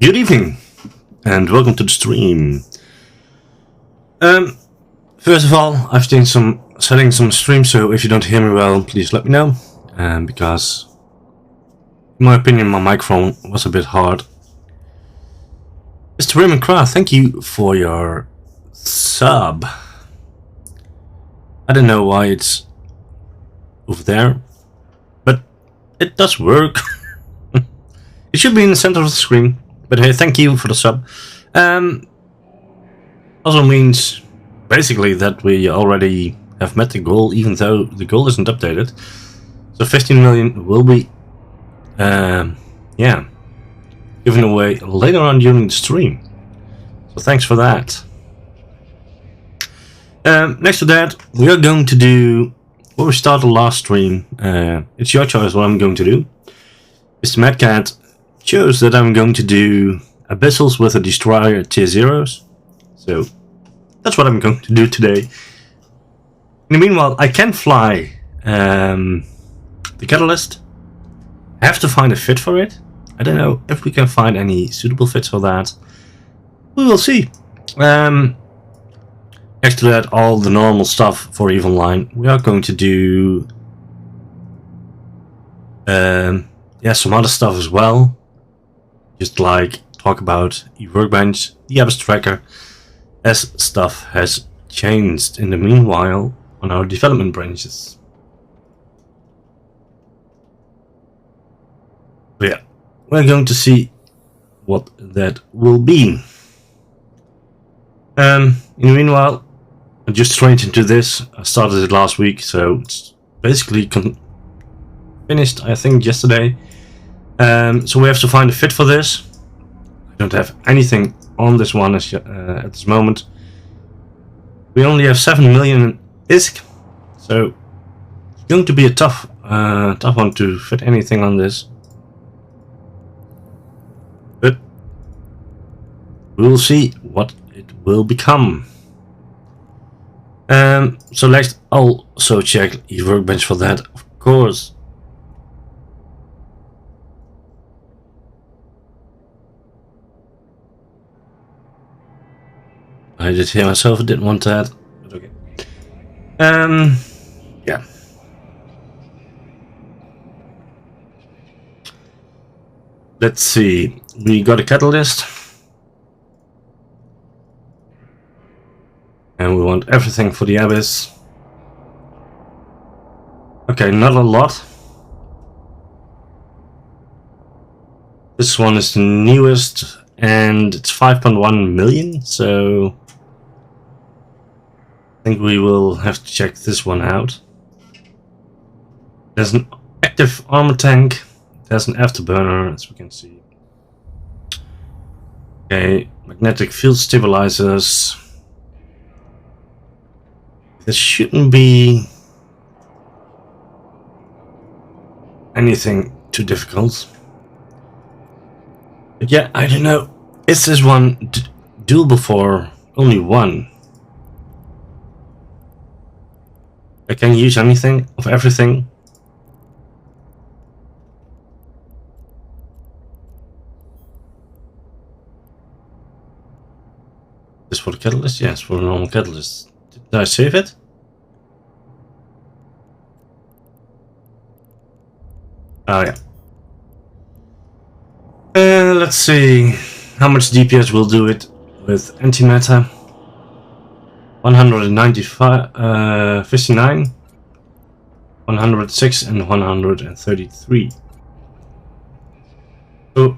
Good evening, and welcome to the stream. First of all, I've changed some settings on the stream, so if you don't hear me well, please let me know. Because, in my opinion, my microphone was a bit hard. Mr. Raymond Craft, thank you for your sub. I don't know why it's over there, but it does work. It should be in the center of the screen. But hey, thank you for the sub. Also means basically that we already have met the goal, even though the goal isn't updated. So 15 million will be, given away later on during the stream. So thanks for that. Next to that, we are going to do what we started last stream. It's your choice what I'm going to do. Mr. Madcat chose that I'm going to do abyssals with a destroyer tier 0s. So that's what I'm going to do today. In the meanwhile, I can fly the catalyst. I have to find a fit for it. I don't know if we can find any suitable fits for that. We will see. Next to that, all the normal stuff for Even Line. We are going to do some other stuff as well. Just like talk about Workbench, the Abyss tracker, as stuff has changed in the meanwhile on our development branches. But yeah, we're going to see what that will be. In the meanwhile, I just straight into this. I started it last week, so it's basically finished, I think, yesterday. So we have to find a fit for this. I don't have anything on this one at this moment. We only have 7 million ISK, so it's going to be a tough one to fit anything on this. But we will see what it will become. So next, I'll also check Workbench for that, of course. I did hear myself, I didn't want that, but okay. Yeah. Let's see, we got a catalyst. And we want everything for the Abyss. Okay, not a lot. This one is the newest, and it's 5.1 million, so I think we will have to check this one out. There's an active armor tank. There's an afterburner, as we can see. Okay, magnetic field stabilizers. This shouldn't be anything too difficult. But yeah, I don't know. Is this one doable for only one? I can use anything of everything. This for the catalyst? Yes, for a normal catalyst. Did I save it? Oh yeah. Let's see how much DPS will do it with antimatter. 195, 59, 106 and 133. So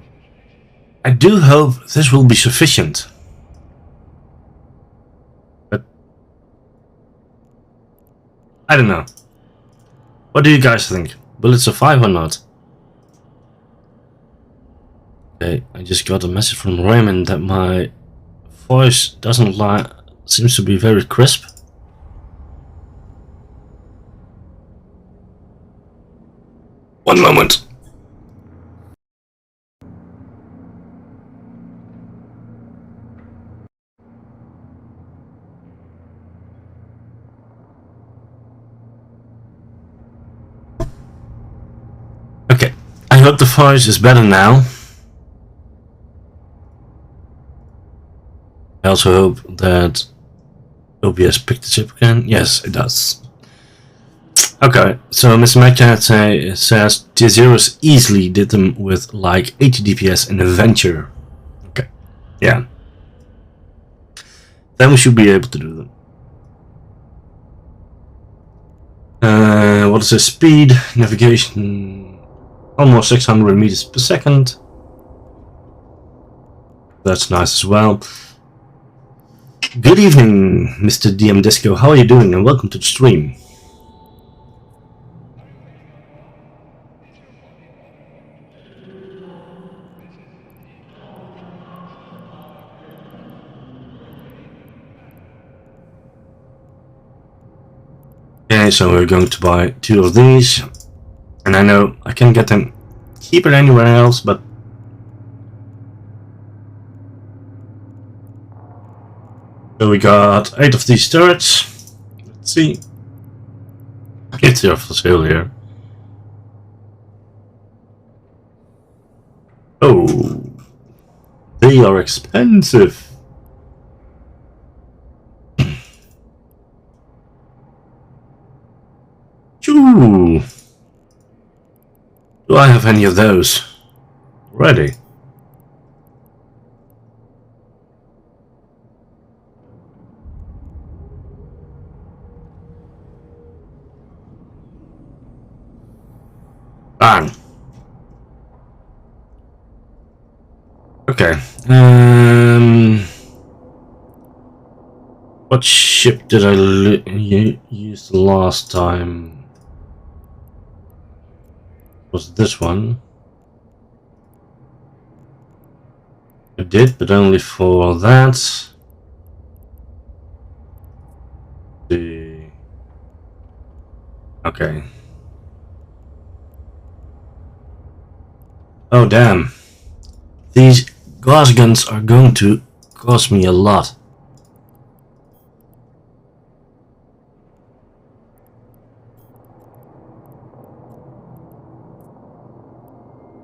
I do hope this will be sufficient. But I don't know. What do you guys think? Will it survive or not? Okay, I just got a message from Raymond that my voice doesn't seems to be very crisp. One moment. Okay, I hope the voice is better now. I also hope that OBS picked this up again. Yes, it does. Okay, so Mr. Metcat says T-Zeros easily did them with like 80 DPS in a venture. Okay, yeah. Then we should be able to do them. What is the speed? Navigation, almost 600 meters per second. That's nice as well. Good evening, Mr. DM Disco. How are you doing? And welcome to the stream. Okay, so we're going to buy 2 of these. And I know I can get them cheaper anywhere else, but so we got 8 of these turrets. Let's see. It's here for sale here. Oh, they are expensive. Choo. Do I have any of those ready? Bang. Okay. What ship did I use last time? Was this one? I did, but only for that. Okay. Oh damn. These gas guns are going to cost me a lot.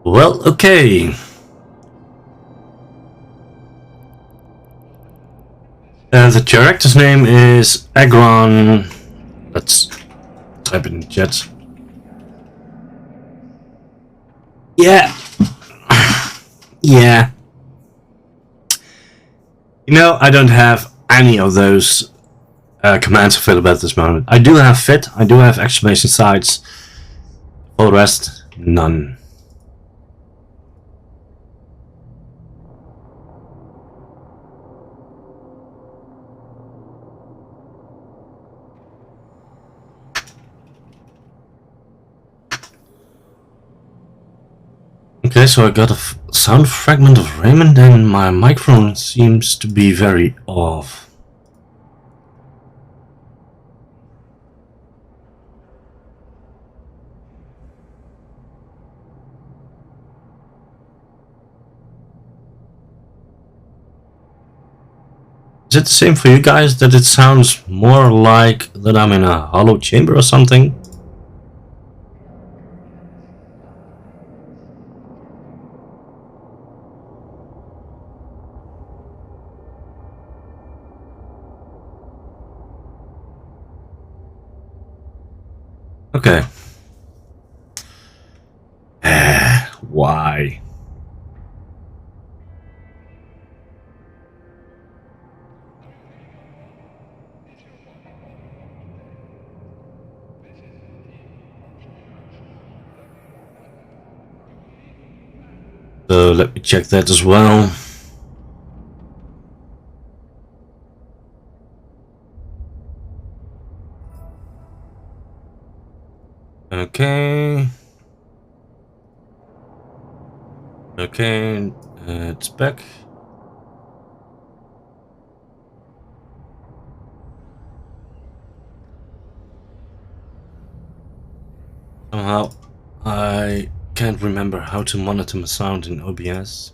Well, okay. The character's name is Agron. Let's type it in the chat. Yeah. Yeah. You know, I don't have any of those commands available at this moment. I do have fit, I do have exclamation sights. For the rest, none. Okay, so I got a sound fragment of Raymond and my microphone seems to be very off. Is it the same for you guys, that it sounds more like that I'm in a hollow chamber or something? Okay. Why? So let me check that as well. Okay. Okay, it's back. Somehow I can't remember how to monitor my sound in OBS.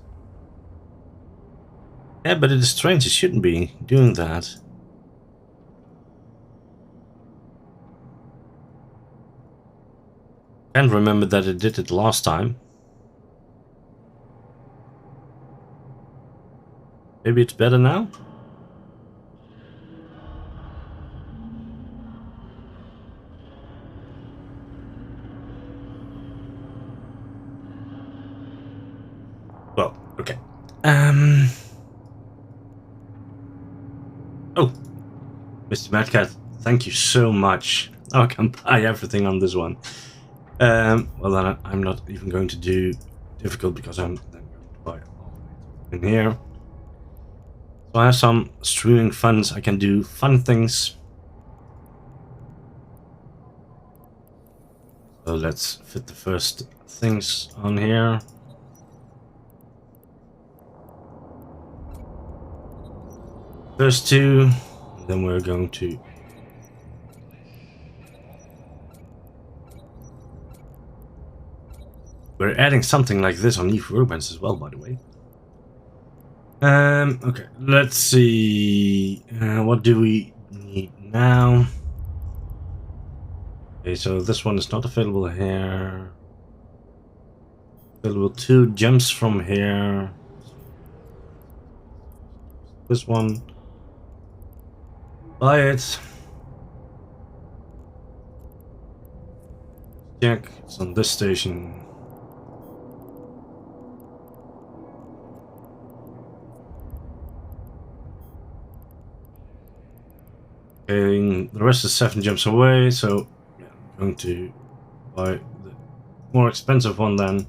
Yeah, but it is strange, it shouldn't be doing that. Can't remember that it did it last time. Maybe it's better now? Oh, Mr. Madcat, thank you so much. Oh, I can buy everything on this one. Well, then I'm not even going to do difficult because I'm then going to buy all in here. So I have some streaming funds. I can do fun things. So let's fit the first things on here. First two, then we're going to we're adding something like this on Eve Workbench as well, by the way. Okay, let's see. What do we need now? Okay, so this one is not available here. Available 2 gems from here. This one. Buy it. Check. It's on this station. Okay, the rest is 7 gems away, so yeah, I'm going to buy the more expensive one then.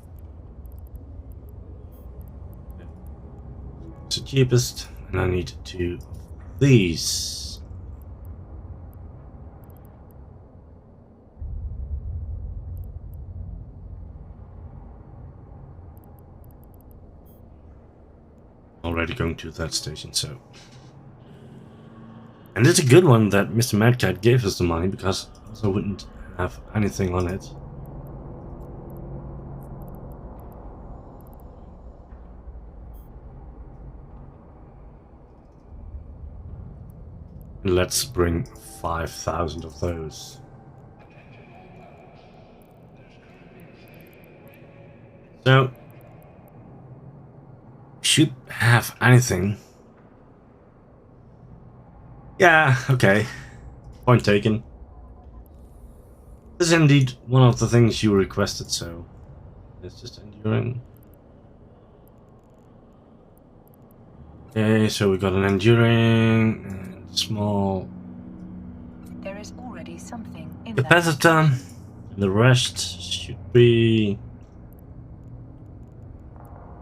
It's the cheapest, and I need 2 of these. Already going to that station, so. And it's a good one that Mr. Madcat gave us the money, because I also wouldn't have anything on it. Let's bring 5,000 of those. So, should have anything. Yeah, okay. Point taken. This is indeed one of the things you requested, so let's just enduring. Okay, so we got an enduring and small. There is already something in capacitor. And the rest should be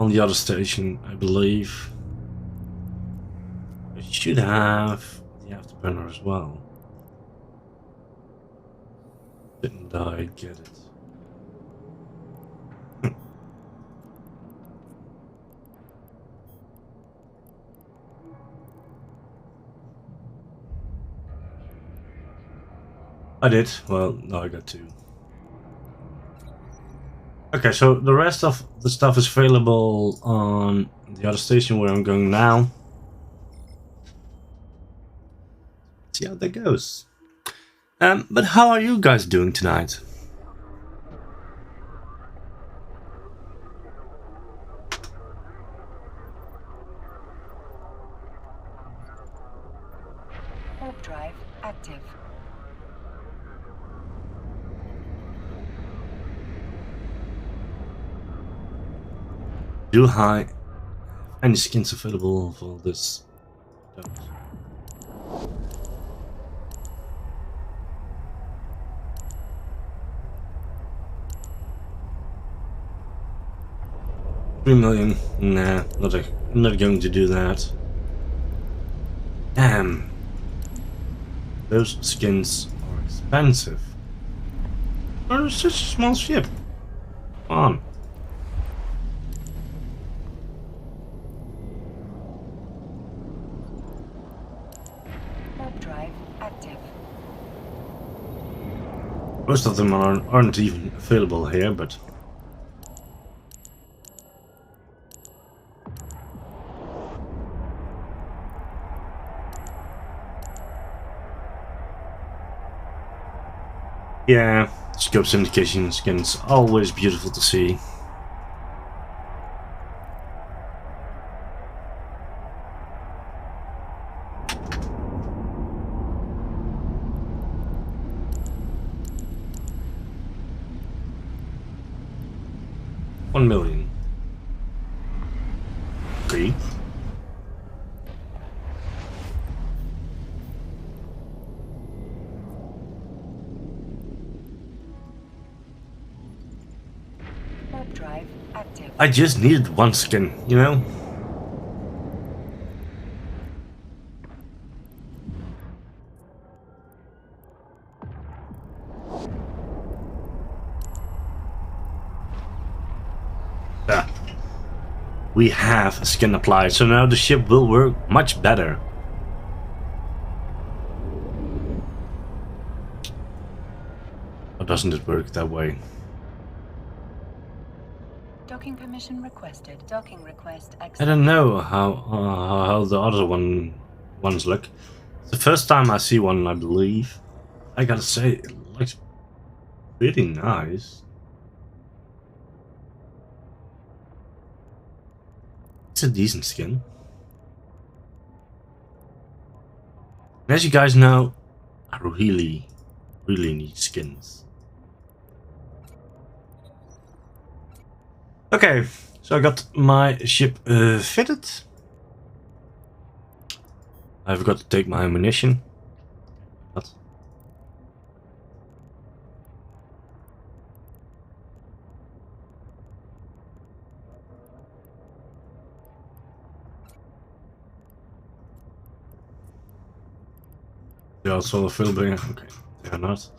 on the other station, I believe. I should have the afterburner as well. Didn't I get it? I did. Well, no, I got 2. Okay, so the rest of the stuff is available on the other station where I'm going now. See how that goes. But how are you guys doing tonight? warp drive active. Do I have any skins available for this? Don't. $3 million. Nah, not going to do that. Damn. Those skins are expensive. Or it's such a small ship. Come on. Warp drive active. Most of them aren't even available here, but yeah, scope syndication skins always beautiful to see. $1 million. Okay. Warp drive active. I just needed one skin, you know? Ah. We have a skin applied, so now the ship will work much better. Or doesn't it work that way? Docking permission requested. Docking request I accepted. don't know how the other ones look. It's the first time I see one, I believe. I gotta say, it looks pretty nice. It's a decent skin. And as you guys know, I really need skins. Okay, so I got my ship fitted. I forgot to take my ammunition. What? They are also available. Okay, they are not.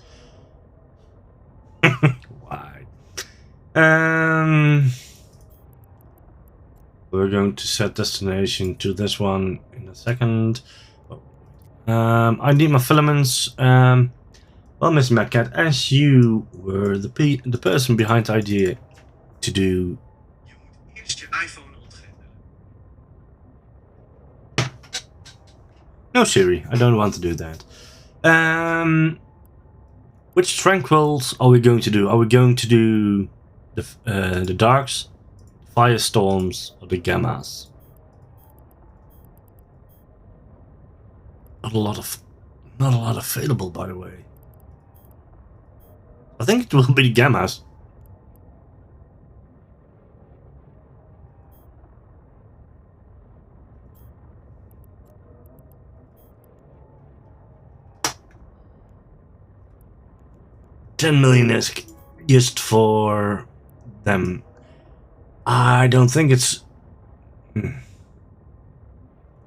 Why? We're going to set destination to this one in a second. Oh. I need my filaments. Well, Mr. Madcat, as you were the person behind the idea to do. Je moet eerst je iPhone ontgrendelen. No, Siri, I don't want to do that. Which tranquils are we going to do? Are we going to do the darks, firestorms, or the gammas? Not a lot available, by the way. I think it will be the gammas. $10 million is just for them. I don't think it's.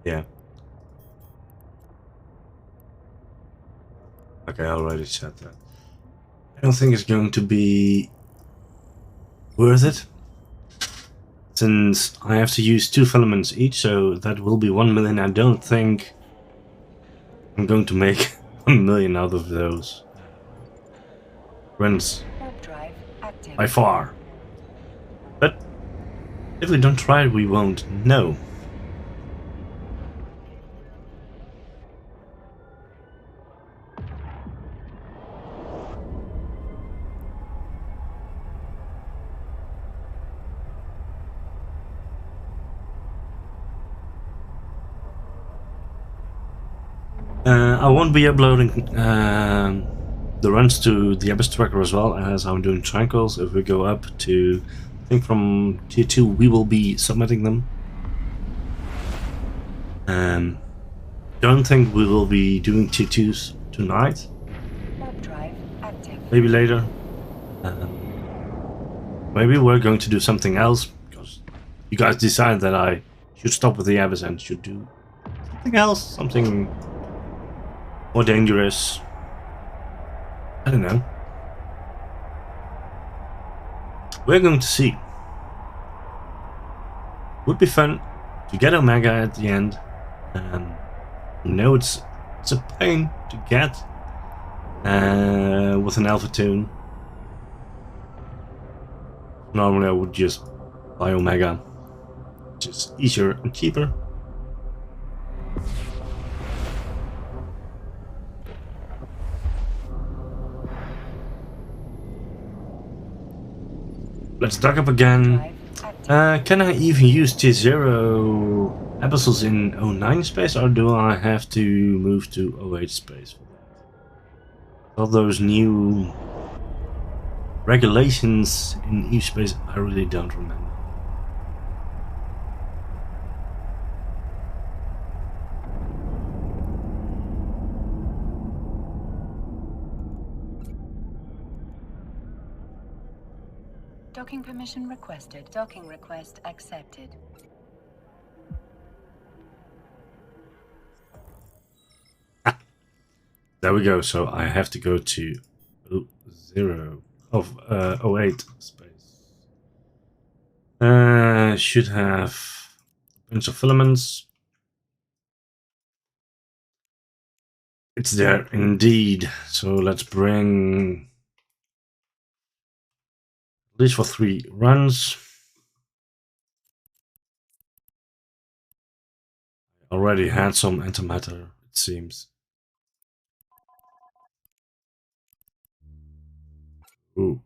Yeah. Okay, I already said that. I don't think it's going to be worth it, since I have to use 2 filaments each, so that will be 1 million. I don't think I'm going to make 1 million out of those runs Warp drive active. by far. But if we don't try it, we won't know. I won't be uploading the runs to the Abyss Tracker as well, as I'm doing Tranquils. If we go up to, I think from tier 2, we will be submitting them. Don't think we will be doing tier 2s tonight. Warp drive active. Maybe later. Maybe we're going to do something else, because you guys decided that I should stop with the Abyss and should do something else, something more dangerous. I don't know. We're going to see. Would be fun to get Omega at the end. You know, it's a pain to get with an Alpha tune. Normally I would just buy Omega, which is easier and cheaper. Let's dock up again. Can I even use tier 0 abyssals in 09 space, or do I have to move to 08 space for that? All those new regulations in each space, I really don't remember. Docking permission requested. Docking request accepted. There we go. So I have to go to 08 space. Should have a bunch of filaments. It's there indeed. So let's bring at least for 3 runs. I already had some antimatter, it seems. Ooh.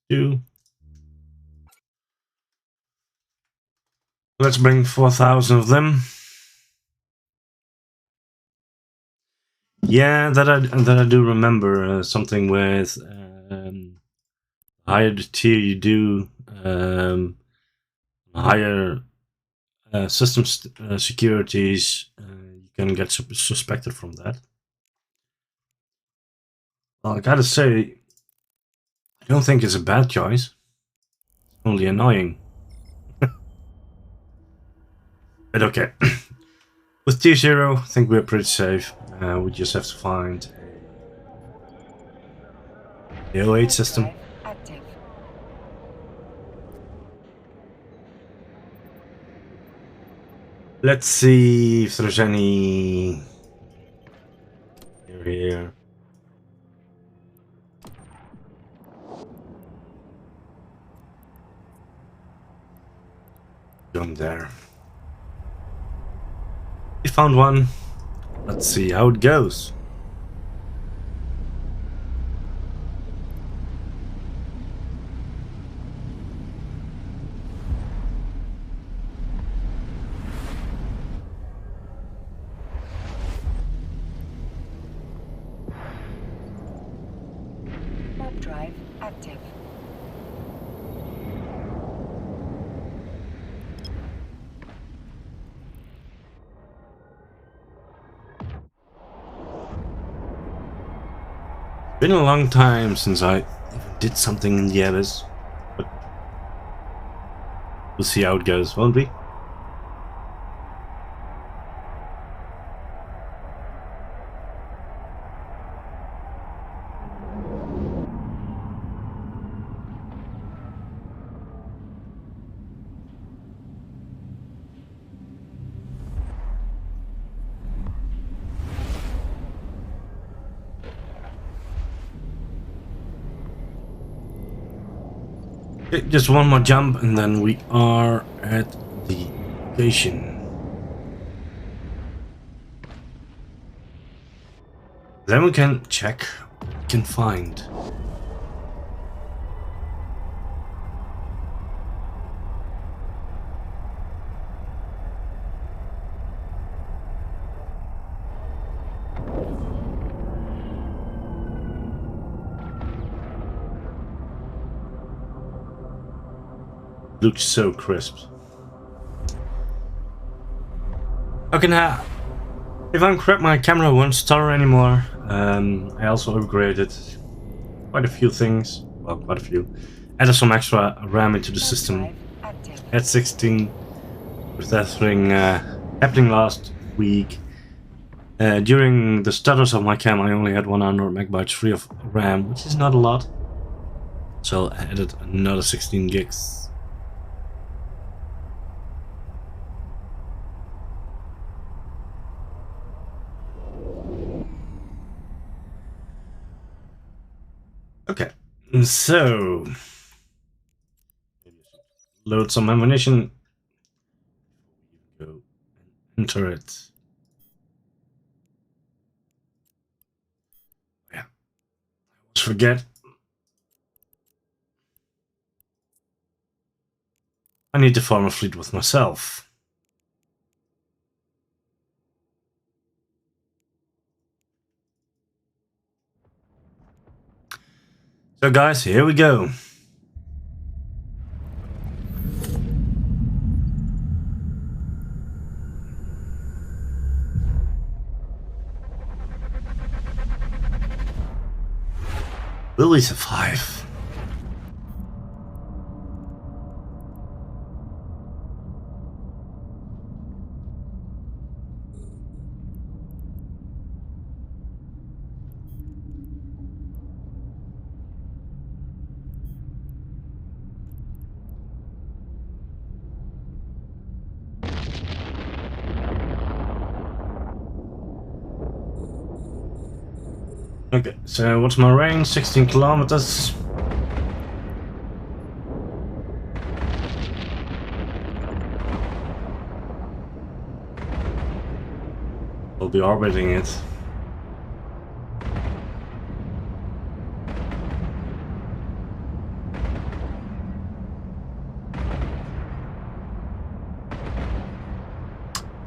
Do. Let's bring 4,000 of them. Yeah, that I do remember. Something with higher the tier you do, higher system securities, you can get suspected from that. Well, I gotta say, I don't think it's a bad choice. It's only annoying. But okay. With tier 0, I think we're pretty safe. We just have to find the 08 system. Active. Let's see if there's any here. Done there. We found one. Let's see how it goes. Warp drive active. Been a long time since I did something in the abyss, but we'll see how it goes, won't we? Okay, just one more jump and then we are at the location. Then we can check what we can find. Looks so crisp. Okay, now if I'm correct, my camera won't stutter anymore. I also upgraded quite a few things. Well, quite a few. Added some extra RAM into the system. At 16, with that thing happening last week. During the stutters of my cam, I only had 100 megabytes free of RAM, which is not a lot. So I added another 16 gigs. Okay, so load some ammunition. Go and enter it. Yeah, I always forget. I need to form a fleet with myself. So guys, here we go. Will we survive? Okay, so what's my range? 16 kilometers. We'll be orbiting it.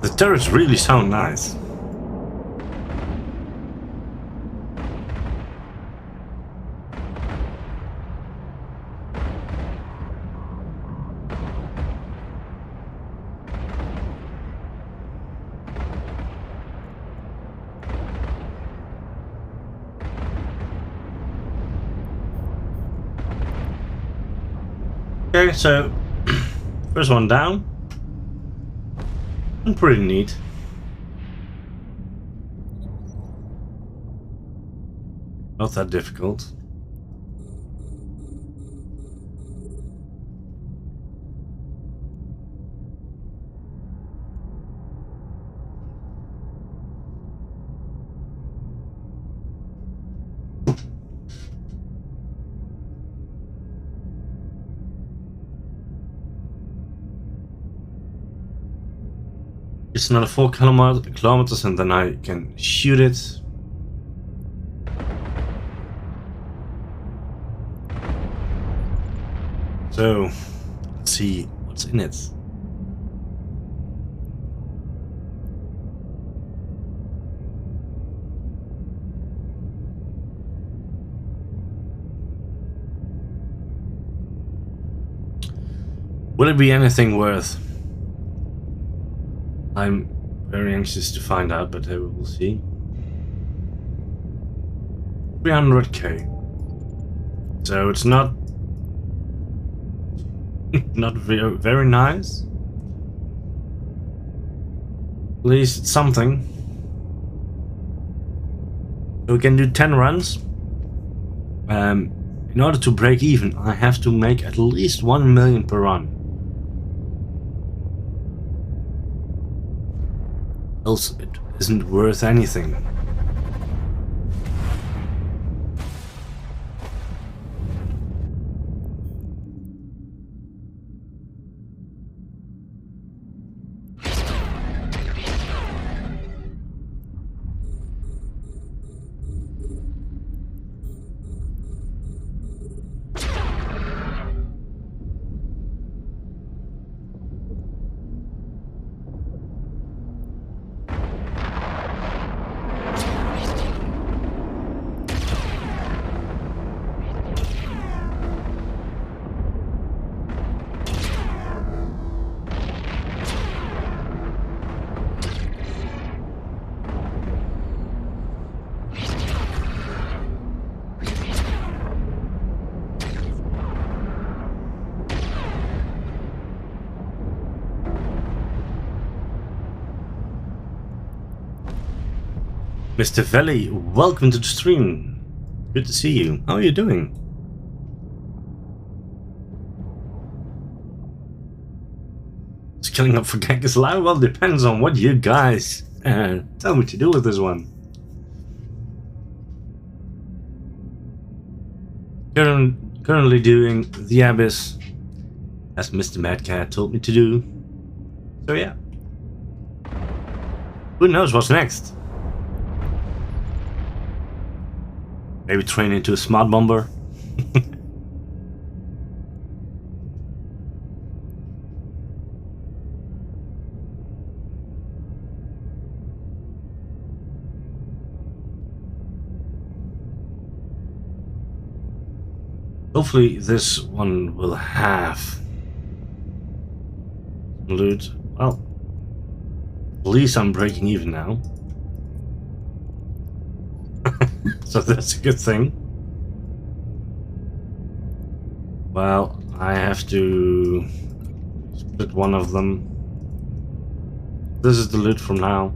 The turrets really sound nice. Okay, so first one down. Pretty neat. Not that difficult. It's another 4 kilometers and then I can shoot it. So, let's see what's in it. Will it be anything worth? I'm very anxious to find out, but we will see. 300k. So it's not very nice. At least it's something. So we can do 10 runs. In order to break even, I have to make at least 1 million per run. Else it isn't worth anything. Mr. Valley, welcome to the stream. Good to see you. How are you doing? Skilling up for Genghis Live? Well, depends on what you guys tell me to do with this one. Currently doing the Abyss, as Mr. Mad Cat told me to do. So yeah. Who knows what's next? Maybe train into a smart bomber. Hopefully this one will have loot. Well, at least I'm breaking even now. So that's a good thing. Well, I have to split one of them. This is the loot from now.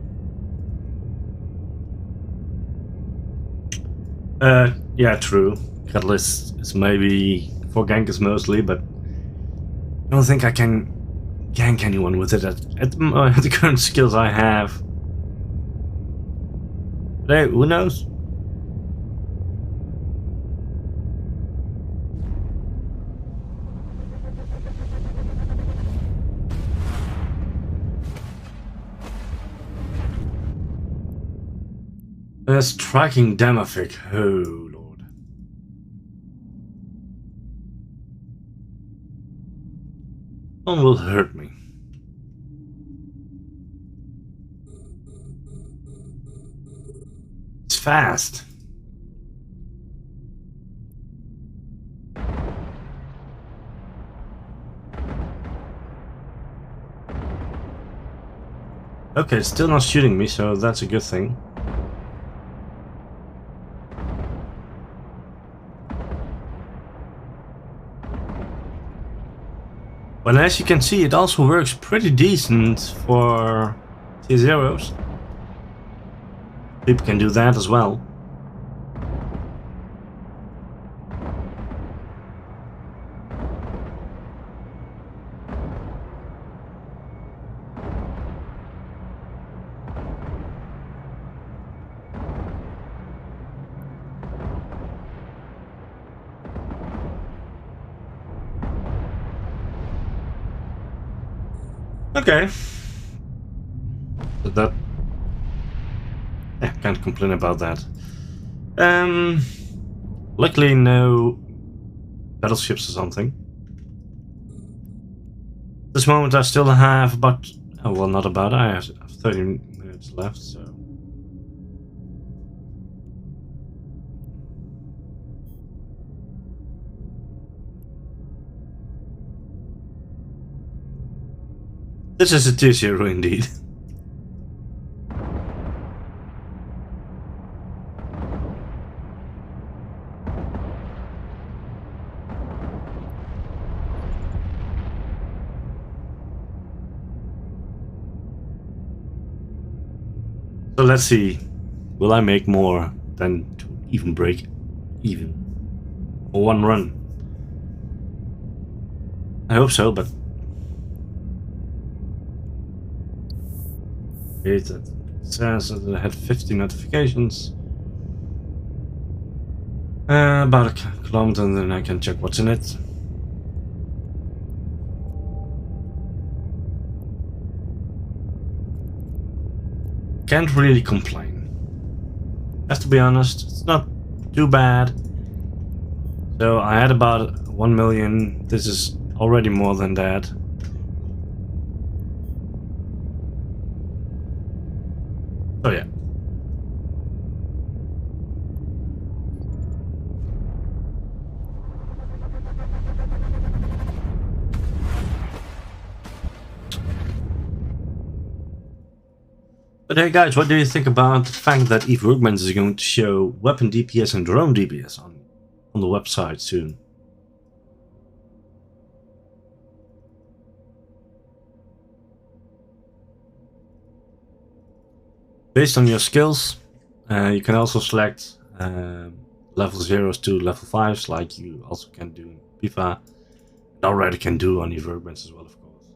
Yeah, true. Catalyst is maybe for gankers mostly, but I don't think I can gank anyone with it at the current skills I have. But hey, who knows? Striking Demophic. Oh lord. One will hurt me. It's fast. Okay, it's still not shooting me, so that's a good thing. But as you can see, it also works pretty decent for tier zeros. People can do that as well. Okay. But that... can't complain about that. Luckily no battleships or something. At this moment I still have about... Oh, well, not about. I have 30 minutes left, so... This is a tier 0 indeed. So let's see, will I make more than to even break even for one run? I hope so, but it says that I had 50 notifications. About a kilometer, and then I can check what's in it. Can't really complain. Has to be honest, it's not too bad. So I had about 1 million. This is already more than that. Oh yeah. But hey guys, what do you think about the fact that Eve Workbench is going to show weapon DPS and drone DPS on the website soon? Based on your skills, you can also select level 0s to level 5s like you also can do in FIFA. And already can do on Eve Workbench as well, of course.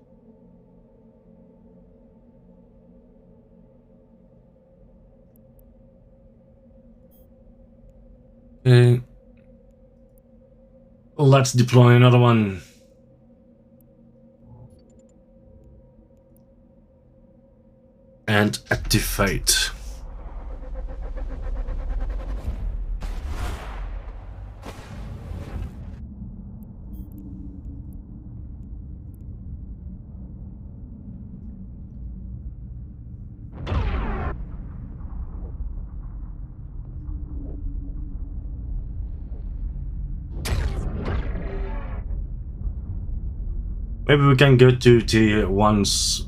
Okay. Let's deploy another one. And activate. Maybe we can go to tier 1s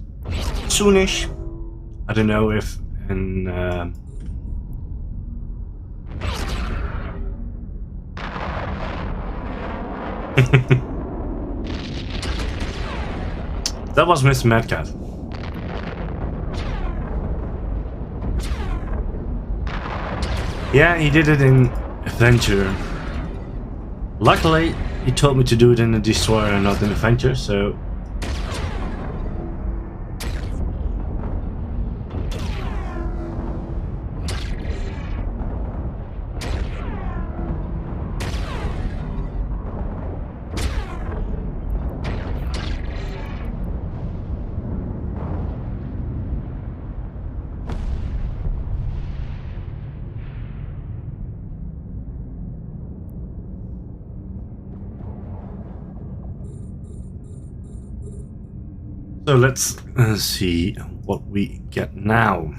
soonish. I don't know if in that was Mr. Madcat. Yeah, he did it in Adventure. Luckily, he told me to do it in a Destroyer and not in Adventure, so... So let's see what we get now.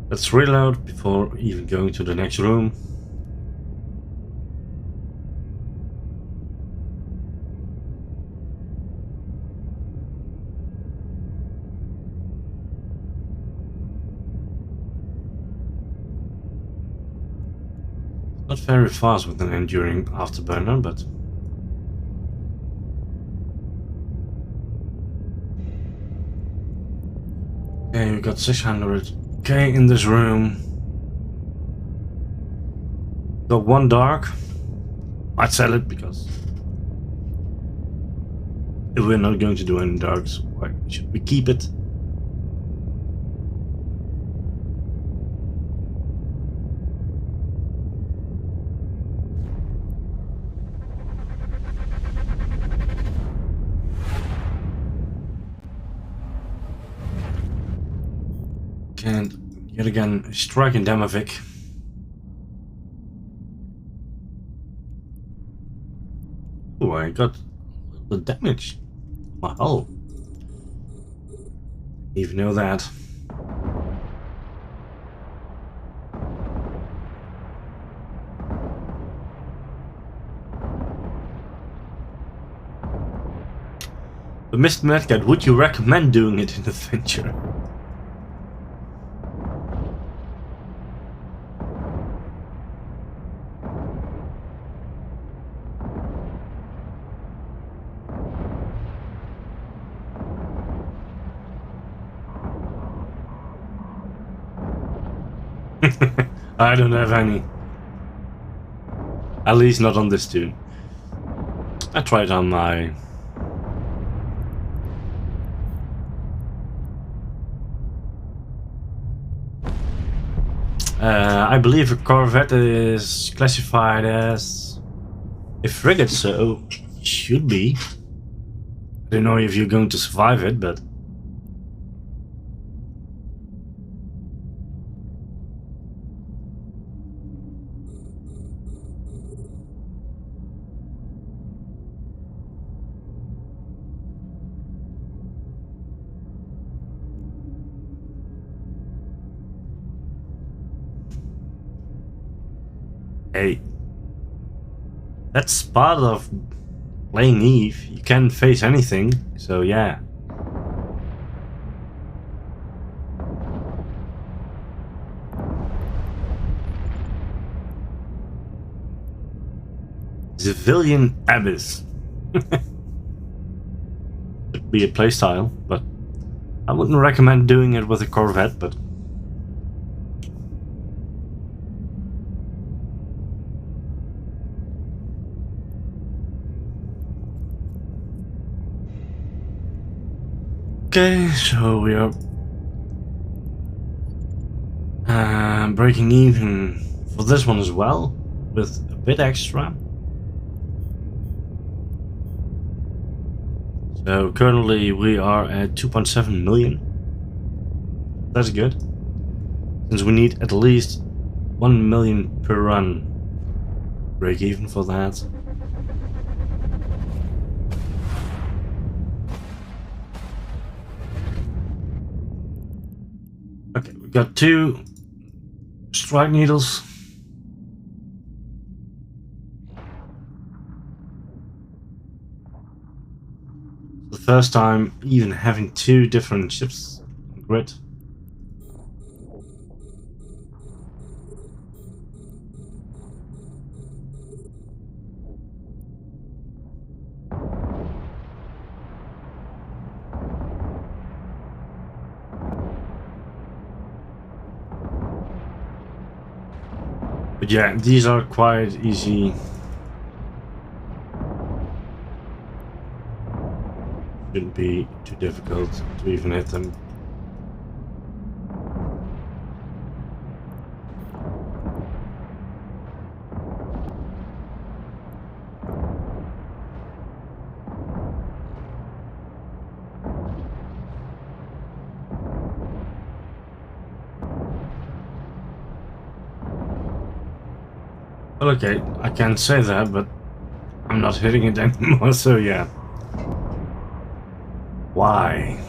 Let's reload before even going to the next room. Not very fast with an enduring afterburner, but okay, we got 600k in this room. Got one dark. I'd sell it because if we're not going to do any darks, why should we keep it? And yet again, striking Damavik. Oh, I got the damage. My hull. Didn't even know that. But Mr. Medcat, would you recommend doing it in adventure? I don't have any. At least not on this tune. I tried on my... I believe a corvette is classified as a frigate, so it should be. I don't know if you're going to survive it, but... Hey, that's part of playing Eve. You can face anything, so yeah. Civilian Abyss. Could be a playstyle, but I wouldn't recommend doing it with a Corvette, but... Okay, so we are breaking even for this one as well, with a bit extra. So currently we are at 2.7 million. That's good, since we need at least 1 million per run. Break even for that. Okay, we got 2 strike needles. The first time even having 2 different ships in grid. But yeah, these are quite easy. Shouldn't be too difficult to even hit them. Well, okay, I can't say that, but I'm not hitting it anymore, so yeah. Why?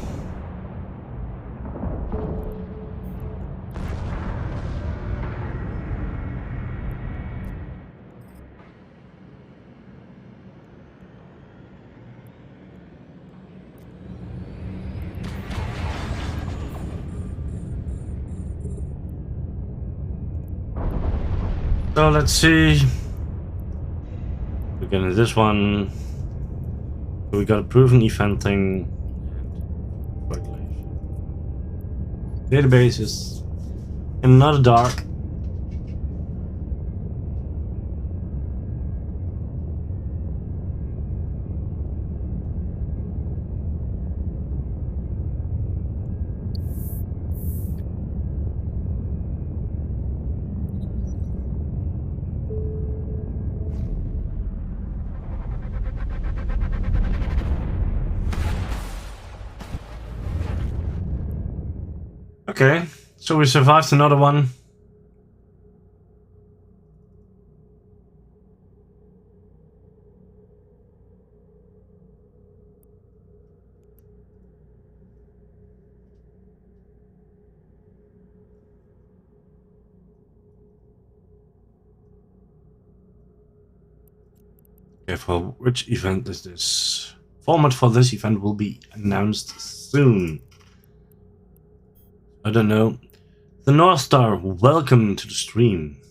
So let's see. We're gonna this one. We got a proven event thing. Databases. Another dark. Okay, so we survived another one. Okay, for which event is this? Format for this event will be announced soon. I don't know. The North Star, welcome to the stream.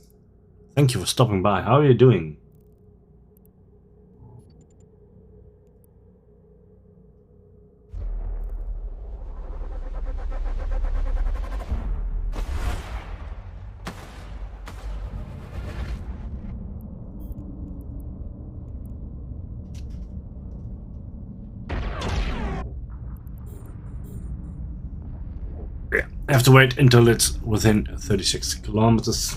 Thank you for stopping by. How are you doing? Yeah, I have to wait until it's within 36 kilometers.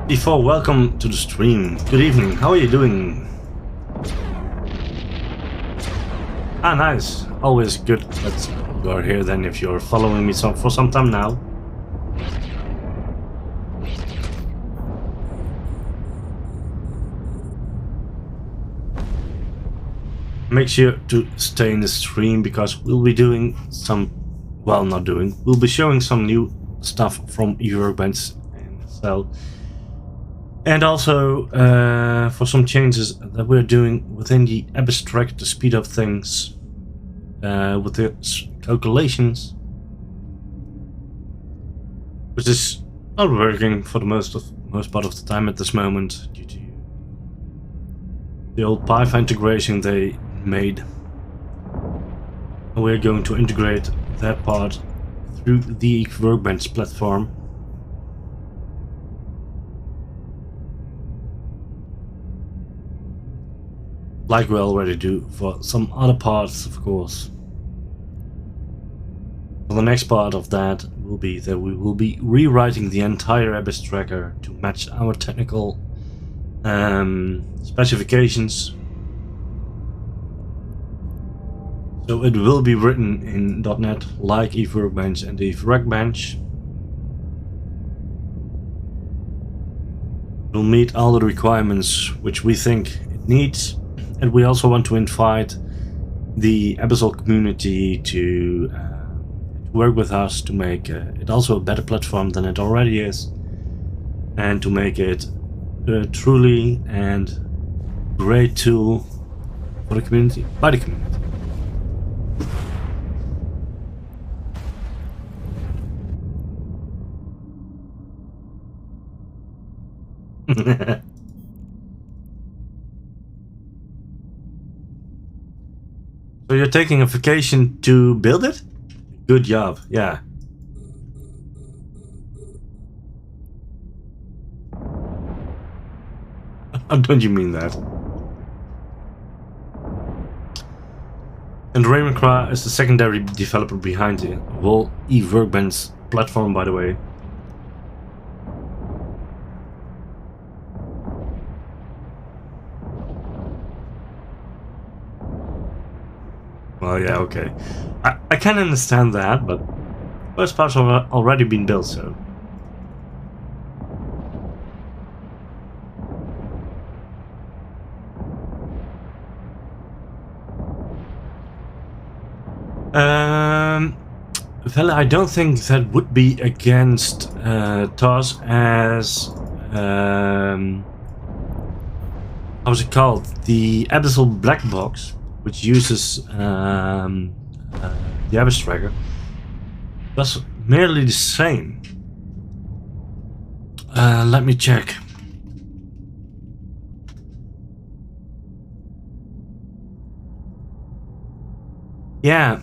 Before, welcome to the stream. Good evening. How are you doing? Ah, nice. Always good that you are here then if you're following me for some time now. Make sure to stay in the stream because we'll be doing some, well, not doing, we'll be showing some new stuff from Workbench and Cell. And also for some changes that we're doing within the abstract to speed up things with the calculations, which is not working for the most part of the time at this moment due to the old Python integration they made. And we're going to integrate that part through the Workbench platform. Like we already do for some other parts, of course. For the next part of that will be that we will be rewriting the entire Abyss tracker to match our technical specifications. So it will be written in .NET like Workbench and the Workbench. It will meet all the requirements which we think it needs. And we also want to invite the Abyssal community to work with us to make it also a better platform than it already is, and to make it truly and great tool for the community, by the community. So you're taking a vacation to build it? Good job, yeah. How don't you mean that? And Raymond Kra is the secondary developer behind the whole Workbench platform, by the way. Well, yeah, okay. I can understand that, but most parts have already been built, so. Well, I don't think that would be against TOS as how's it called? The Abyssal Black Box, which uses the Abyss Tracker, does merely the same. Let me check. Yeah.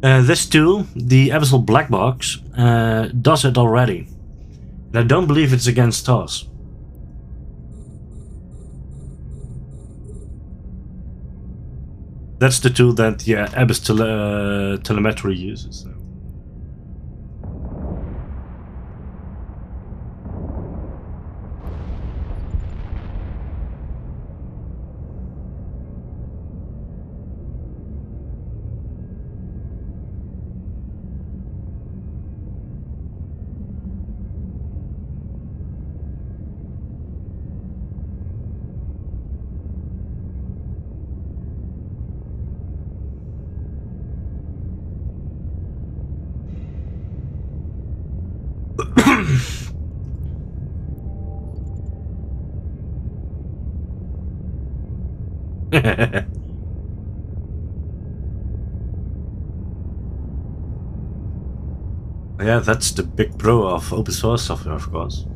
This tool, the Abyssal Black Box, does it already. And I don't believe it's against TOS. That's the tool that Abyss telemetry uses. So. Yeah, that's the big pro of open source software, of course.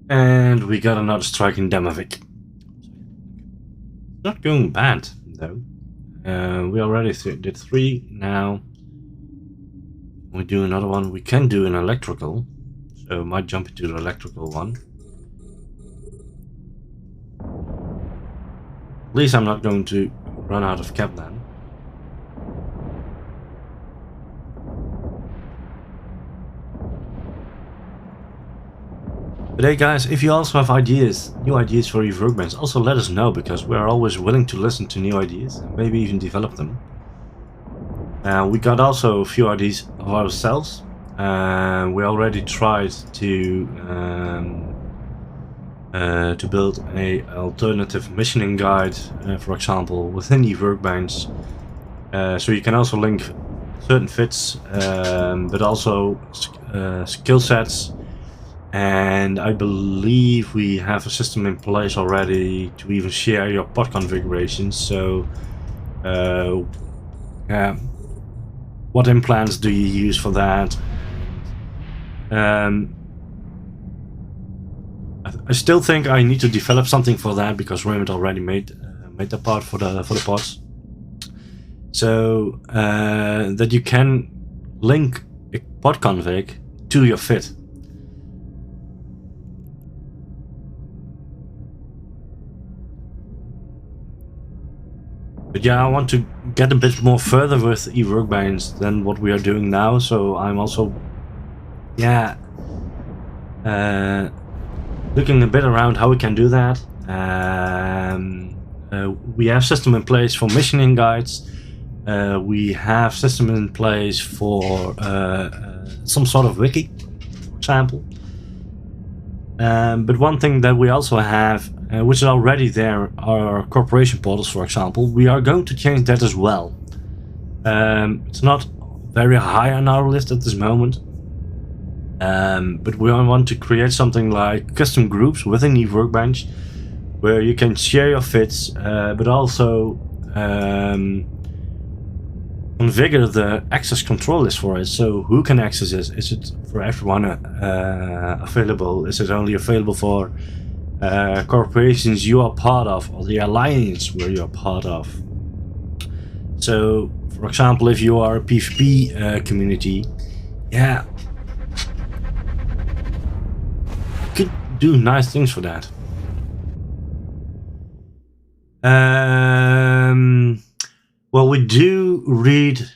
And we got another strike in Damavik. Not going bad, though. We already did 3 now. We do another one. We can do an electrical, so might jump into the electrical one. At least I'm not going to run out of cap then. But hey guys, if you also have ideas, new ideas for your workbench, also let us know, because we are always willing to listen to new ideas, and maybe even develop them. We got also a few ideas of ourselves. We already tried to build a alternative missioning guide, for example, within the workbench. So you can also link certain fits, but also skill sets. And I believe we have a system in place already to even share your pod configurations. So, yeah. What implants do you use for that? I still think I need to develop something for that, because Raymond already made the part for the pods. So that you can link a pod config to your fit. But yeah, I want to get a bit more further with eWorkbench than what we are doing now, so I'm also, yeah, looking a bit around how we can do that. We have system in place for missioning guides. We have system in place for some sort of wiki, for example. But one thing that we also have, which is already there, are corporation portals, for example. We are going to change that as well. It's not very high on our list at this moment, but we want to create something like custom groups within the Workbench, where you can share your fits, but also configure the access control list for it. So who can access it? Is it for everyone available? Is it only available for corporations you are part of, or the alliance where you are part of. So, for example, if you are a PvP community, yeah, you could do nice things for that. Well, we do read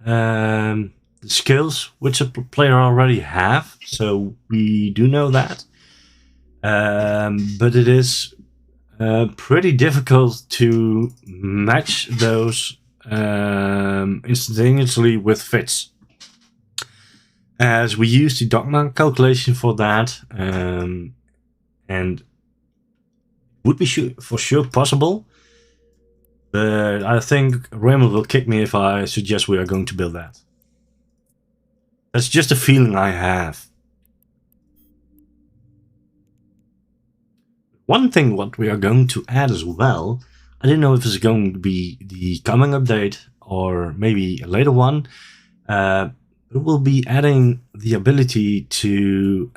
the skills which a player already have, so we do know that. But it is pretty difficult to match those instantaneously with fits, as we use the dogma calculation for that, and would be for sure possible. But I think Raymond will kick me if I suggest we are going to build that. That's just a feeling I have. One thing what we are going to add as well, I don't know if it's going to be the coming update or maybe a later one, but it will be adding the ability to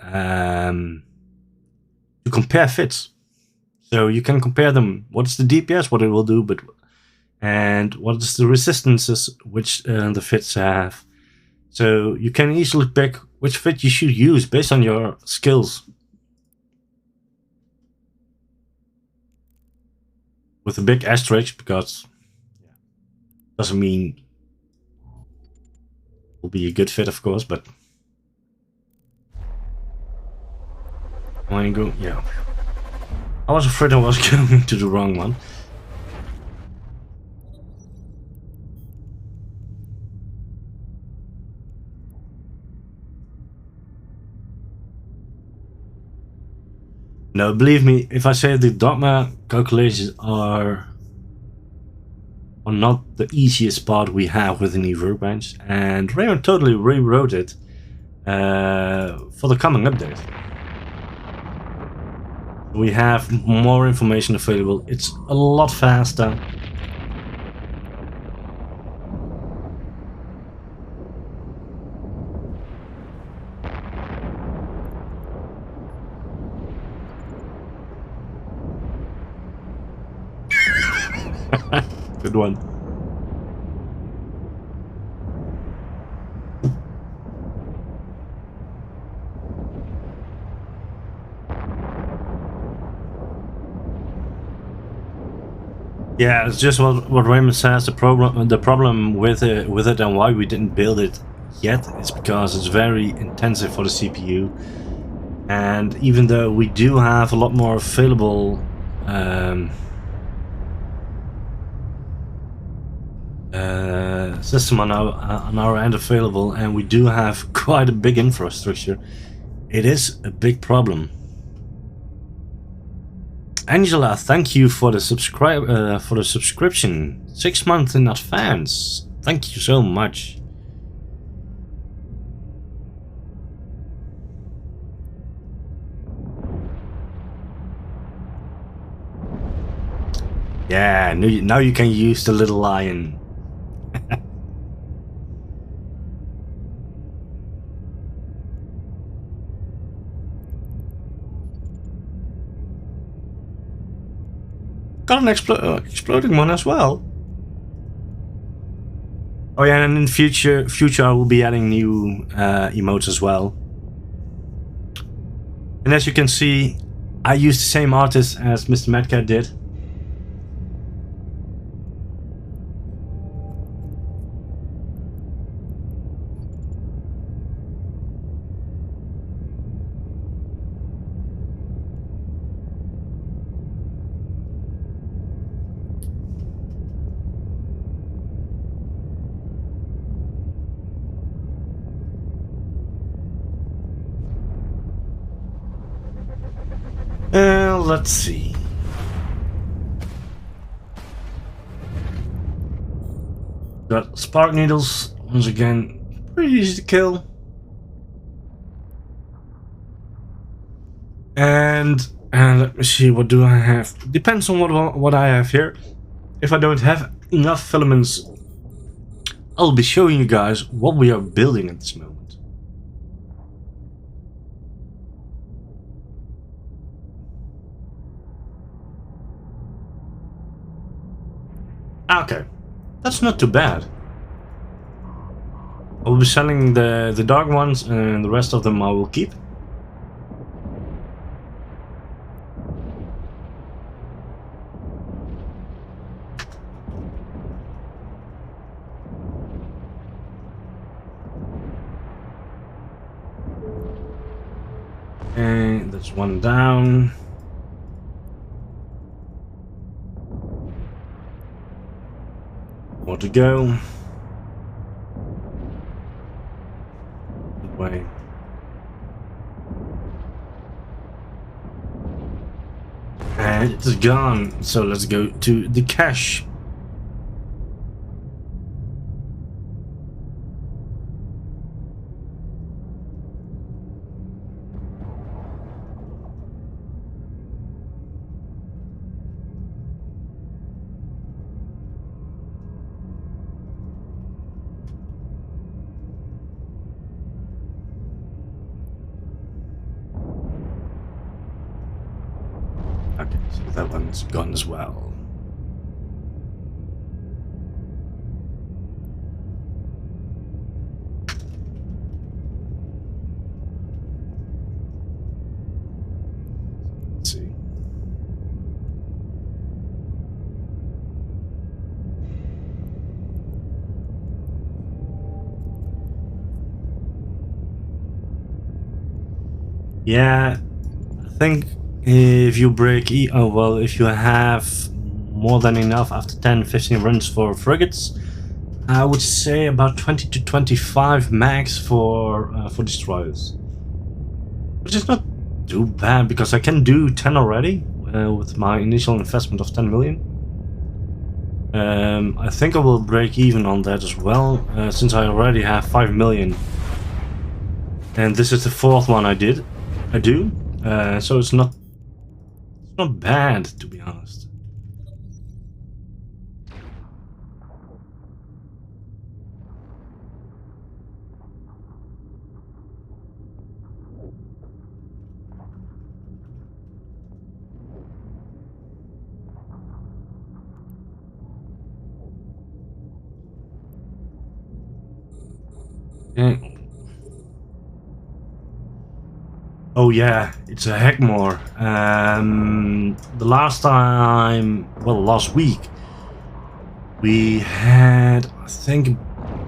compare fits. So you can compare them. What's the DPS, what it will do, and what is the resistances which the fits have. So you can easily pick which fit you should use based on your skills. With a big asterisk, because doesn't mean it will be a good fit, of course, but yeah. I was afraid I was going to the wrong one. No, believe me, if I say the dogma calculations are not the easiest part we have within the Workbench, and Raymond totally rewrote it for the coming update. We have more information available. It's a lot faster. Good one. Yeah, it's just what Raymond says. The problem with it and why we didn't build it yet is because it's very intensive for the CPU. And even though we do have a lot more available system on our end available, and we do have quite a big infrastructure, it is a big problem. Angela, thank you for the subscription. 6 months in advance. Thank you so much. Yeah, now you can use the little lion. Got an exploding one as well. Oh yeah, and in future I will be adding new emotes as well. And as you can see, I used the same artist as Mr. Madcat did. Let's see. Got spark needles, once again, pretty easy to kill. And let me see, what do I have? Depends on what I have here. If I don't have enough filaments, I'll be showing you guys what we are building at this moment. Okay, that's not too bad. I'll be selling the dark ones, and the rest of them I will keep. And that's one down. More to go. Good way. And it's gone. So let's go to the cache. Okay, so that one's gone as well. Let's see. Yeah, I think if you break if you have more than enough after 10-15 runs for frigates, I would say about 20 to 25 max for destroyers, which is not too bad because I can do 10 already with my initial investment of 10 million. I think I will break even on that as well, since I already have 5 million, and this is the fourth one I do. So it's not bad, to be honest. Yeah. Oh yeah, it's a heck more. The last time, well, last week, we had, I think,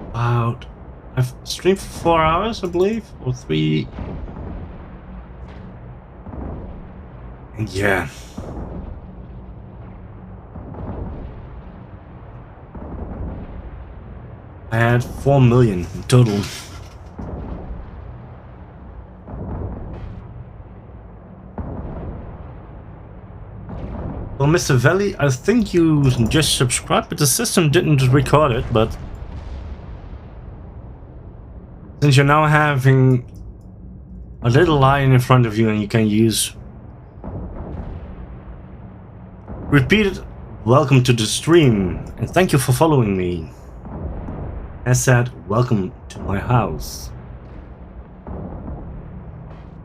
about, I've streamed for 4 hours, I believe, or 3. And yeah. I had 4 million in total. Well, Mr. Valley, I think you just subscribed, but the system didn't record it, but since you're now having a little line in front of you and you can use repeated welcome to the stream, and thank you for following me. As said, welcome to my house.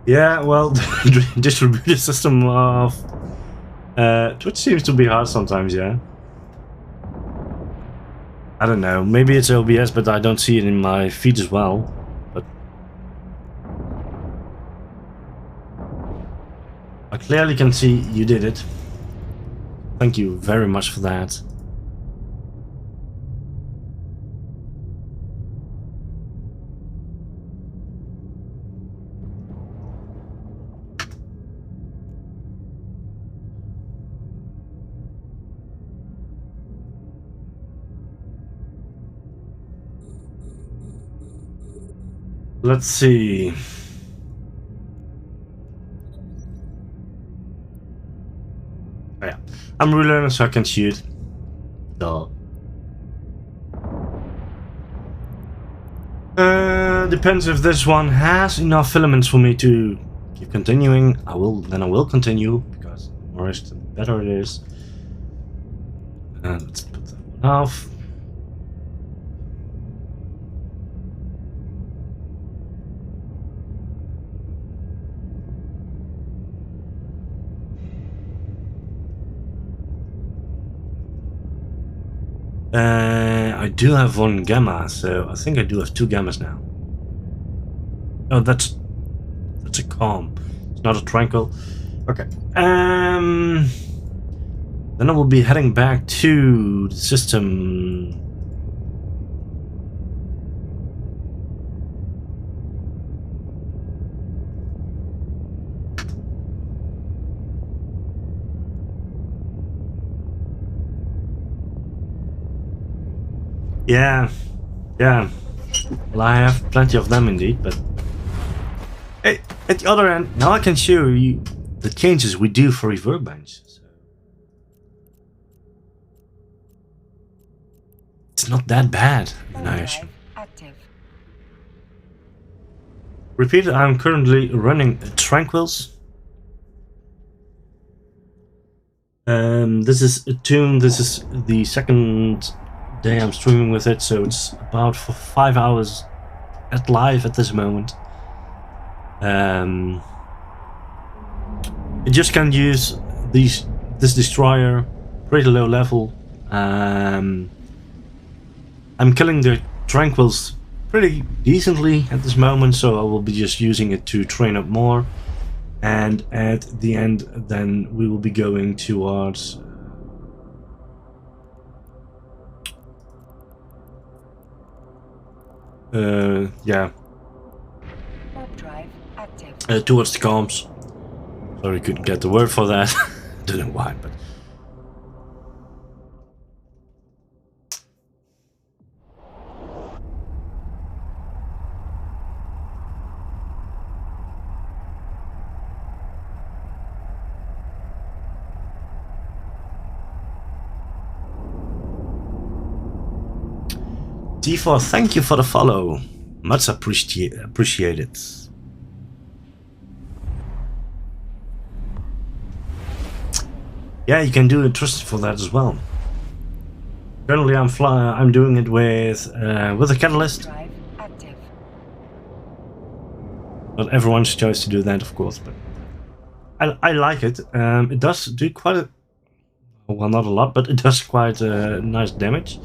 Yeah, well, the distributed system of Twitch seems to be hard sometimes, yeah. I don't know, maybe it's OBS, but I don't see it in my feed as well. But I clearly can see you did it. Thank you very much for that. Let's see. Oh, yeah, I'm relearning so I can shoot. Duh. Depends if this one has enough filaments for me to keep continuing. I will continue, because the more the better it is. And let's put that one off. I do have one gamma, so I think I do have 2 gammas now. Oh, that's a calm. It's not a tranquil. Okay. Then I will be heading back to the system. Yeah. Well, I have plenty of them indeed, but hey, at the other end, now I can show you the changes we do for Workbench. So it's not that bad, I assume. Active. Repeat, I'm currently running Tranquils. This is a tune. This is the second day I'm streaming with it, so it's about for 5 hours at live at this moment. It just can use this destroyer, pretty low level. I'm killing the Tranquils pretty decently at this moment, so I will be just using it to train up more. And at the end, then we will be going towards yeah. Warp drive active. Towards the comms. Sorry, couldn't get the word for that. Don't know why, but D4, thank you for the follow. Much appreciated. Yeah, you can do a trust for that as well. Currently, I'm doing it with a catalyst. Drive active. Not everyone's choice to do that, of course, but I like it. It does do quite a, well, not a lot, but it does quite nice damage.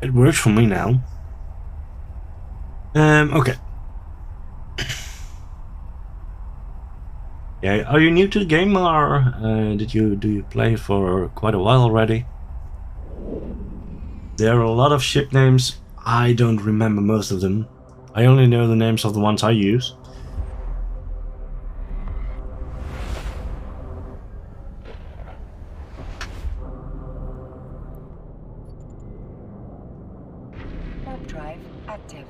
It works for me now. Okay. Yeah, are you new to the game, or do you play for quite a while already? There are a lot of ship names. I don't remember most of them. I only know the names of the ones I use. Warp drive active.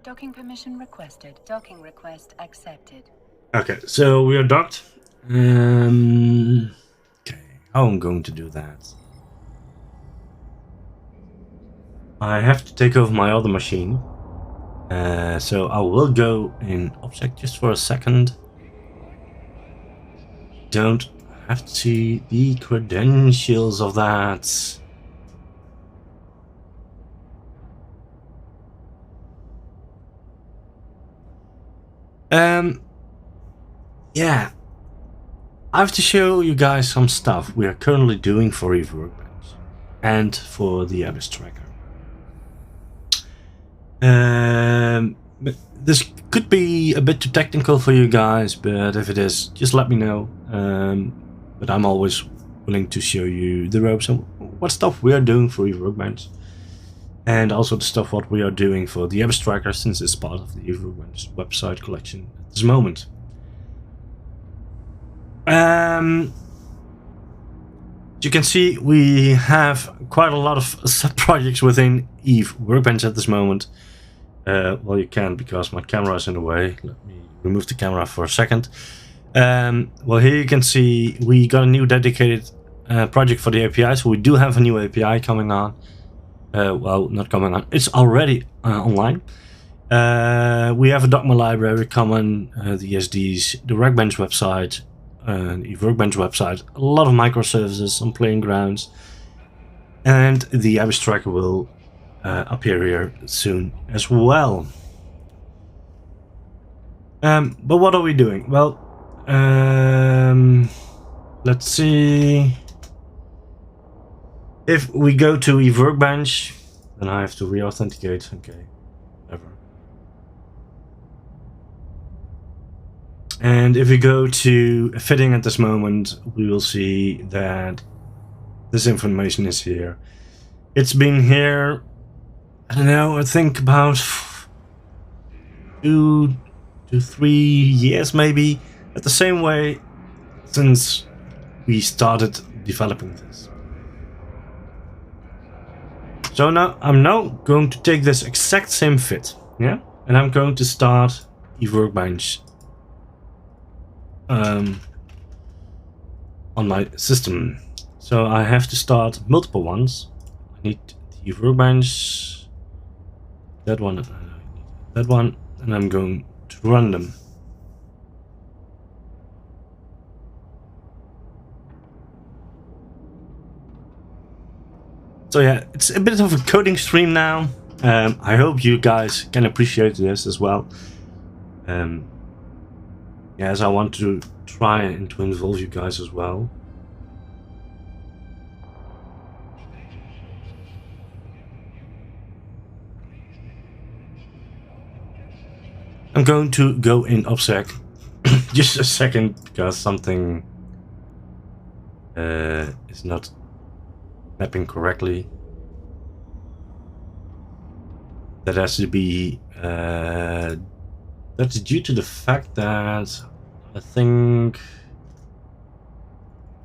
Docking permission requested. Docking request accepted. Okay, so we are docked. Okay, how I'm going to do that? I have to take over my other machine. So I will go in object just for a second. Don't have to see the credentials of that. Yeah, I have to show you guys some stuff we are currently doing for Workbench and for the Abyss Tracker. But this could be a bit too technical for you guys, but if it is, just let me know. But I'm always willing to show you the ropes and what stuff we are doing for Workbench. And also the stuff what we are doing for the Abyss Tracker, since it's part of the Workbench website collection at this moment. You can see we have quite a lot of sub-projects within Workbench at this moment. Well, you can't because my camera is in the way. Let me remove the camera for a second. Well, here you can see we got a new dedicated project for the API, so we do have a new API coming on. well, not coming on. It's already online. We have a Dogma library common, the ESDs, the Workbench website, the Workbench website, a lot of microservices, some playing grounds, and the Abyss tracker will appear here soon as well. But what are we doing? Well, let's see. If we go to Eve Workbench, then I have to re-authenticate. Okay, whatever. And if we go to fitting at this moment, we will see that this information is here. It's been here, I don't know, I think about 2 to 3 years maybe, at the same way since we started developing this. So now I'm going to take this exact same fit, yeah, and I'm going to start Eve Workbench on my system. So I have to start multiple ones. I need the Eve Workbench, that one, and I'm going to run them. So yeah, it's a bit of a coding stream now. I hope you guys can appreciate this as well. Yeah, as I want to try and to involve you guys as well. I'm going to go in OPSEC just a second because something is not mapping correctly. That has to be that's due to the fact that I think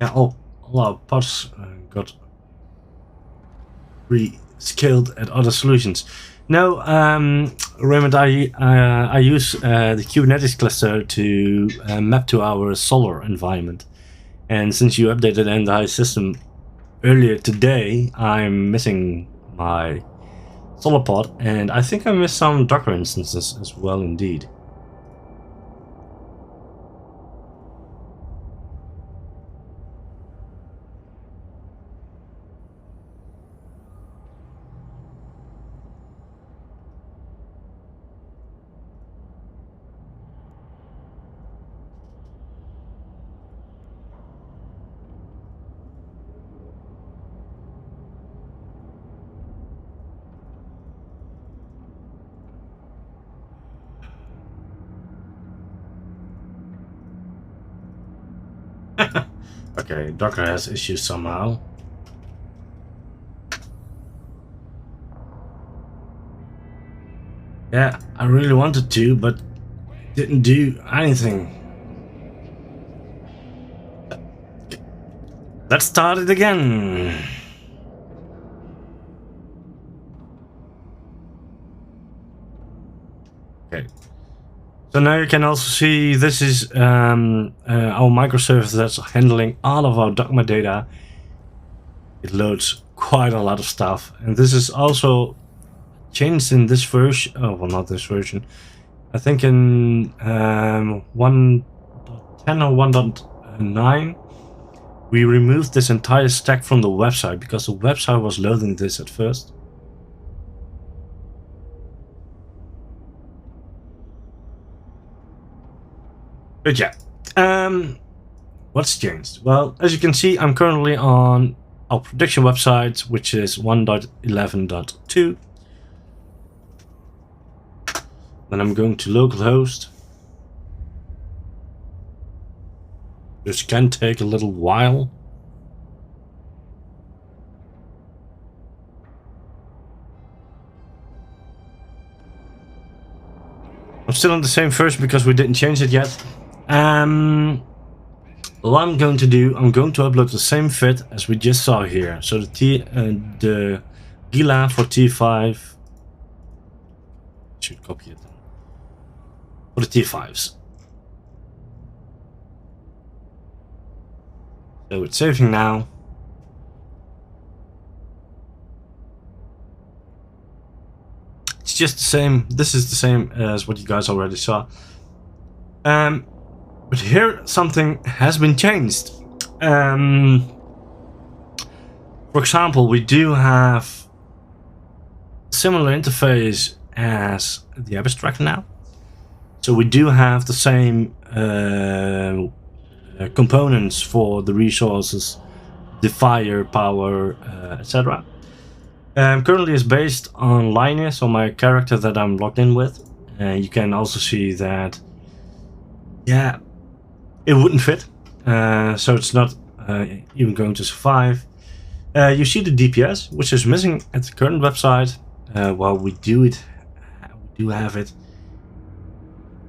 all our pods got rescaled at other solutions. No, Raymond, I use the Kubernetes cluster to map to our Solar environment, and since you updated the entire system earlier today, I'm missing my Solar pod, and I think I missed some Docker instances as well indeed. Okay, Docker has issues somehow. Yeah, I really wanted to, but didn't do anything. Let's start it again. Okay. So now you can also see this is our microservice that's handling all of our Dogma data. It loads quite a lot of stuff, and this is also changed in this version. Oh, well, not this version. I think in 1.10 or 1.9 we removed this entire stack from the website because the website was loading this at first. But yeah, what's changed? Well, as you can see, I'm currently on our production website, which is 1.11.2. Then I'm going to localhost. This can take a little while. I'm still on the same version because we didn't change it yet. What I'm going to do, I'm going to upload the same fit as we just saw here. So the Gila for T5. Should copy it for the T5s. So it's saving now. It's just the same. This is the same as what you guys already saw. But here something has been changed. For example, we do have similar interface as the abstract now. So we do have the same components for the resources, the firepower, etc. Currently it's based on Linus, on my character that I'm logged in with. You can also see that, yeah, it wouldn't fit. So it's not even going to survive. You see the DPS, which is missing at the current website. Well, we do have it.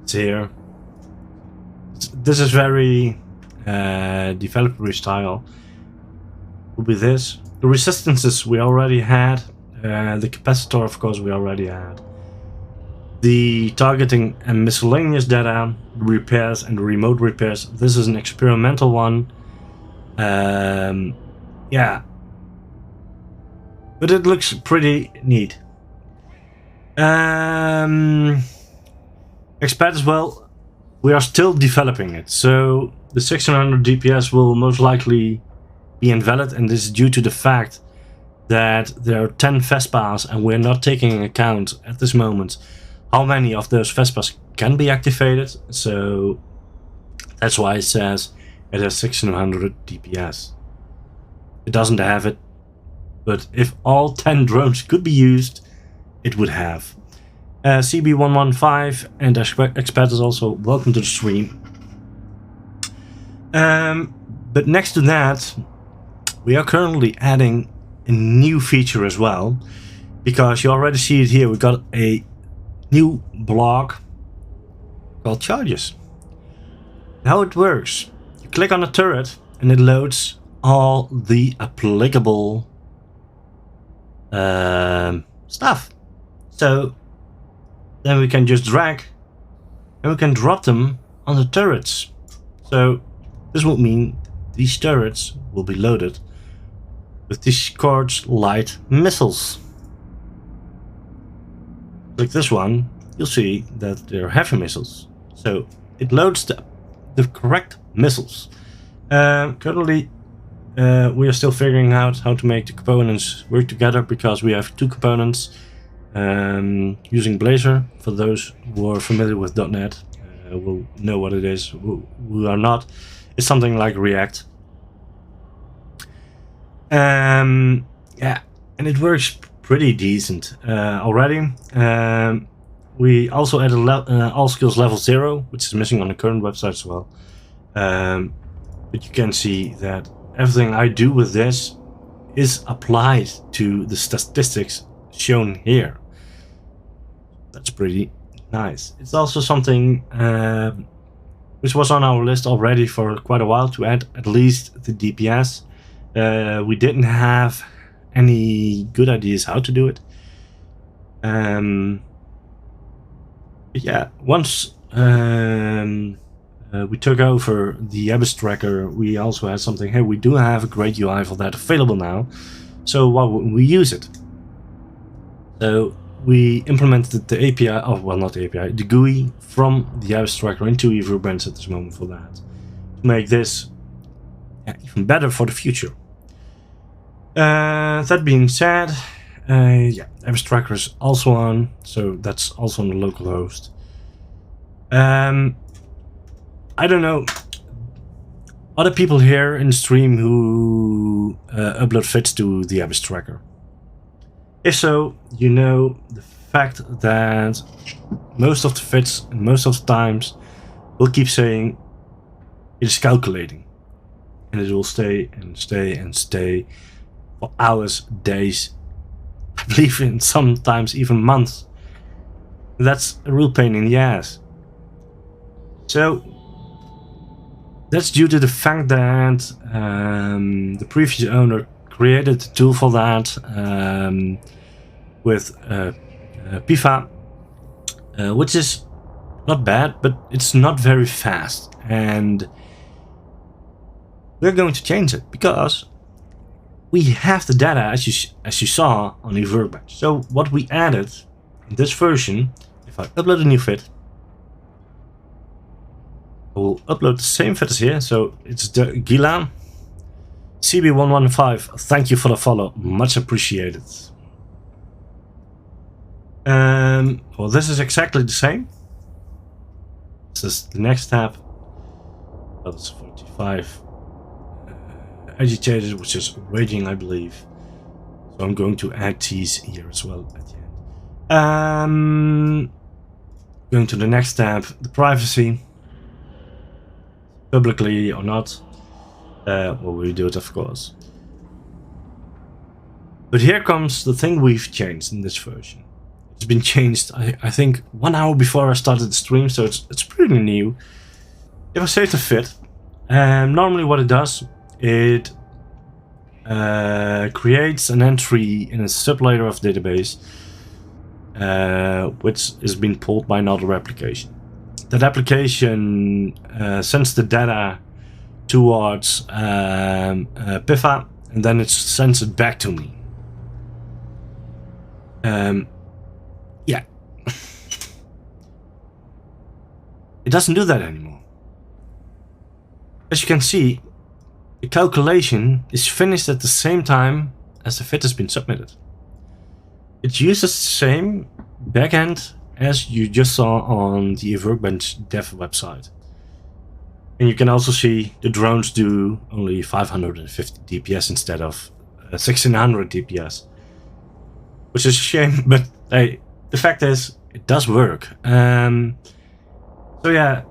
It's here. This is very developer style. Will be this. The resistances we already had. The capacitor, of course, we already had. The targeting and miscellaneous data, repairs and remote repairs. This is an experimental one. Yeah. But it looks pretty neat. Expert as well. We are still developing it. So the 1600 DPS will most likely be invalid, and this is due to the fact that there are 10 Vespas and we're not taking into account at this moment how many of those Vespas can be activated. So that's why it says it has 1600 DPS. It doesn't have it, but if all 10 drones could be used, it would have. CB115 and Expert is also welcome to the stream. But next to that, we are currently adding a new feature as well, because you already see it here. We got a new block called charges. How it works: you click on a turret and it loads all the applicable stuff. So then we can just drag and we can drop them on the turrets. So this would mean these turrets will be loaded with these Scorch light missiles. Like this one, you'll see that they're heavy missiles. So it loads the correct missiles. Currently we are still figuring out how to make the components work together, because we have two components using Blazor. For those who are familiar with .NET will know what it is. Who are not, it's something like React. Yeah, and it works pretty decent already. We also added all skills level 0, which is missing on the current website as well. But you can see that everything I do with this is applied to the statistics shown here. That's pretty nice. It's also something which was on our list already for quite a while, to add at least the DPS. We didn't have any good ideas how to do it. But yeah, once we took over the Abyss tracker, we also had something here. We do have a great UI for that available now. So why wouldn't we use it? So we implemented the API, oh well, not the API, the GUI from the Abyss tracker into Workbench at this moment for that, to make this even better for the future. That being said, yeah, Abyss tracker is also on, so that's also on the local host. I don't know other people here in the stream who upload fits to the Abyss tracker. If so, you know the fact that most of the fits and most of the times will keep saying it is calculating, and it will stay and stay and stay for hours, days, I believe in sometimes even months. That's a real pain in the ass. So that's due to the fact that the previous owner created a tool for that with PIFA, which is not bad, but it's not very fast, and we're going to change it because we have the data as you saw on the Workbench. So what we added in this version, if I upload a new fit, I will upload the same fit as here. So it's the Gila CB115. Thank you for the follow, much appreciated. Well, this is exactly the same. This is the next tab. That's 45. Agitated, which is waiting, I believe. So I'm going to add these here as well at the end. Going to the next tab, the privacy. Publicly or not. Well, we do it, of course. But here comes the thing we've changed in this version. It's been changed, I think, 1 hour before I started the stream, so it's pretty new. If I save the fit, normally what it does, it creates an entry in a sublayer of database, which is being pulled by another application. That application sends the data towards PIFA, and then it sends it back to me. Yeah. It doesn't do that anymore. As you can see, the calculation is finished at the same time as the fit has been submitted. It uses the same backend as you just saw on the Workbench dev website. And you can also see the drones do only 550 DPS instead of 1600 DPS. Which is a shame, but hey, the fact is, it does work. So yeah,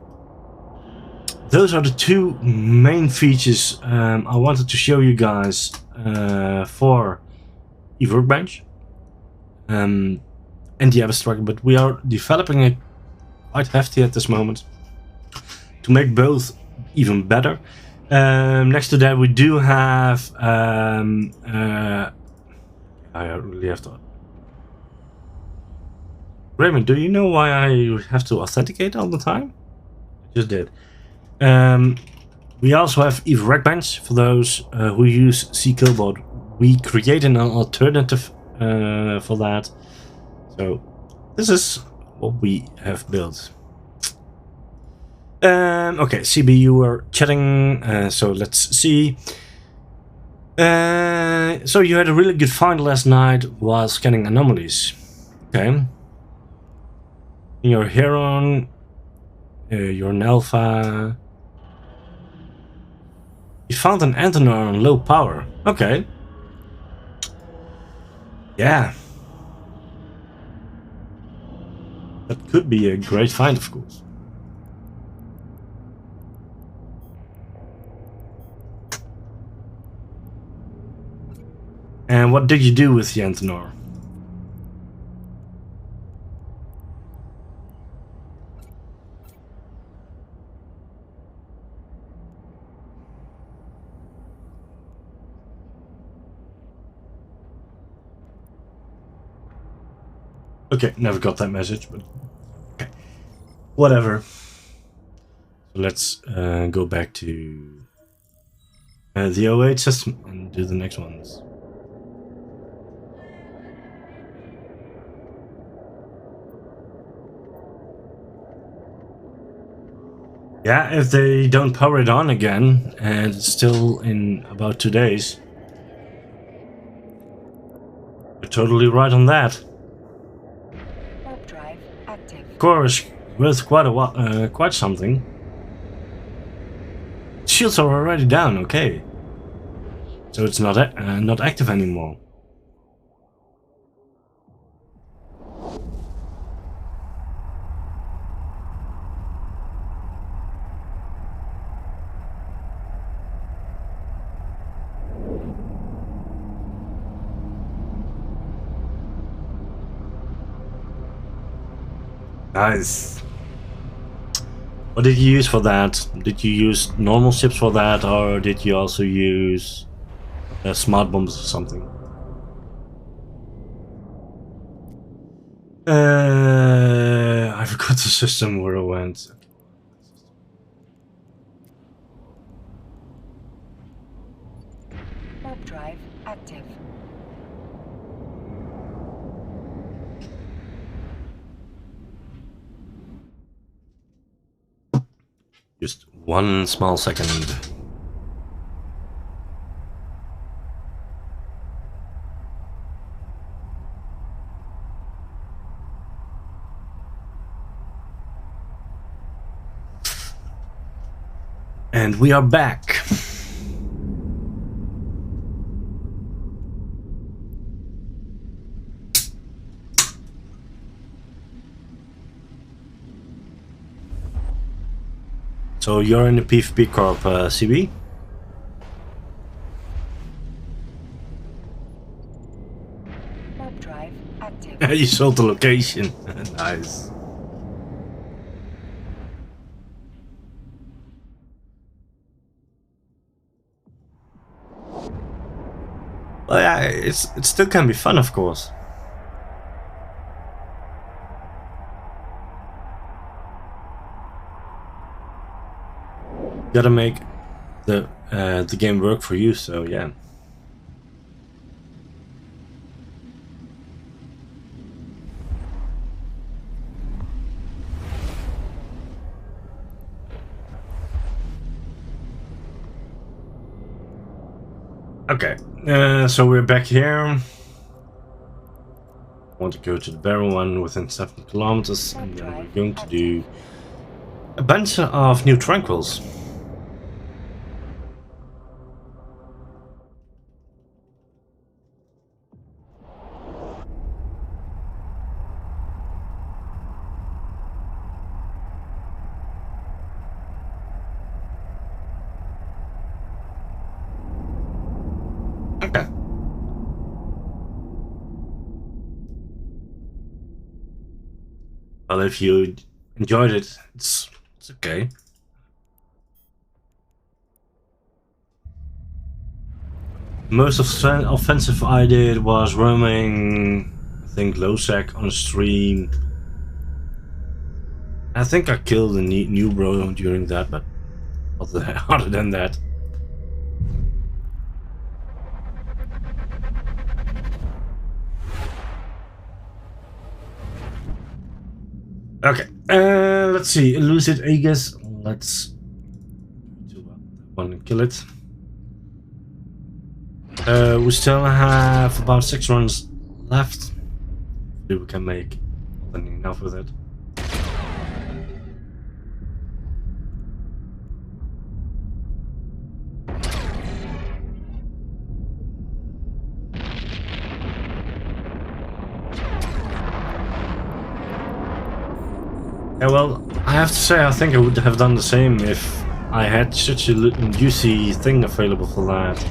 those are the two main features I wanted to show you guys for Workbench and the abstract, but we are developing it quite hefty at this moment to make both even better. Next to that, we do have I really have to. Raymond, do you know why I have to authenticate all the time? I just did. We also have Workbench for those who use C Cobalt. We created an alternative for that. So this is what we have built. Okay, CB, you were chatting, so let's see. So you had a really good find last night while scanning anomalies. Okay. You're here on. You're an alpha. You found an antenna on low power. Okay. Yeah. That could be a great find, of course. And what did you do with the antenna? Okay, never got that message, but okay. Whatever. So let's go back to the OH system and do the next ones. Yeah, if they don't power it on again, and it's still in about 2 days, you're totally right on that. Warp drive active. Of course, worth quite a while, quite something. Shields are already down, okay. So it's not active anymore. Nice. What did you use for that? Did you use normal ships for that, or did you also use smart bombs or something? I forgot the system where it went. Warp drive active. Just 1 small second. And we are back. So you're in the PvP Corp, CB? Warp drive active. You sold the location. Nice. Well, yeah, it still can be fun, of course. Gotta make the game work for you, so yeah. Okay, so we're back here. Want to go to the barrel one within 7 kilometers, and then we're going to do a bunch of new tranquils. Okay. Well, if you enjoyed it, it's okay. Most offensive I did was roaming, I think, low sec on stream. I think I killed a new bro during that, but other than that. Okay, let's see. Elucid Aegis. Let's do one and kill it. We still have about 6 runs left. Hopefully we can make enough with it. Yeah, well, I have to say, I think I would have done the same if I had such a juicy thing available for that.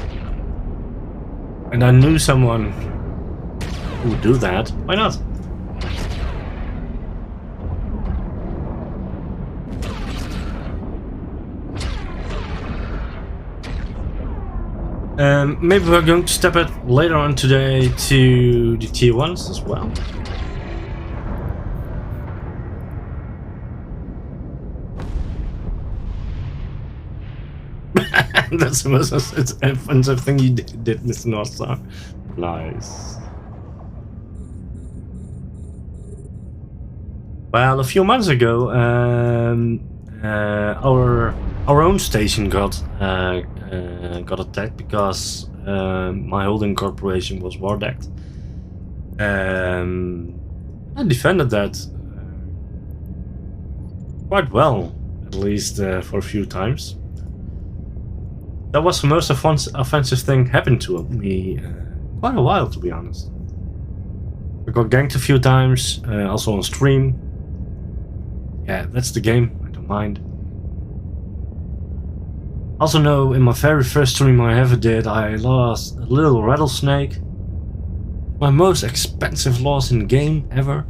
And I knew someone who would do that. Why not? Maybe we're going to step it later on today to the tier 1s as well. That's the most offensive thing you did, Mr. Northstar. Nice. Well, a few months ago, our own station got attacked because my holding corporation was wardecked. I defended that quite well, at least for a few times. That was the most offensive thing happened to me quite a while, to be honest. I got ganked a few times, also on stream. Yeah, that's the game, I don't mind. Also know, in my very first stream I ever did, I lost a little rattlesnake. My most expensive loss in the game ever.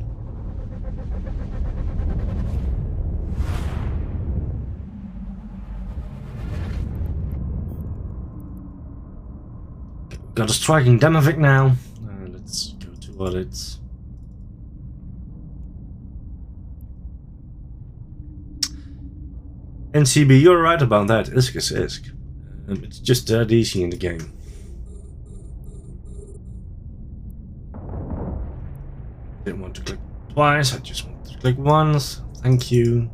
Got a striking Demovic now. Let's go to audits. NCB, you're right about that. Isk is Isk. It's just that easy in the game. Didn't want to click twice, I just wanted to click once. Thank you.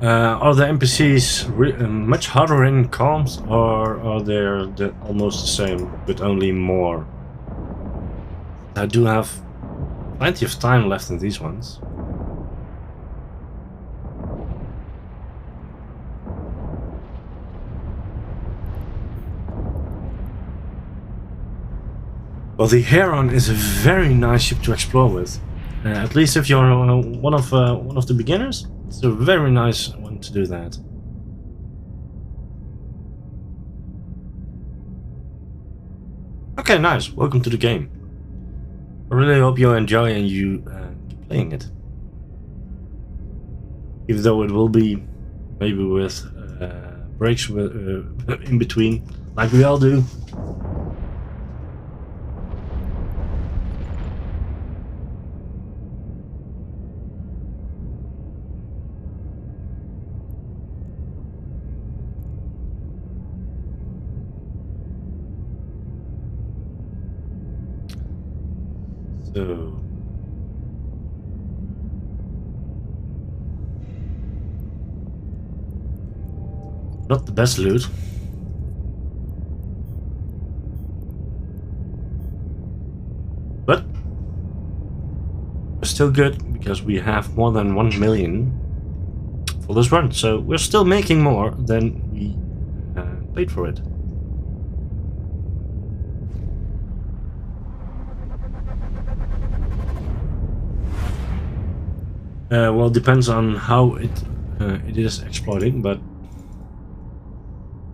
Are the NPCs much harder in comms, or are they almost the same, but only more? I do have plenty of time left in these ones. Well, the Heron is a very nice ship to explore with. At least if you're one of the beginners, it's a very nice one to do that. Okay, nice. Welcome to the game. I really hope you enjoy and you keep playing it. Even though it will be maybe with breaks with, in between, like we all do. So, not the best loot. But we're still good because we have more than 1 million for this run. So we're still making more than we paid for it. Well, it depends on how it is exploiting, but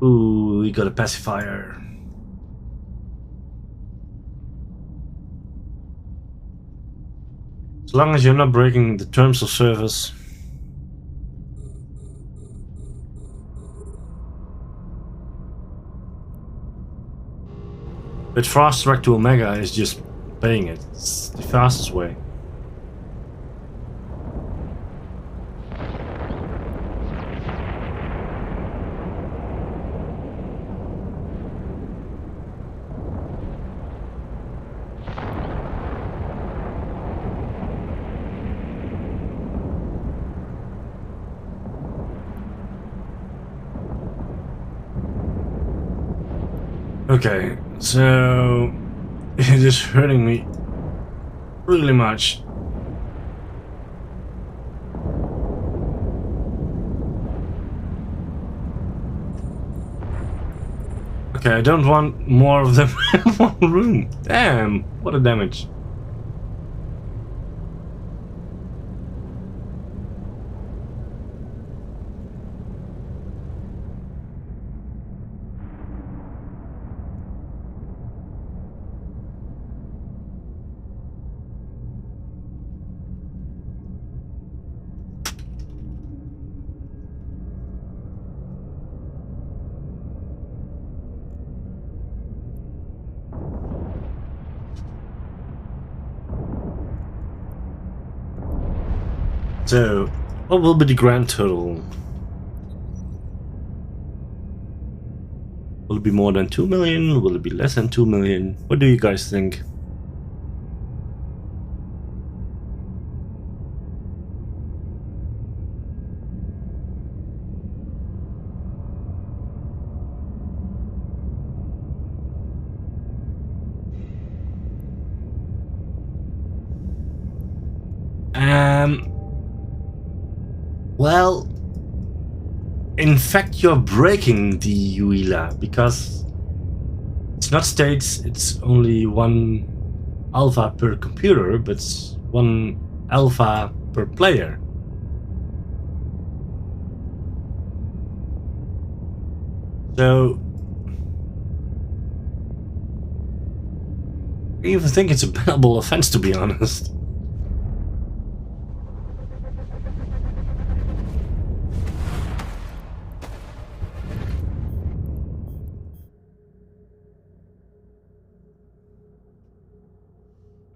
ooh, we got a pacifier. As long as you're not breaking the terms of service. But fast track to Omega is just paying it. It's the fastest way. Okay, so it is hurting me really much. Okay, I don't want more of them in one room. Damn, what a damage. So, what will be the grand total? Will it be more than 2 million? Will it be less than 2 million? What do you guys think? Well, in fact, you're breaking the UELA because it's not states, it's only one alpha per computer, but it's one alpha per player. So, I even think it's a bannable offense, to be honest.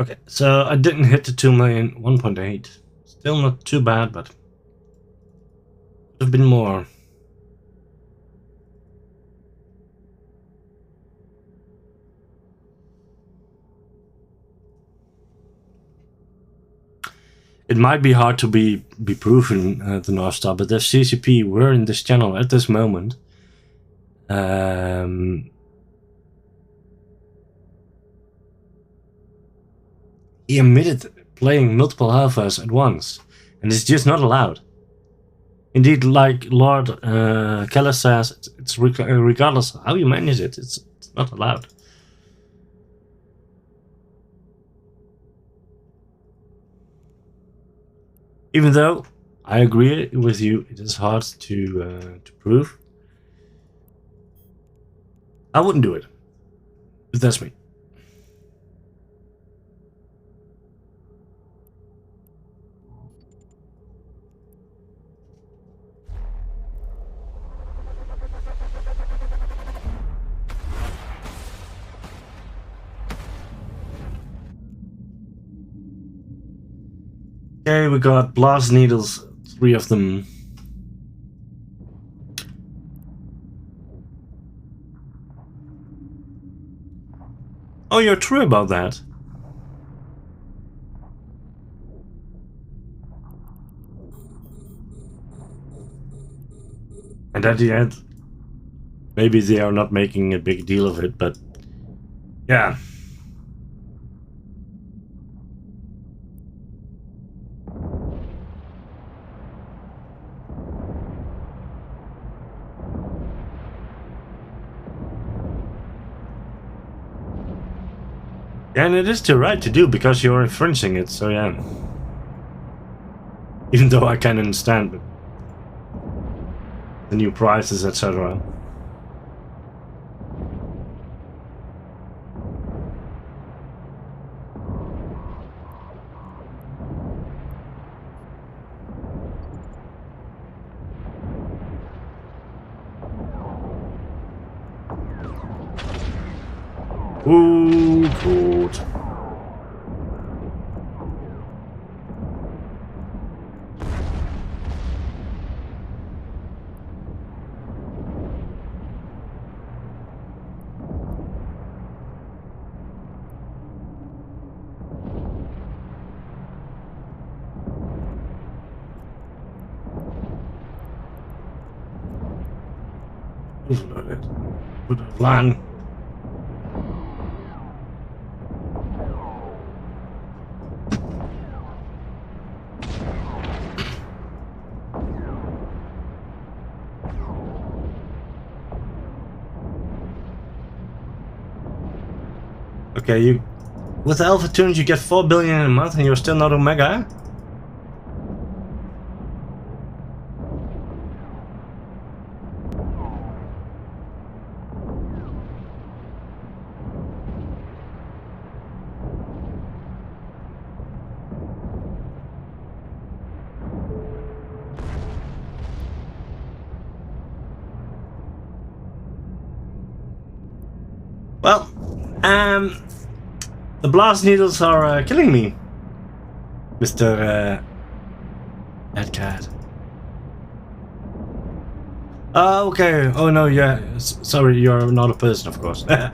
Okay, so I didn't hit the 2 million, 1.8. Still not too bad, but could have been more. It might be hard to be proven, the North Star, but if CCP were in this channel at this moment, he admitted playing multiple alphas at once, and it's just not allowed. Indeed, like Lord Keller says, it's regardless of how you manage it, it's not allowed. Even though I agree with you, it is hard to prove. I wouldn't do it, but that's me. Okay, we got blast needles, 3 of them. Oh, you're true about that. And at the end, maybe they are not making a big deal of it, but yeah. And it is the right to do because you're infringing it, so yeah. Even though I can understand the new prices, etc. Ooh, good. Put a plan. Okay, you with the Alpha Tunes you get 4 billion in a month and you're still not Omega? Well, the blast needles are killing me, Mr. Cat. Okay. Oh no, yeah. Sorry, you're not a person, of course. Yeah,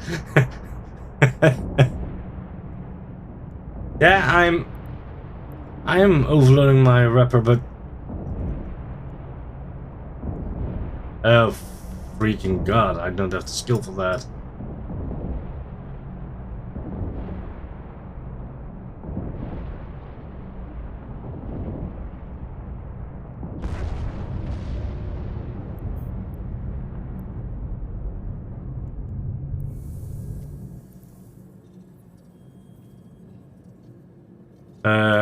I am overloading my wrapper, but oh freaking god, I don't have the skill for that.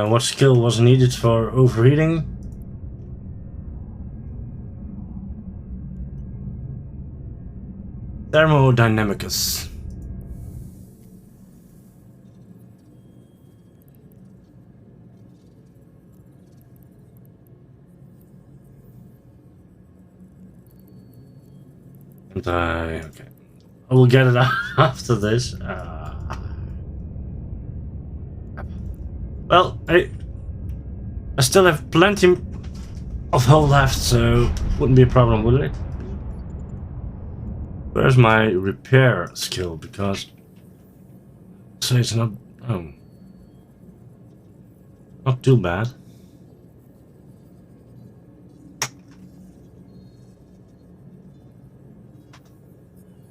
What skill was needed for overheating? Thermodynamicus. And okay. I will get it after this. Well, I still have plenty of hull left, so wouldn't be a problem, would it? Where's my repair skill? Because so it's not not too bad.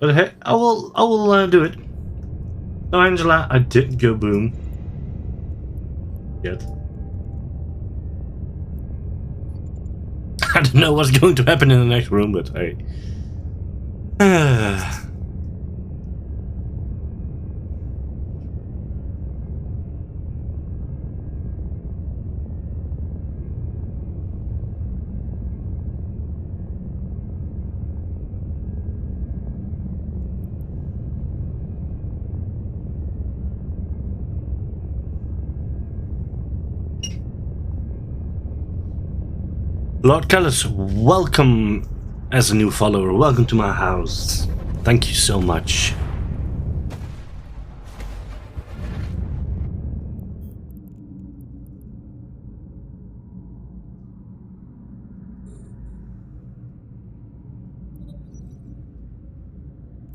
But hey, I will do it. No, Angela, I didn't go boom. Yet. I don't know what's going to happen in the next room, but hey. Lord Callis, welcome as a new follower. Welcome to my house. Thank you so much.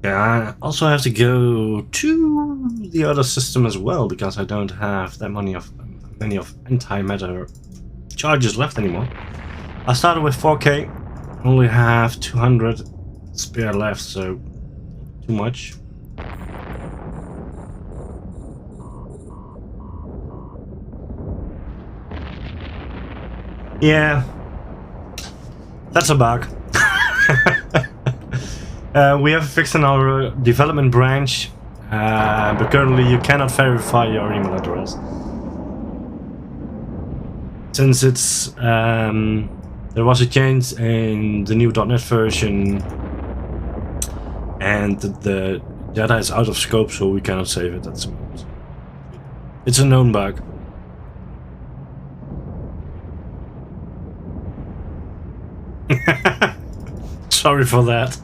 Yeah, I also have to go to the other system as well because I don't have that many of antimatter charges left anymore. I started with 4k, only have 200 spare left, so too much. Yeah, that's a bug. We have fixed in our development branch, but currently you cannot verify your email address. Since it's there was a change in the new .NET version and the data is out of scope, so we cannot save it at the moment. It's a known bug. Sorry for that.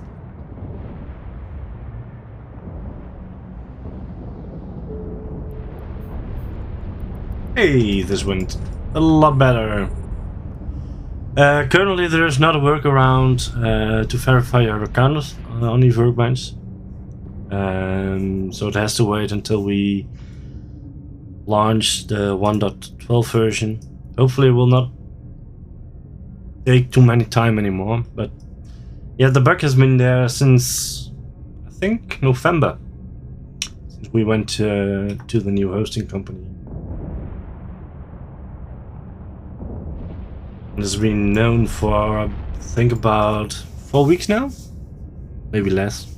Hey, this went a lot better. Currently there is not a workaround to verify your account on the Workbench. So it has to wait until we launch the 1.12 version. Hopefully it will not take too many time anymore, but yeah, the bug has been there since I think November, since we went to the new hosting company. It has been known for I think about 4 weeks now, maybe less.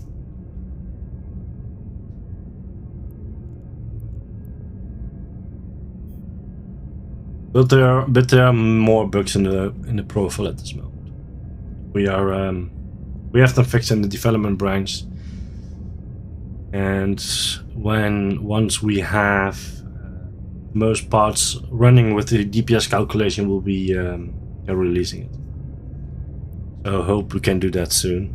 But there are more bugs in the profile at this moment. We have them fixed in the development branch, and once we have most parts running with the DPS calculation, we'll be releasing it. So I hope we can do that soon.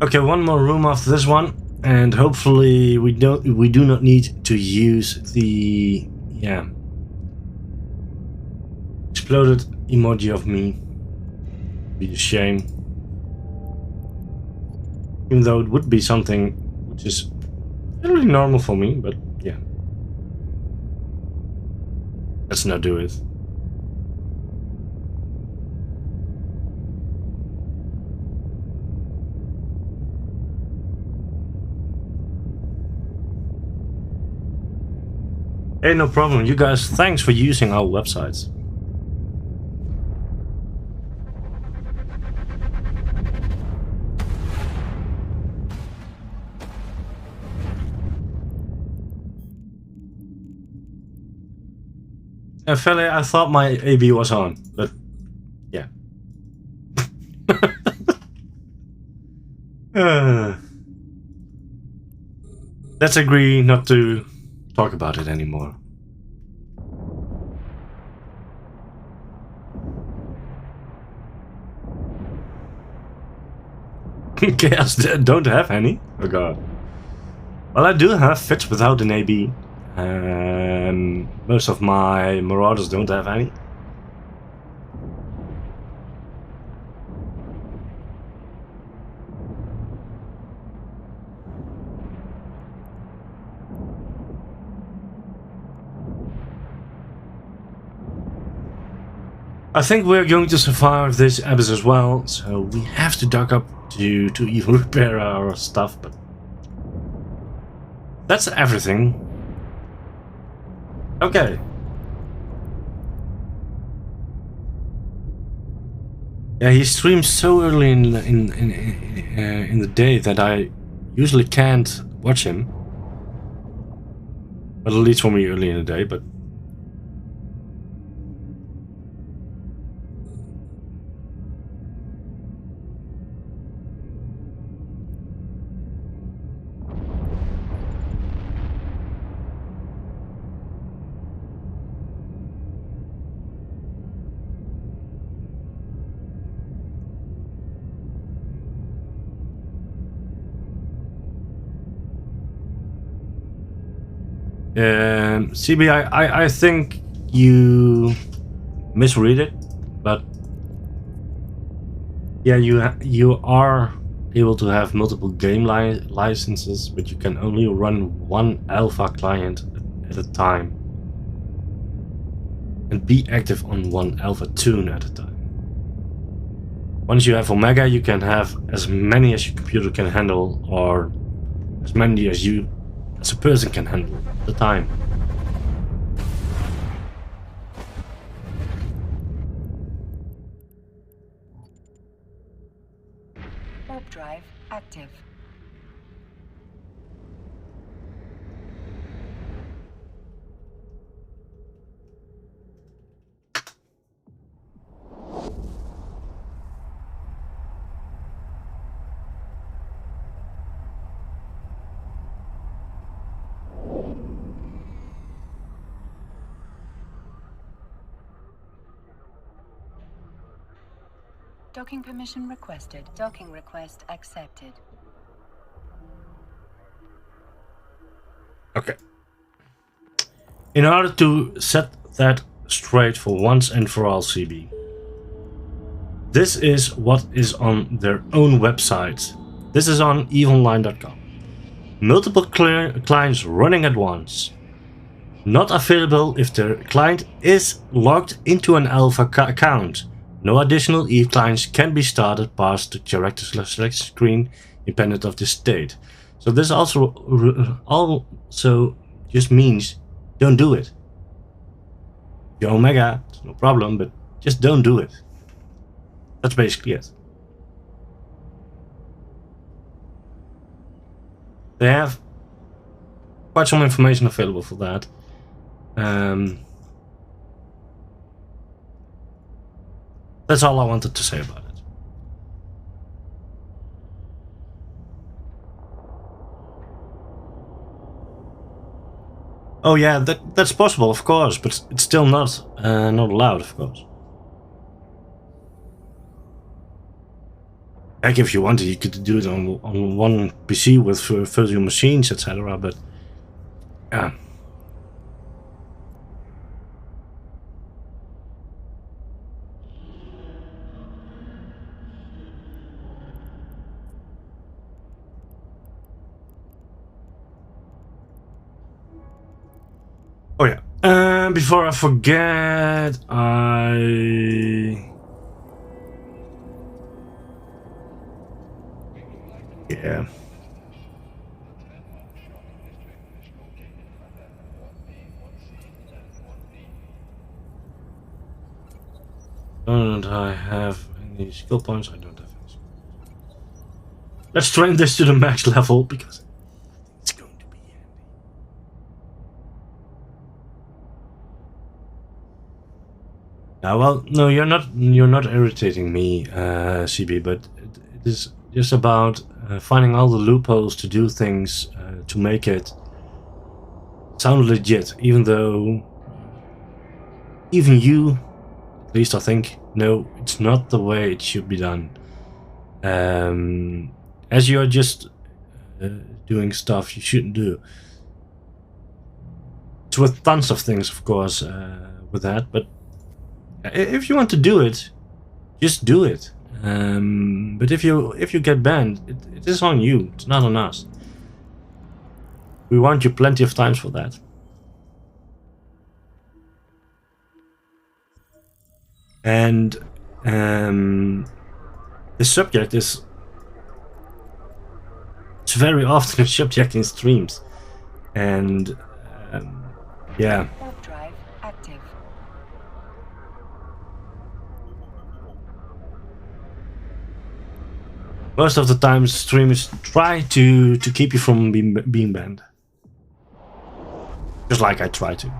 Okay, one more room after this one, and hopefully we do not need to use the exploded emoji of me. Be a shame. Even though it would be something which is really normal for me, but yeah. Let's not do it. Hey, no problem. You guys, thanks for using our websites. Felle, I thought my AB was on, but yeah. Let's agree not to talk about it anymore. Chaos don't have any? Oh god. Well, I do have fits without an AB. Most of my Marauders don't have any. I think we're going to survive this abyss as well, so we have to duck up to even repair our stuff, but that's everything. Okay. Yeah, he streams so early in the day that I usually can't watch him. Well, at least for me early in the day, but CB, I think you misread it, but yeah, you are able to have multiple game licenses, but you can only run one alpha client at a time and be active on one alpha tune at a time. Once you have Omega, you can have as many as your computer can handle, or as many as you as a person can handle at a time. Warp drive active. Docking permission requested. Docking request accepted. Okay. In order to set that straight for once and for all, CB, this is what is on their own website. This is on eveonline.com. Multiple clients running at once. Not available if the client is logged into an alpha account. No additional Eve clients can be started past the character selection screen independent of this state. So this also just means don't do it. Your Omega, it's no problem, but just don't do it. That's basically it. They have quite some information available for that. That's all I wanted to say about it. Oh yeah, that's possible, of course, but it's still not allowed, of course. Heck, if you wanted, you could do it on one PC with virtual machines, etc. But yeah. Oh yeah. Before I forget, yeah. Don't I have any skill points? I don't have any skill points. Let's train this to the max level because it's going to be handy. Now, well, no, you're not irritating me, CB, but it is just about finding all the loopholes to do things to make it sound legit, even though even you, at least I think, no, it's not the way it should be done. As you're just doing stuff you shouldn't do. It's with tons of things, of course, with that, but if you want to do it, just do it. But if you get banned, it is on you. It's not on us. We warned you plenty of times for that. and the subject is it's very often a subject in streams, and yeah. Warp drive active. Most of the time, streamers try to keep you from being banned, just like I try to.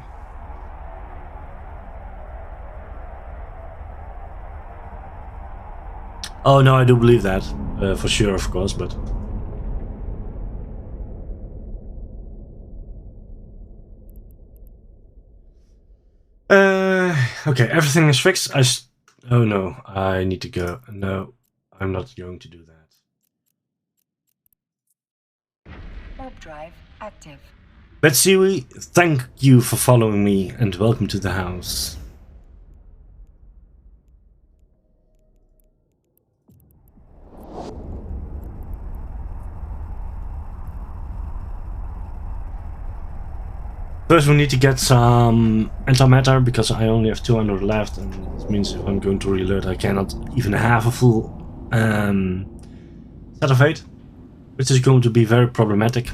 Oh no, I do believe that for sure, of course, but. Okay, everything is fixed. Oh no, I need to go. No, I'm not going to do that. Warp drive active. Betsy, thank you for following me and welcome to the house. First we need to get some antimatter because I only have 200 left, and this means if I'm going to reload I cannot even have a full set of 8, which is going to be very problematic.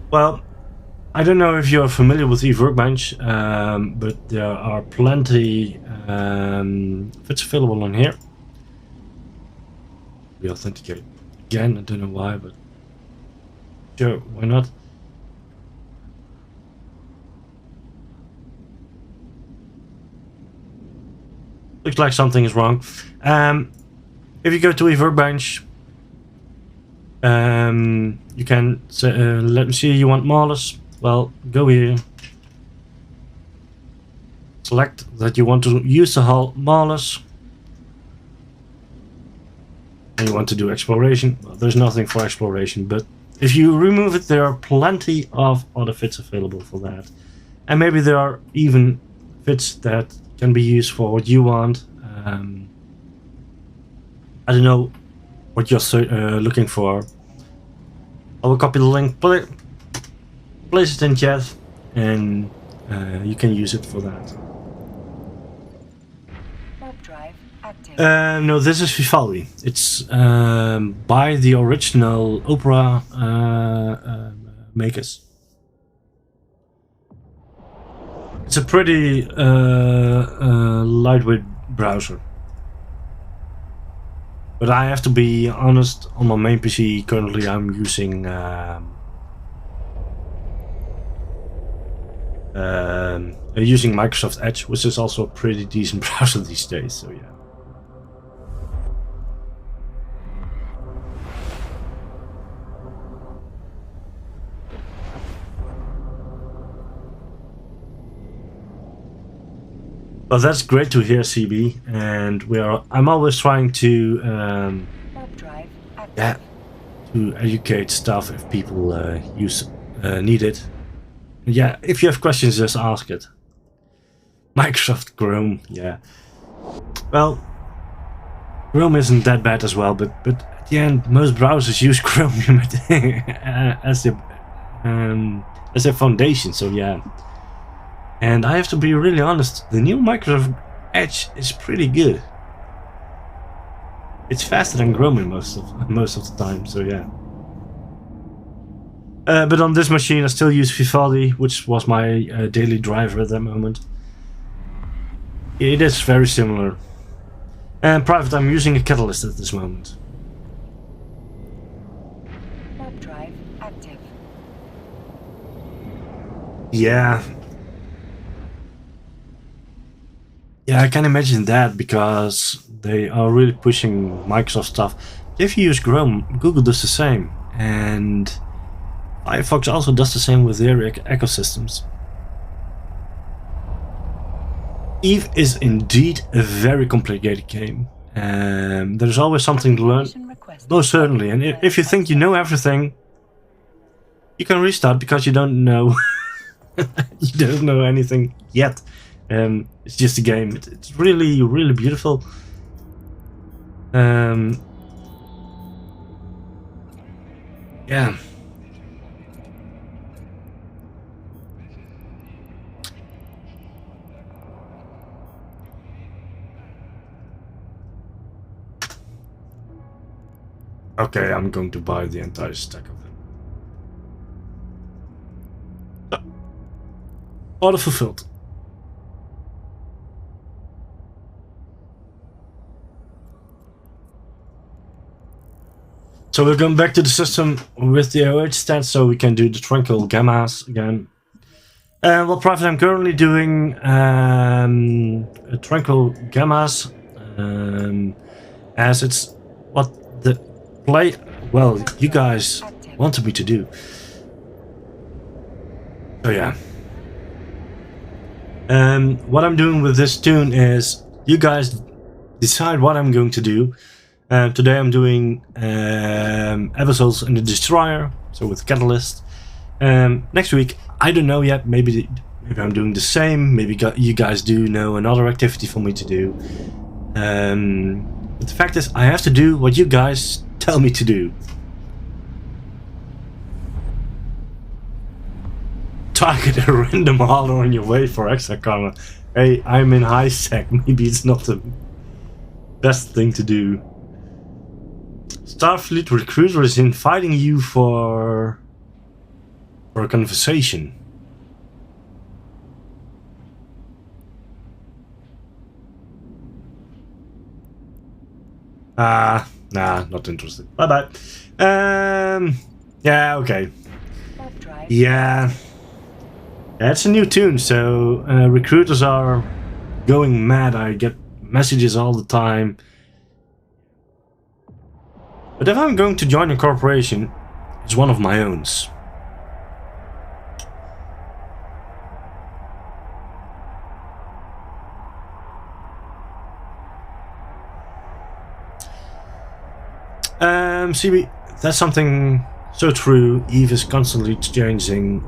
Well, I don't know if you're familiar with the Workbench, but there are plenty fits available on here. We authenticate again, I don't know why, but sure, why not? Looks like something is wrong. If you go to a Workbench, you can say, let me see, you want Malus? Well, go here. Select that you want to use the hull Malus. And you want to do exploration. Well, there's nothing for exploration, but if you remove it, there are plenty of other fits available for that. And maybe there are even fits that can be used for what you want. I don't know what you're looking for. I will copy the link, place it in chat, and you can use it for that. Warp drive active. No, this is Vivaldi. It's by the original Opera makers. It's a pretty lightweight browser. But I have to be honest, on my main PC currently I'm using using Microsoft Edge, which is also a pretty decent browser these days, so yeah. Well, that's great to hear, CB, and I'm always trying to yeah, to educate stuff if people need it. Yeah, if you have questions, just ask it. Microsoft Chrome, yeah. Well, Chrome isn't that bad as well, but at the end, most browsers use Chrome as their foundation. So yeah. And I have to be really honest, the new Microsoft Edge is pretty good. It's faster than Chrome in most of the time, so yeah. But on this machine I still use Vivaldi, which was my daily driver at that moment. It is very similar. And private, I'm using a Catalyst at this moment. Warp drive active. Yeah. Yeah, I can imagine that because they are really pushing Microsoft stuff. If you use Chrome, Google does the same, and Firefox also does the same with their ecosystems. Eve is indeed a very complicated game. There's always something to learn. Most certainly, and if you think you know everything, you can restart because you don't know. You don't know anything yet. It's just a game. It's really, really beautiful. Yeah. Okay, I'm going to buy the entire stack of them. Order fulfilled. So we're going back to the system with the OH stats so we can do the Tranquil Gammas again. Well, Private, I'm currently doing Tranquil Gammas as it's what the play, well, you guys wanted me to do. So yeah. What I'm doing with this tune is you guys decide what I'm going to do. Today I'm doing Eversouls in the Destroyer, so with Catalyst. Next week, I don't know yet, maybe I'm doing the same, maybe you guys do know another activity for me to do. But the fact is, I have to do what you guys tell me to do. Target a random hauler on your way for extra karma. Hey, I'm in high sec, maybe it's not the best thing to do. Starfleet recruiter is inviting you for a conversation. Nah, not interested. Bye bye. Yeah, okay. Yeah, it's a new tune, so recruiters are going mad. I get messages all the time. But if I'm going to join a corporation, it's one of my own. CB, that's something so true. Eve is constantly changing.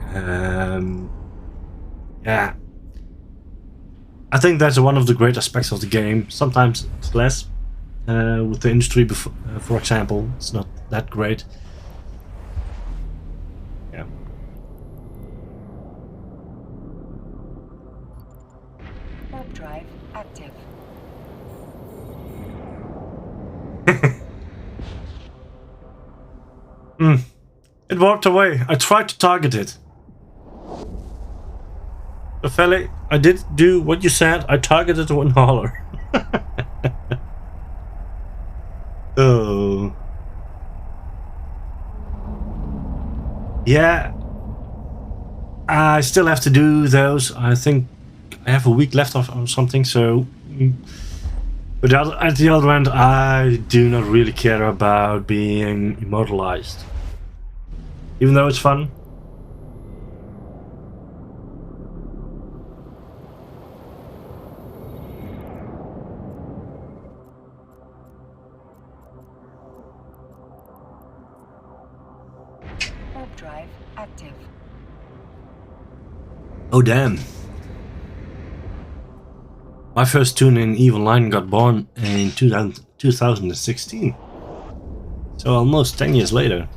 Yeah. I think that's one of the great aspects of the game. Sometimes it's less. With the industry, for example, it's not that great. Yeah. Warp drive active. It warped away. I tried to target it. Feli, I did do what you said. I targeted one hauler. Oh. Yeah. I still have to do those. I think I have a week left or something, so... But at the other end, I do not really care about being immortalized. Even though it's fun. Warp drive active. Oh damn. My first tune in Evil Line got born in 2016. So almost 10 years later.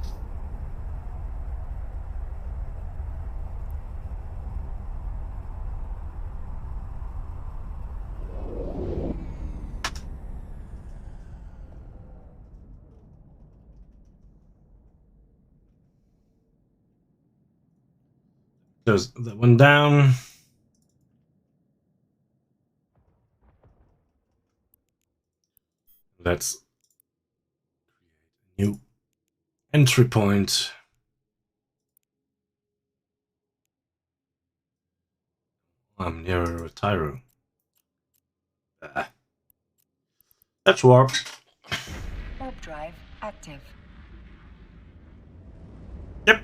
There's that one down. Let's create a new entry point. I'm near a Tyro. Let's warp. Warp drive active. Yep.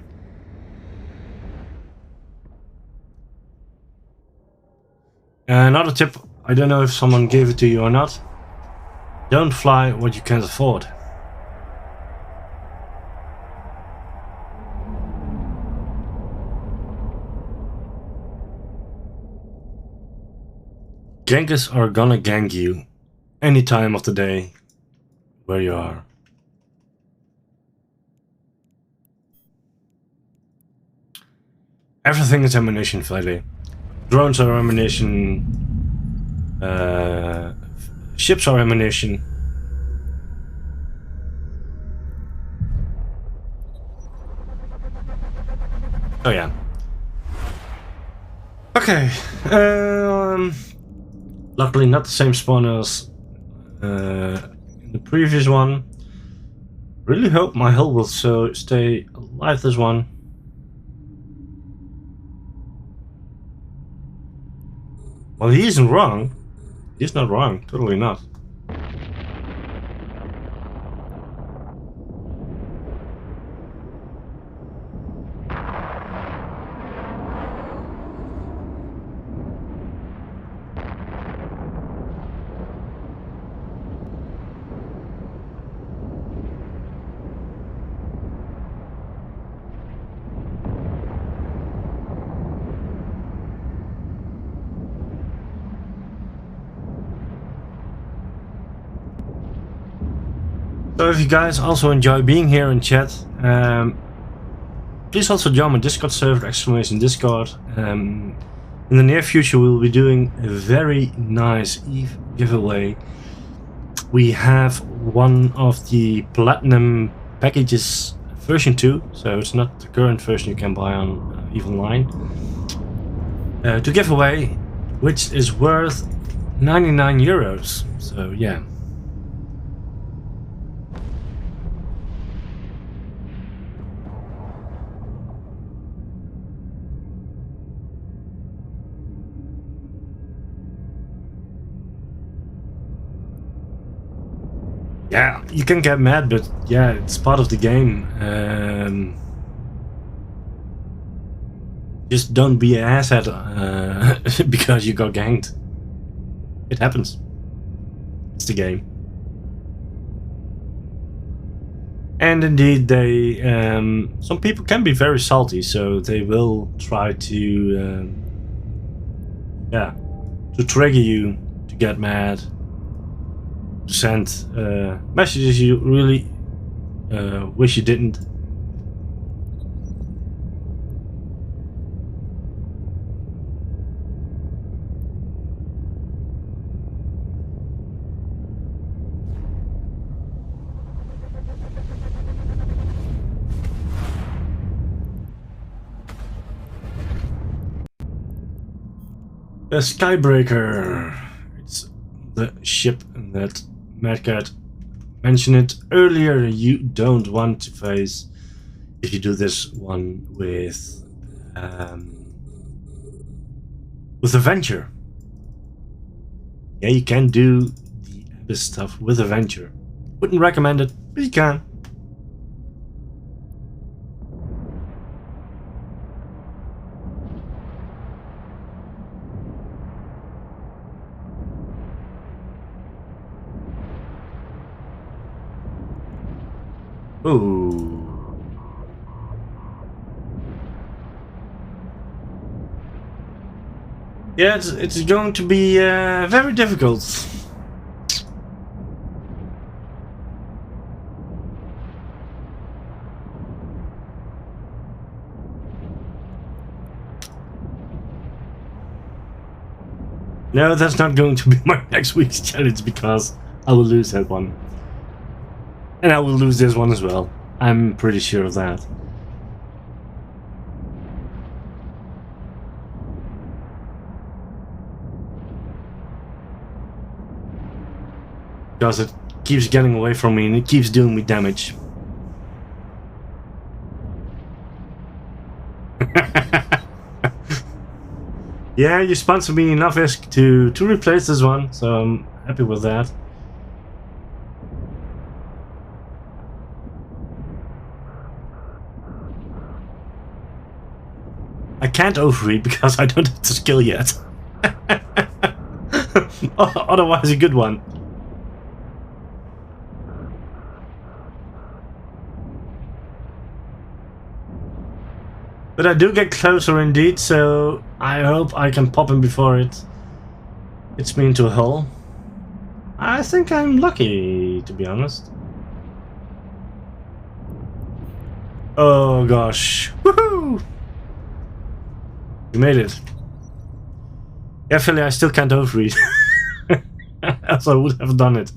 Another tip, I don't know if someone gave it to you or not. Don't fly what you can't afford. Gankers are gonna gank you any time of the day where you are. Everything is ammunition, Freddy. Drones are ammunition. Ships are ammunition. Oh yeah. Okay. Luckily not the same spawn as in the previous one. Really hope my hull will stay alive this one. Well, he isn't wrong. He's not wrong. Totally not. So if you guys also enjoy being here in chat, please also join my Discord server, !Discord. In the near future we will be doing a very nice EVE giveaway. We have one of the Platinum packages version 2, so it's not the current version you can buy on EVE Online, to give away, which is worth 99 euros. So yeah. Yeah, you can get mad, but yeah, it's part of the game. Just don't be an asshat because you got ganked. It happens. It's the game. And indeed, they some people can be very salty, so they will try to yeah, to trigger you to get mad. Send messages you really wish you didn't. The Skybreaker. It's the ship that Mad Cat mentioned it earlier. You don't want to face if you do this one with a Venture. Yeah, you can do the Abyss stuff with a Venture. Wouldn't recommend it, but you can. Ooh. Yeah, it's going to be very difficult. No, that's not going to be my next week's challenge because I will lose that one. And I will lose this one as well. I'm pretty sure of that. Because it keeps getting away from me and it keeps doing me damage. Yeah, you sponsored me enough ISK to replace this one, so I'm happy with that. I can't overread because I don't have the skill yet. Otherwise a good one. But I do get closer indeed, so I hope I can pop him before it's me into a hole. I think I'm lucky, to be honest. Oh gosh. Woohoo! You made it. Yeah, Philly, I still can't overread. Else I would have done it.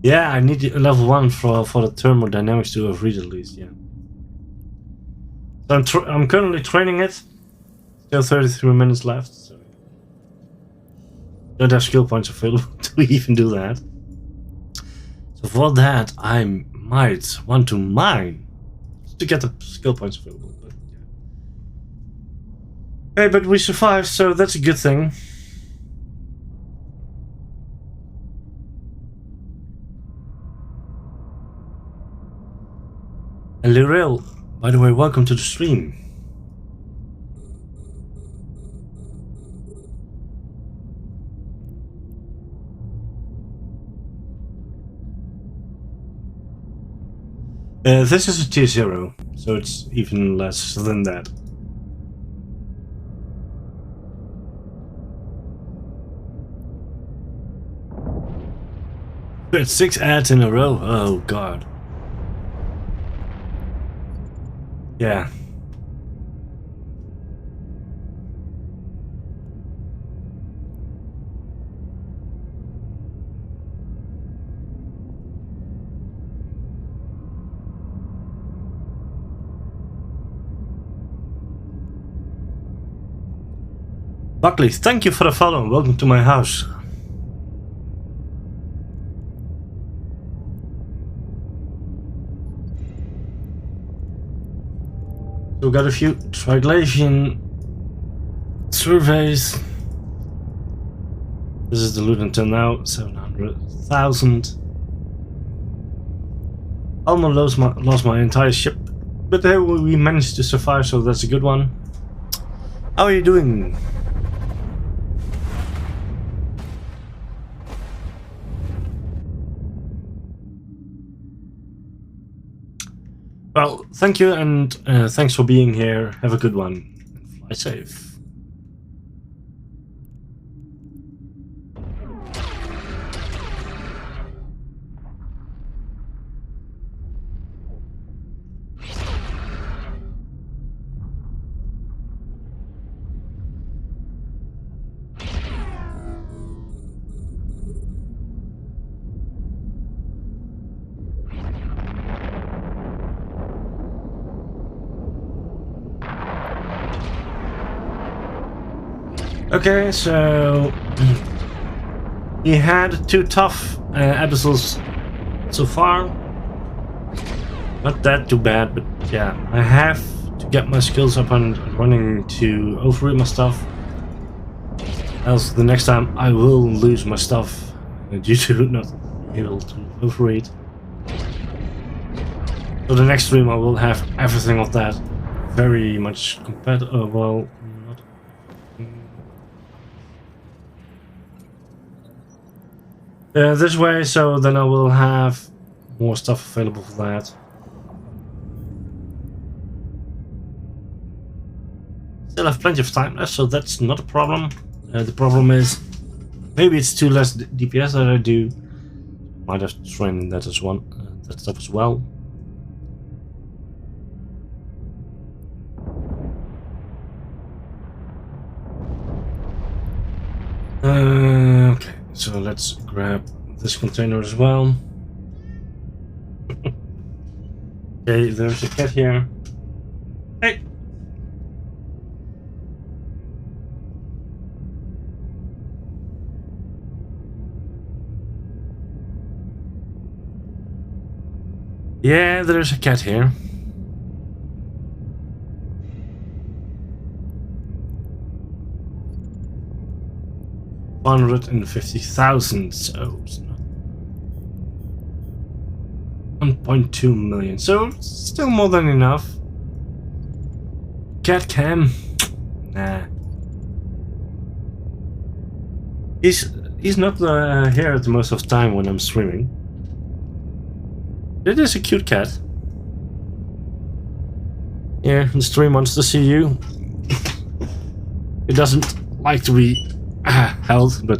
Yeah, I need a level 1 for the thermodynamics to have read at least, yeah. So I'm currently training it. Still 33 minutes left, so don't have skill points available to even do that. So for that, I might want to mine to get the skill points available. But yeah. Hey, but we survived, so that's a good thing. And Lirel, by the way, welcome to the stream. This is a tier 0, so it's even less than that. But 6 ads in a row? Oh god. Yeah. Buckley, thank you for the follow. Welcome to my house. So we got a few Triglacian surveys. This is the loot until now, 700,000. Almost lost my entire ship, but we managed to survive, so that's a good one. How are you doing? Well, thank you, and thanks for being here. Have a good one. Fly safe. Okay, so he had 2 tough abyssals so far. Not that too bad, but yeah, I have to get my skills up and running to overread my stuff. Else the next time I will lose my stuff due to not being able to overread. So the next stream I will have everything of that very much compatible. Well, not. This way, so then I will have more stuff available for that. Still have plenty of time left, so that's not a problem. The problem is maybe it's too less DPS that I do. Might have to train in that as well. That stuff as well. Okay, so let's grab this container as well. Okay, there's a cat here. Hey! Yeah, there's a cat here. $150,000, so it's not 1.2 million, so it's still more than enough. Cat cam, nah. He's not here at the most of the time when I'm streaming. It is a cute cat. Yeah, the stream wants to see you. It doesn't like to be held, but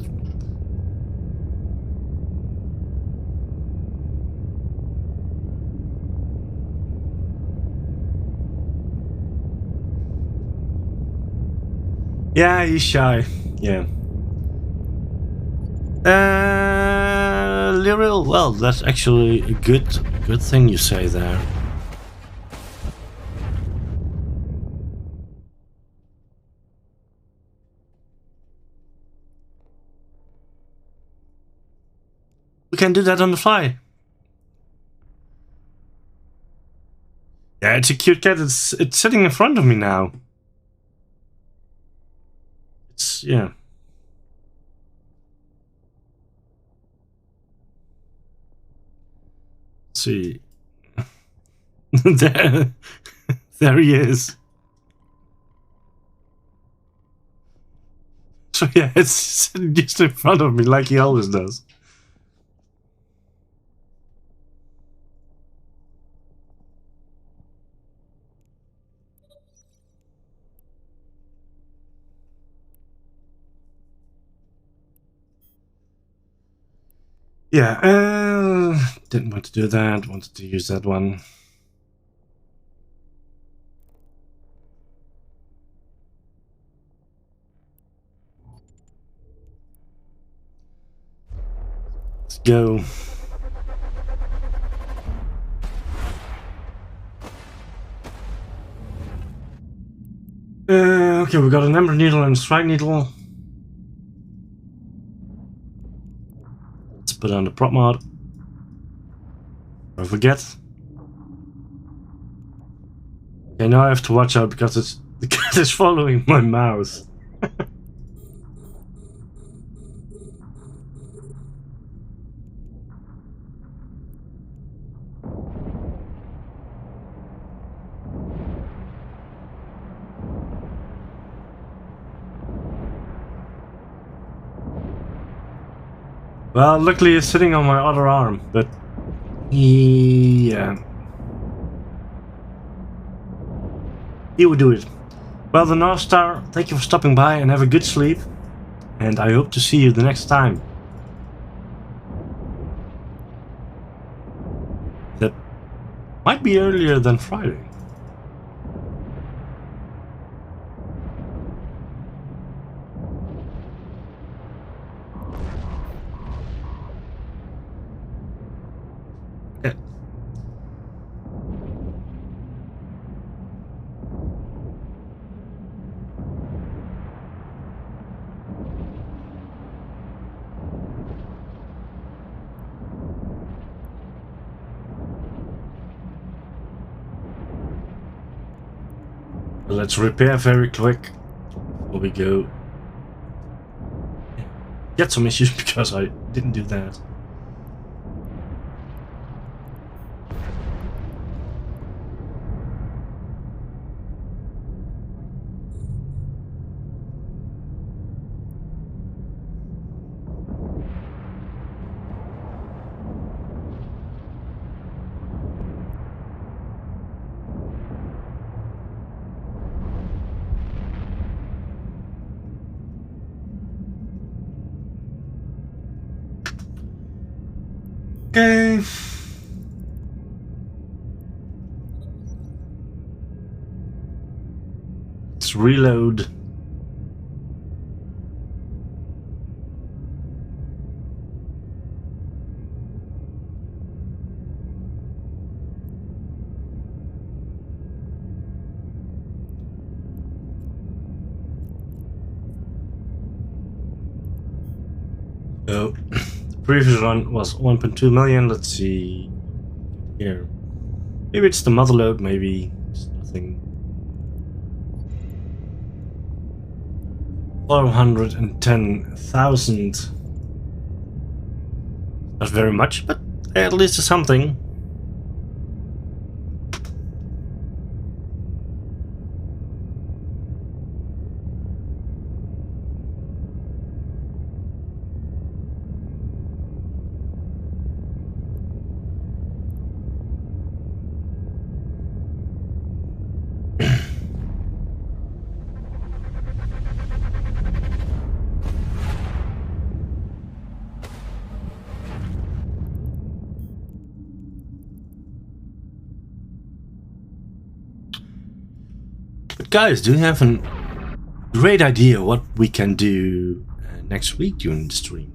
yeah, he's shy. Yeah. Lyriel? Well, that's actually a good thing you say there. We can do that on the fly. Yeah, it's a cute cat. It's sitting in front of me now. It's, yeah. Let's see. there he is. So yeah, it's sitting just in front of me like he always does. Yeah, didn't want to do that, wanted to use that one. Let's go. Okay, we got an Ember Needle and a Strike Needle. Let's put on the prop mod. Don't forget. Okay, now I have to watch out because the cat is following my mouse. Well, luckily he's sitting on my other arm, but yeah. He will do it. Well, the North Star, thank you for stopping by and have a good sleep. And I hope to see you the next time. That might be earlier than Friday. Yeah. Let's repair very quick before we go. Get some issues because I didn't do that. Okay. Let's reload. So, the previous run was 1.2 million. Let's see here. Maybe it's the motherload, maybe it's nothing. 410,000. Not very much, but at least it's something. Guys, do you have a great idea what we can do next week during the stream?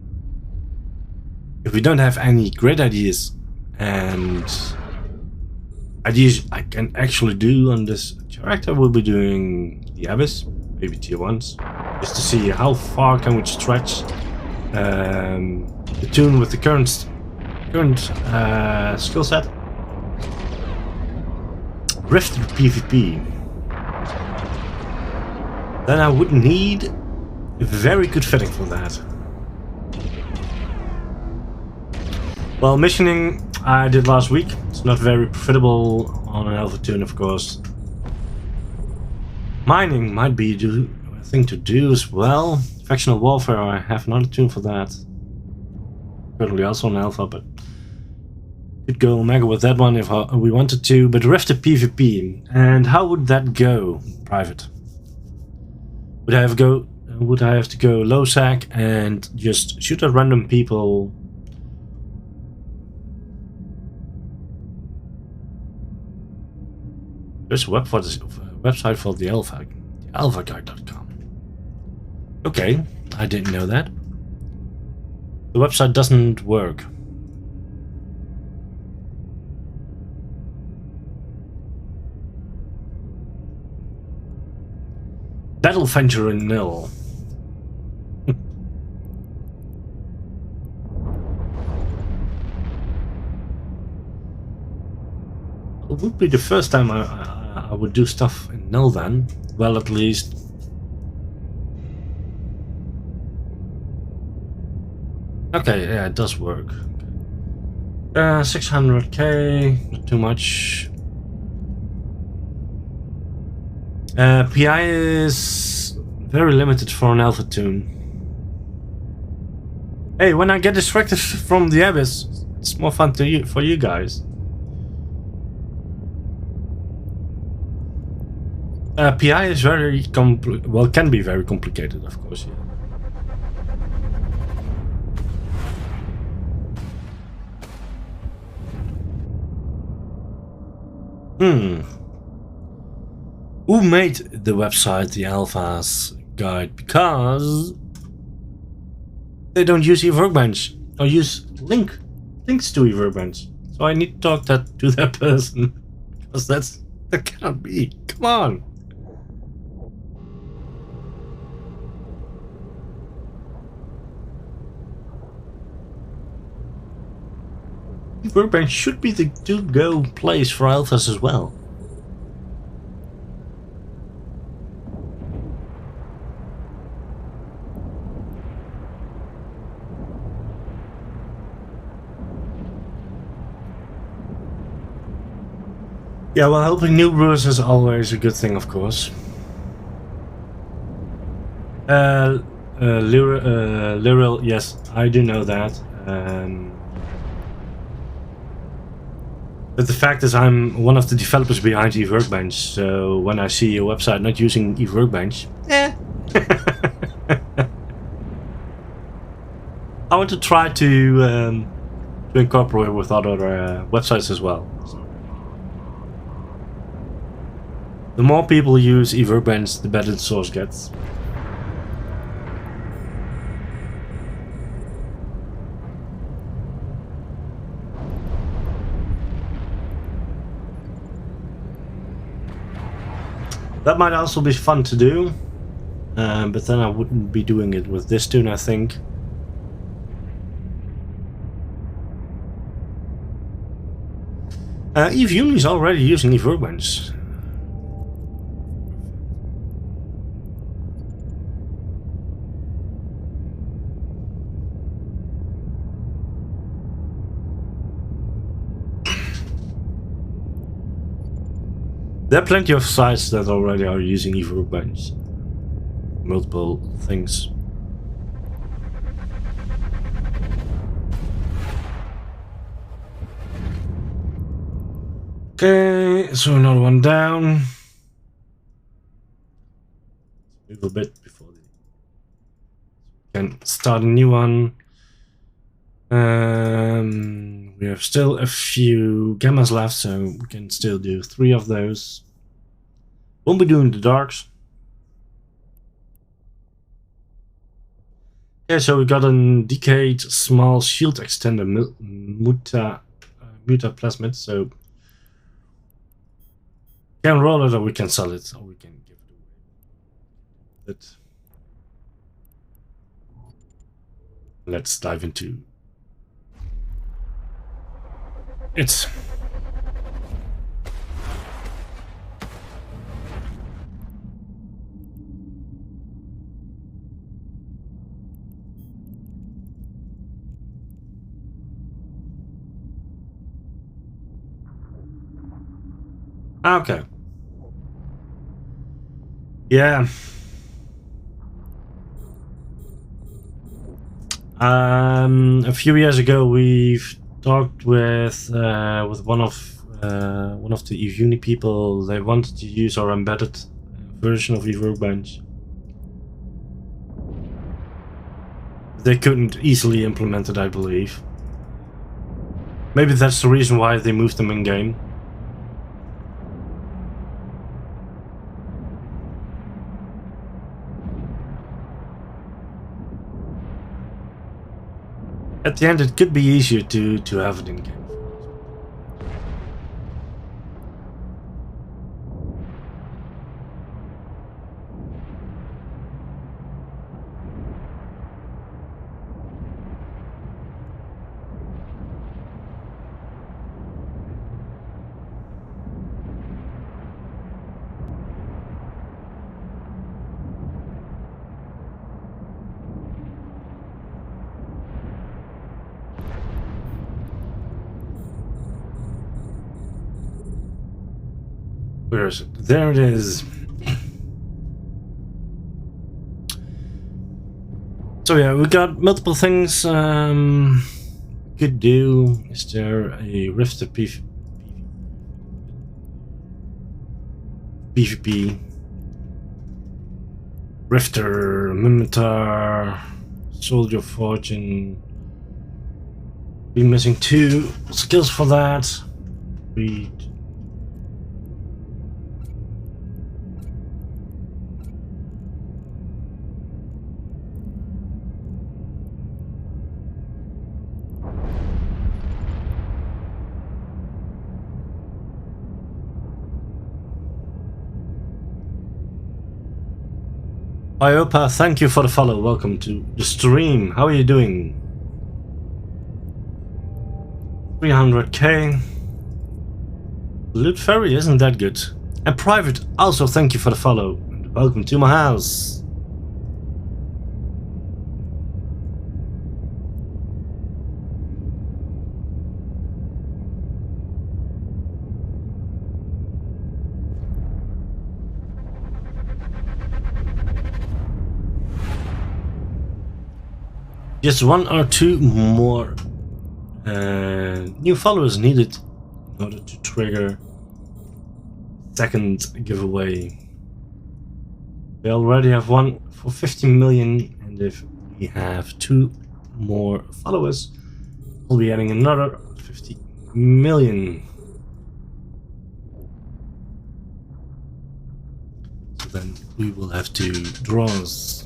if we don't have any great ideas and ideas I can actually do on this character, we'll be doing the Abyss, maybe tier 1s, just to see how far can we stretch the tune with the current skill set. Rifted PvP. Then I would need a very good fitting for that. Well, missioning I did last week. It's not very profitable on an alpha tune, of course. Mining might be a thing to do as well. Factional warfare, I have another tune for that. Currently also on alpha, but could go omega with that one if we wanted to. But Rifted PvP, and how would that go? Private. Would I have to go low sack and just shoot at random people? There's a website for the alpha, alphaguide.com. Okay, I didn't know that. The website doesn't work. Battle Venture in Nil. It would be the first time I would do stuff in Nil then. Well, at least. Okay, yeah, it does work. 600k, not too much. PI is very limited for an alpha tune. Hey, when I get distracted from the Abyss, it's more fun for you guys. PI is very can be very complicated, of course. Yeah. Who made the website the Alpha's Guide? Because they don't use Workbench or use links to Workbench. So I need to talk to that person, because that cannot be. Come on. Workbench should be the to-go place for alphas as well. Yeah, well, helping new brewers is always a good thing, of course. Lyral, yes, I do know that. But the fact is, I'm one of the developers behind Workbench, so when I see a website not using Workbench, I want to try to incorporate with other websites as well. The more people use Workbench, the better the source gets. That might also be fun to do, but then I wouldn't be doing it with this tune, I think. Eve Uni is already using Workbench. There are plenty of sites that already are using Workbench. Multiple things. Okay, so another one down. Move a bit before we can start a new one. We have still a few gammas left, so we can still do 3 of those. Won't be doing the darks. Yeah, so we got a decayed small shield extender muta plasmid, so we can roll it or we can sell it or we can give it away. But let's dive into it. Okay. Yeah. A few years ago, we've talked with one of the Eve Uni people. They wanted to use our embedded version of Eve Workbench. They couldn't easily implement it, I believe. Maybe that's the reason why they moved them in game. At the end, it could be easier to have it in game. Where is it? There it is. So yeah, we got multiple things could do. Is there a Rifter PvP? Rifter, Mimitar, Soldier of Fortune. Be missing 2 skills for that. We Iopa, thank you for the follow. Welcome to the stream. How are you doing? 300k. Loot Fairy isn't that good. And Private, also thank you for the follow. Welcome to my house. Just 1 or 2 more new followers needed in order to trigger second giveaway. We already have one for 50 million, and if we have 2 more followers, we'll be adding another 50 million. So then we will have 2 draws.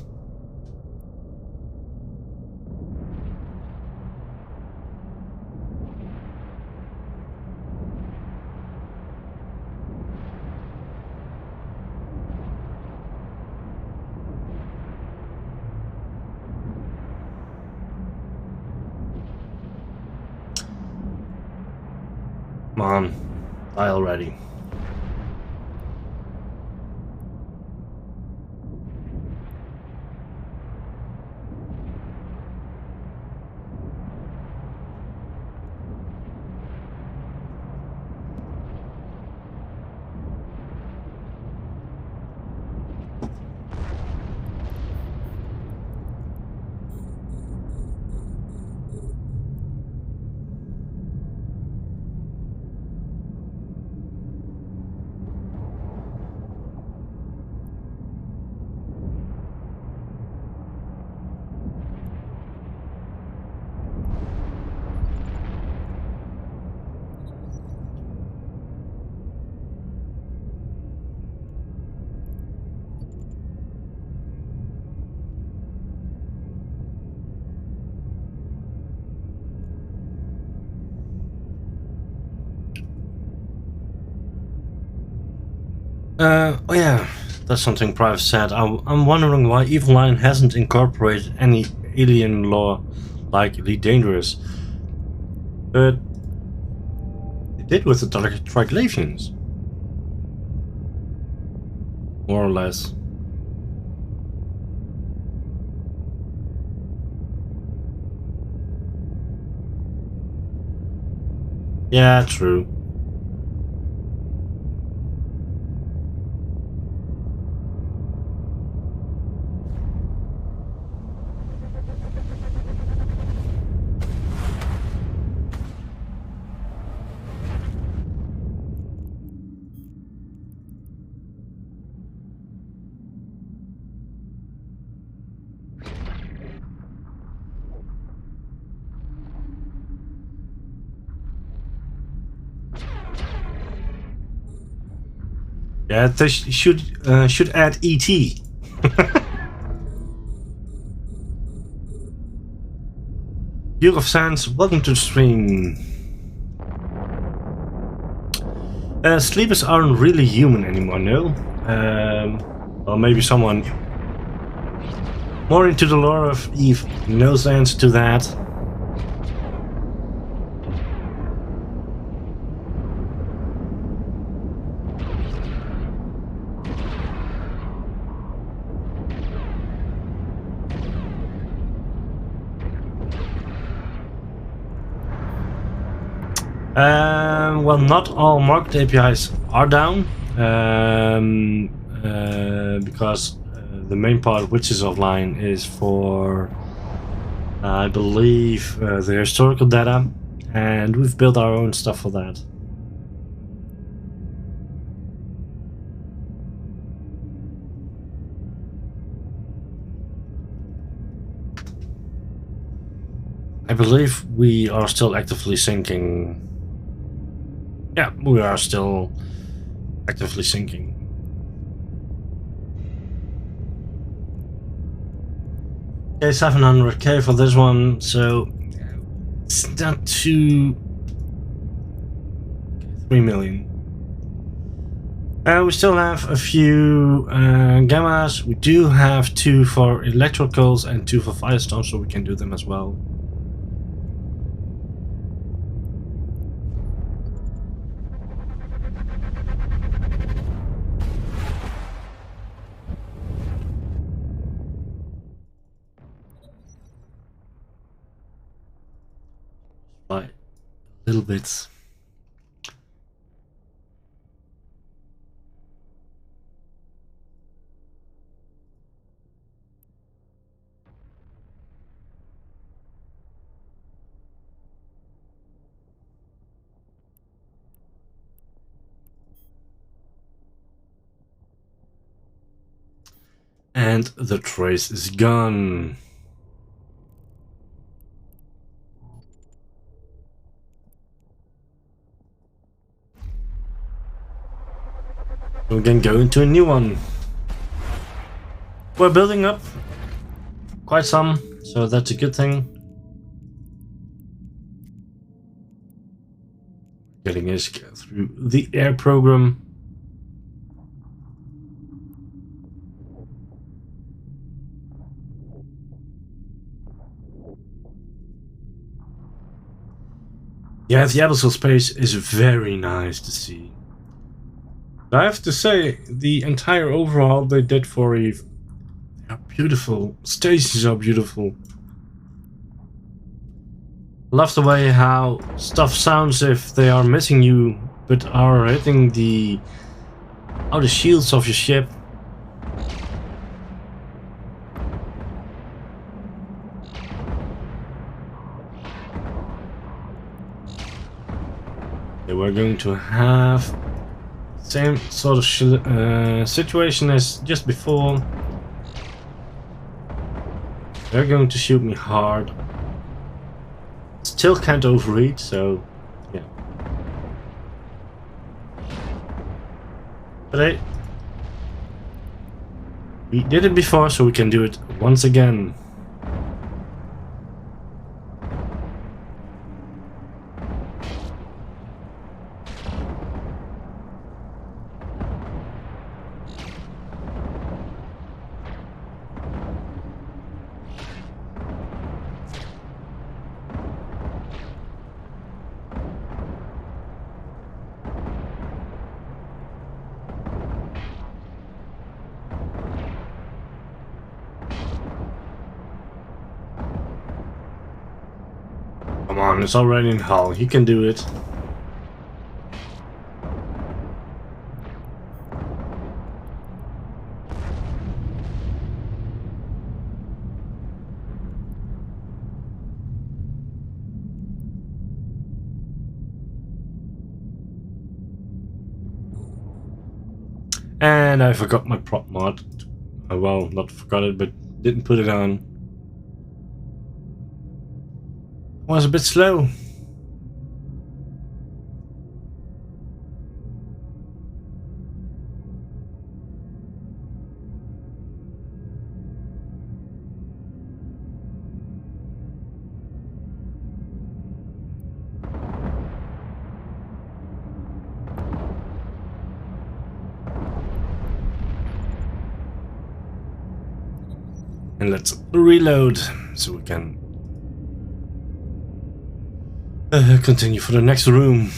Come on, die already. Oh yeah, that's something Private said. I'm wondering why Evil Line hasn't incorporated any alien lore like Elite Dangerous. But it did with the Triglavians. More or less. Yeah, true. Yeah, they should add ET. Duke of Sands, welcome to the stream. Sleepers aren't really human anymore, no? Well, maybe someone more into the lore of Eve knows the answer to that. Well, not all market APIs are down, because the main part which is offline is for, I believe, the historical data, and we've built our own stuff for that. I believe we are still actively syncing. Yeah, we are still actively syncing. Okay, 700k for this one, so it's not too. 3 million. We still have a few gammas. We do have 2 for electricals and 2 for firestorm, so we can do them as well. By a little bit. And the trace is gone. We can go into a new one. We're building up quite some, so that's a good thing. Getting us through the air program. Yeah, the abyssal space is very nice to see. I have to say, the entire overhaul they did for Eve, they are beautiful. Stations are beautiful. Love the way how stuff sounds if they are missing you, but are hitting the outer shields of your ship. Okay, we're going to have same sort of situation as just before. They're going to shoot me hard. Still can't overreach, so yeah. But we did it before, so we can do it once again. Come on, it's already in Hull. You can do it. And I forgot my prop mod. Well, not forgot it, but didn't put it on. Was a bit slow. And let's reload so we can continue for the next room.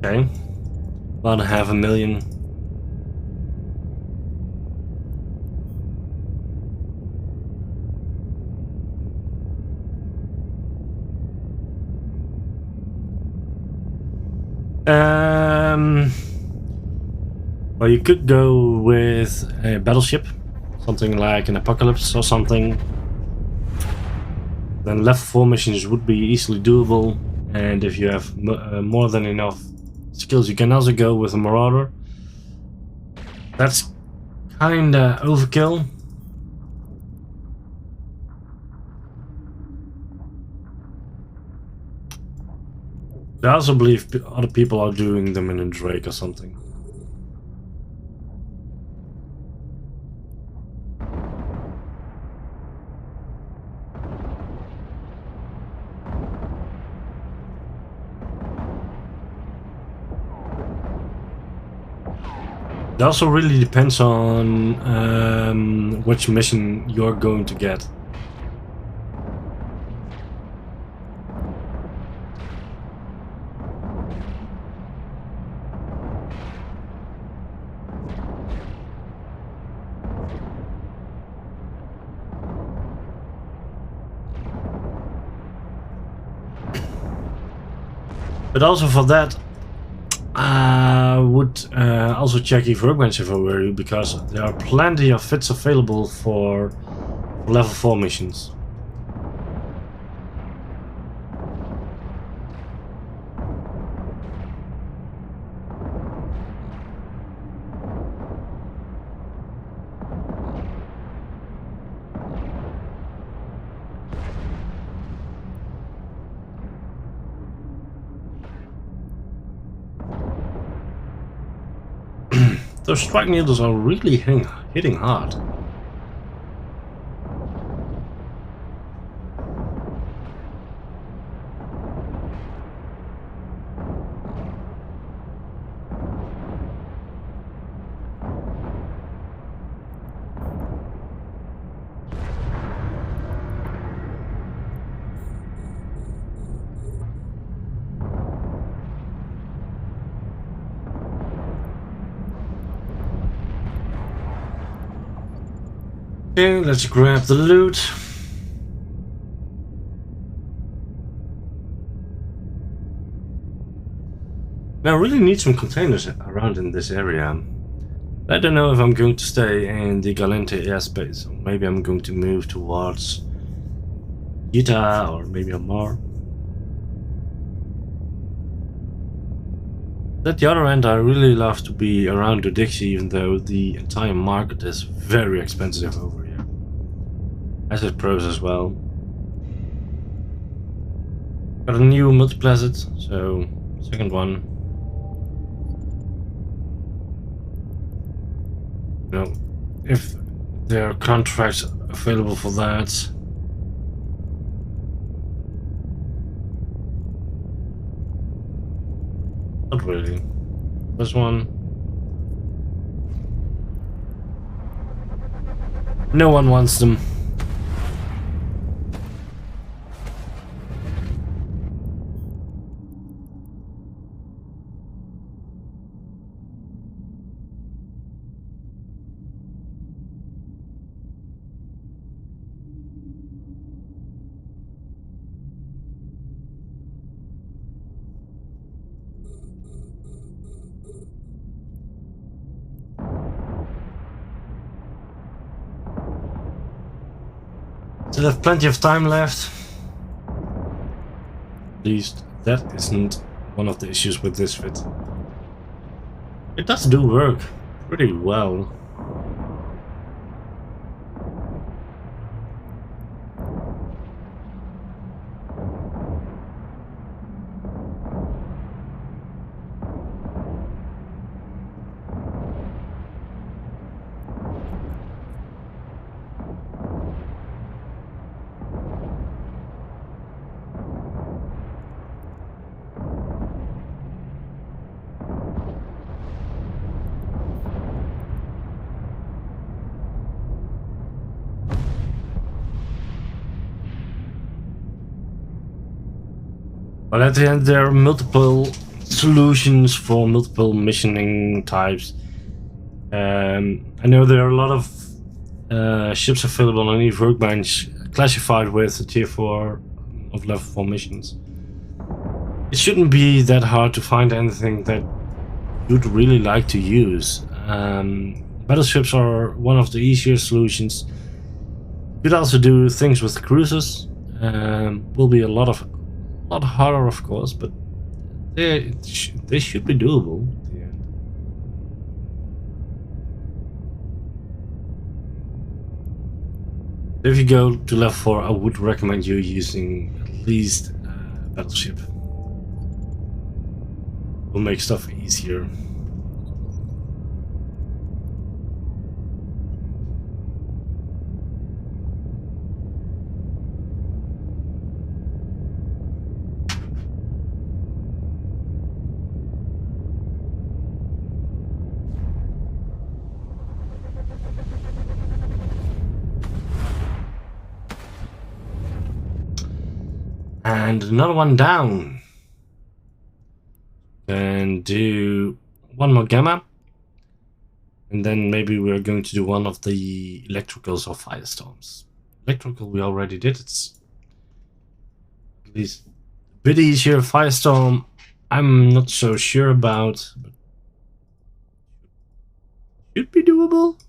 Okay, about 500,000. Well, you could go with a battleship, something like an Apocalypse or something. Then level 4 missions would be easily doable, and if you have more than enough skills, you can also go with a Marauder. That's kinda overkill. I also believe other people are doing them in a Drake or something. It also really depends on which mission you're going to get. But also for that, I would also check if Workbench if I were you, because there are plenty of fits available for level 4 missions. Those strike needles are really hitting hard. Okay, let's grab the loot. Now I really need some containers around in this area. I don't know if I'm going to stay in the Galente airspace, or maybe I'm going to move towards Utah or maybe Omar. At the other end, I really love to be around the Dixie, even though the entire market is very expensive over here. As it pros as well. Got a new multi-placid, so second one. You know, if there are contracts available for that. Not really. This one. No one wants them. Still have plenty of time left. At least that isn't one of the issues with this fit. It does do work pretty well. But at the end, there are multiple solutions for multiple missioning types. I know there are a lot of ships available on each Workbench classified with a tier 4 of level 4 missions. It shouldn't be that hard to find anything that you'd really like to use. Battleships are one of the easier solutions. You could also do things with cruisers. Will be a lot harder, of course, but they should be doable. Yeah. If you go to level 4, I would recommend you using at least a battleship. Will make stuff easier. And another one down. And do one more gamma. And then maybe we're going to do one of the electricals or firestorms. Electrical we already did. It's at least a bit easier. Firestorm I'm not so sure about. But should be doable.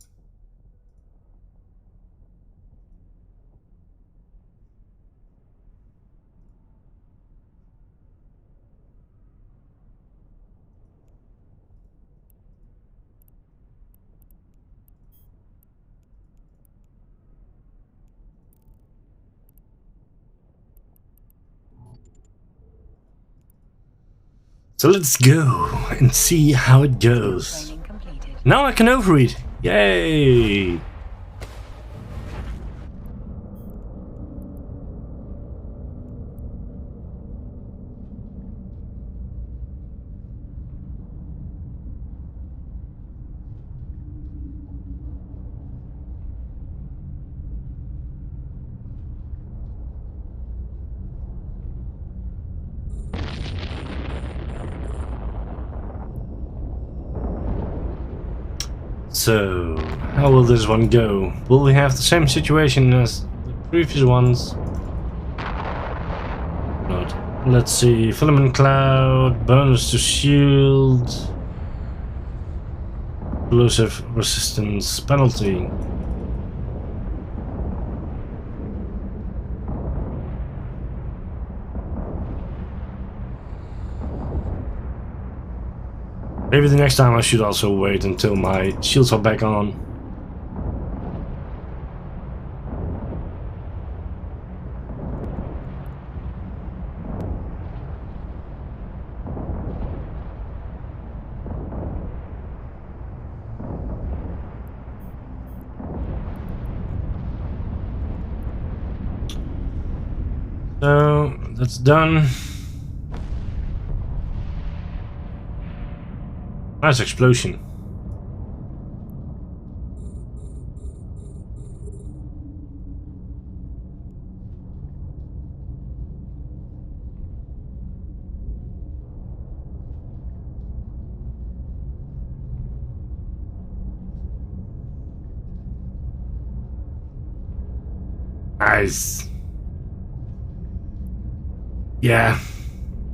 So let's go and see how it goes. Training completed. Now I can overread. Yay! So, how will this one go? Will we have the same situation as the previous ones? Not. Let's see. Filament cloud, bonus to shield, explosive resistance penalty. Maybe the next time I should also wait until my shields are back on. So that's done. Nice explosion. Nice. Yeah.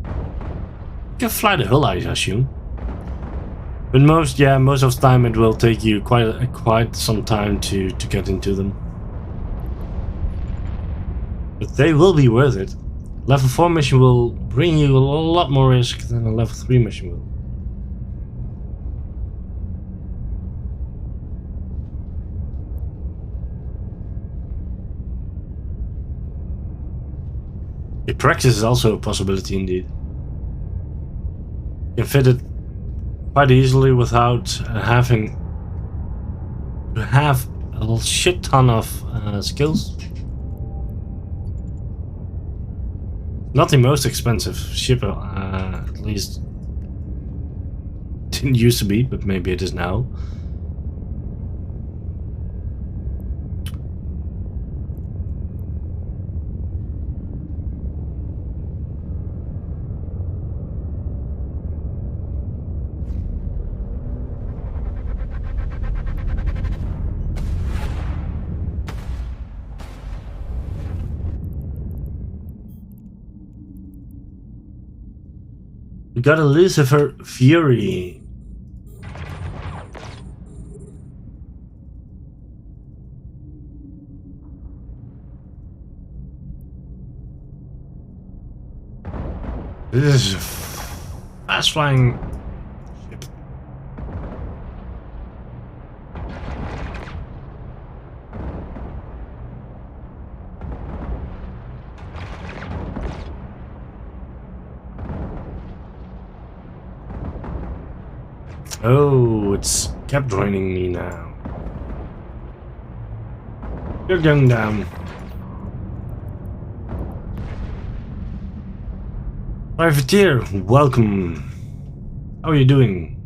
You can fly the hull, I assume. But most of the time it will take you quite some time to get into them. But they will be worth it. Level 4 mission will bring you a lot more risk than a level 3 mission will. The practice is also a possibility indeed. You can fit it quite easily without having to have a shit ton of skills. Not the most expensive ship, at least didn't used to be, but maybe it is now. We got a Lucifer Fury. This is a fast flying ship. Oh, it's kept joining me now. You're going down. Privateer, welcome. How are you doing?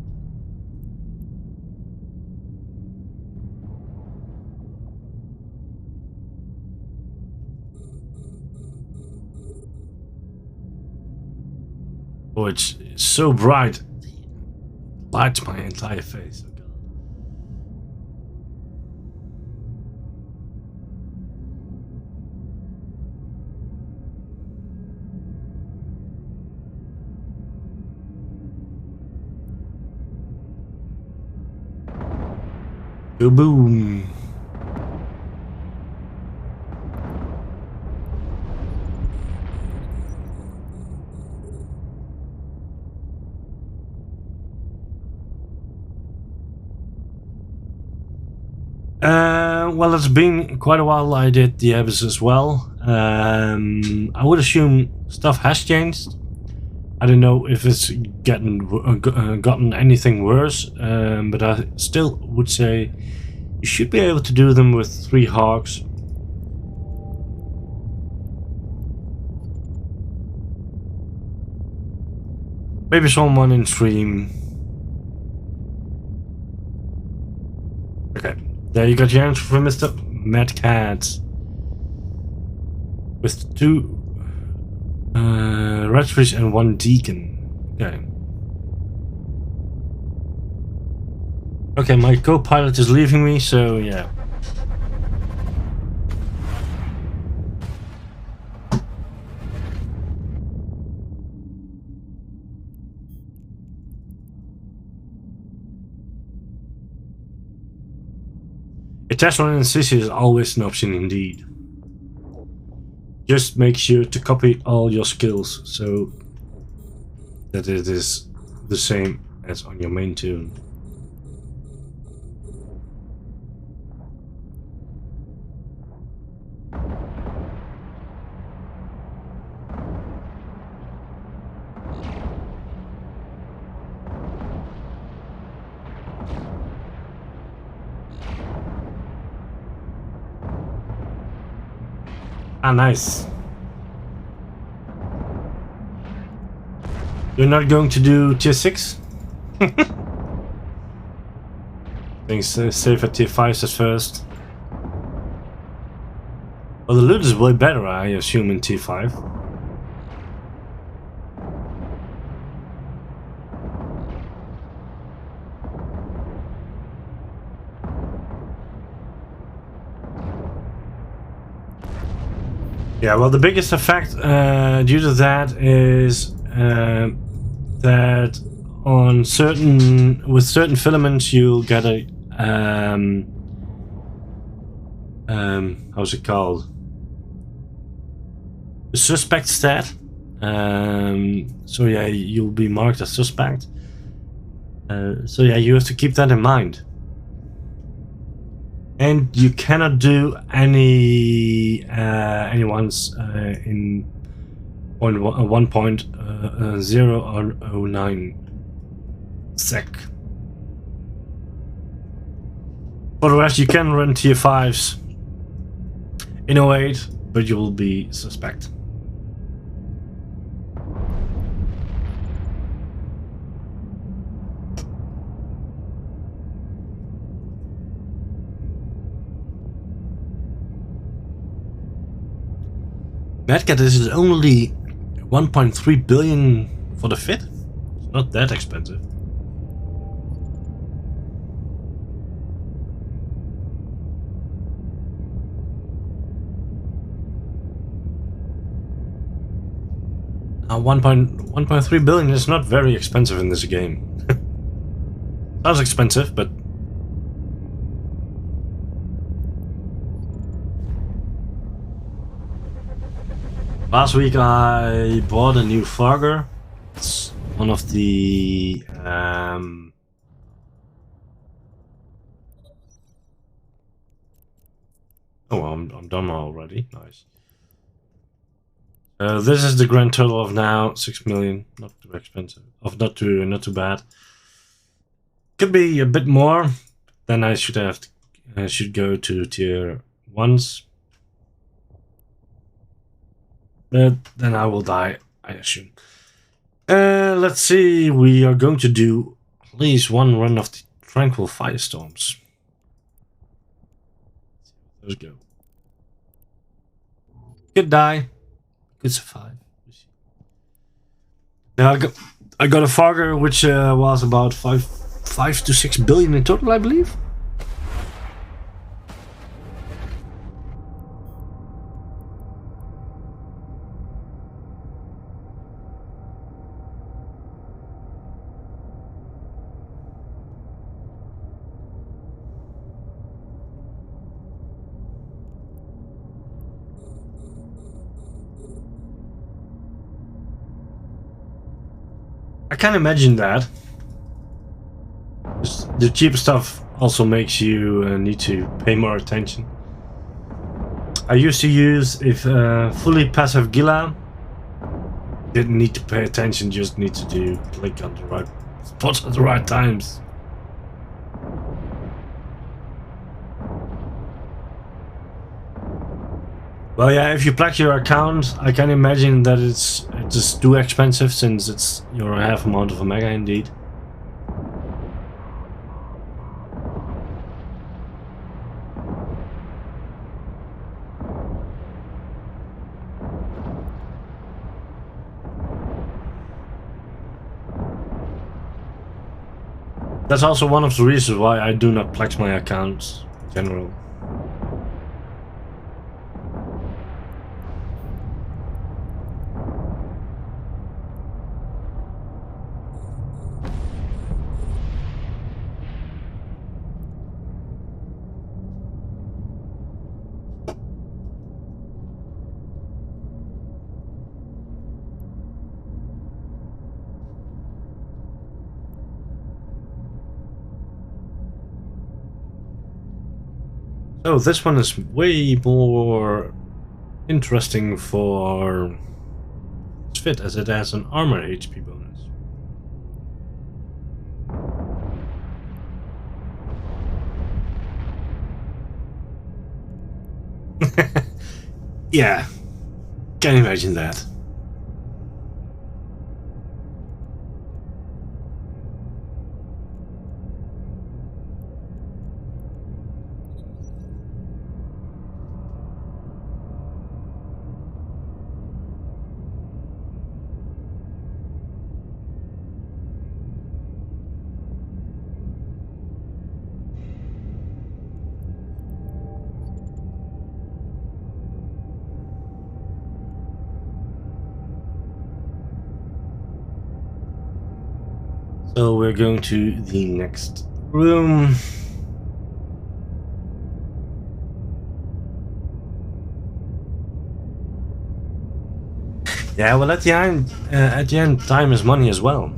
Oh, it's so bright. Lights my entire face. Oh, God. Boom. Well, it's been quite a while I did the Abyss as well. I would assume stuff has changed. I don't know if it's gotten anything worse, but I still would say you should be able to do them with 3 Hawks. Maybe someone in stream. Okay, there you got your answer for Mr. Mad Cat. With 2 Redfish and 1 Deacon. Okay. Okay, my co-pilot is leaving me, so yeah. A test run in Sissy is always an option indeed. Just make sure to copy all your skills so that it is the same as on your main tune. Ah, nice. You're not going to do tier 6? Things save at tier 5s at first. Well, the loot is way better, I assume, in tier 5. Yeah, well, the biggest effect due to that is that on with certain filaments you'll get a how's it called? suspect stat. So yeah, you'll be marked as suspect. So yeah, you have to keep that in mind. And you cannot do anyone's in 1.009 sec. For the rest, you can run tier 5s in 08, but you will be suspect. Madcat is only 1.3 billion for the fit. It's not that expensive. Now 1.3 billion is not very expensive in this game. Sounds expensive, but last week I bought a new fogger. It's one of the oh, I'm done already. Nice. This is the grand total of now 6 million. Not too expensive. Not too bad. Could be a bit more. Then I should go to tier 1s. But then I will die, I assume. Let's see. We are going to do at least one run of the Tranquil Firestorms. Let's go. Could die. Could survive. Now I got a fogger which was about 5 to 6 billion in total, I believe. I can imagine that. The cheap stuff also makes you need to pay more attention. I used to use fully passive Gila. Didn't need to pay attention, just need to click on the right spots at the right times. Well, yeah, if you plug your account, I can imagine that it's just too expensive since it's your half amount of a mega indeed. That's also one of the reasons why I do not plex my accounts in general. Oh, this one is way more interesting for fit as it has an armor HP bonus. Yeah, can imagine that. So we're going to the next room. Yeah, well, at the end, time is money as well.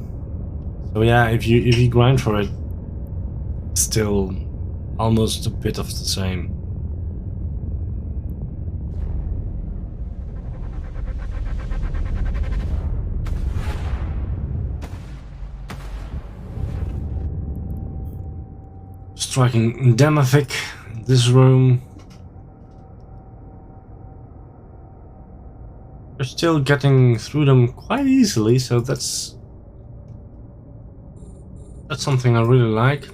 So yeah, if you grind for it, it's still almost a bit of the same. Striking Demophic in this room. We're still getting through them quite easily, so that's something I really like.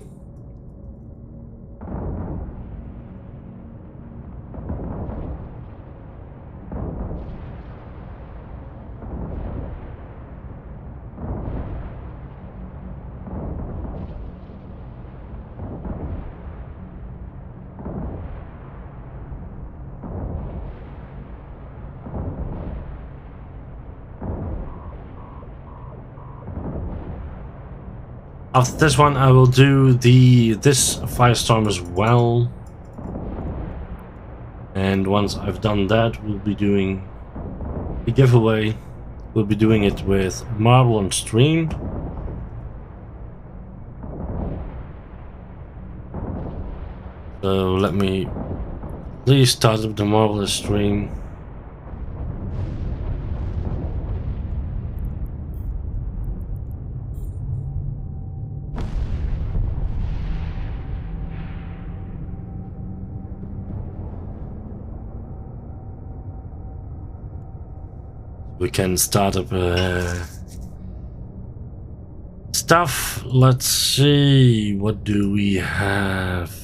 After this one, I will do this Firestorm as well. And once I've done that, we'll be doing the giveaway. We'll be doing it with Marble on stream. So let me please start up the Marble stream. We can start up stuff. Let's see, what do we have?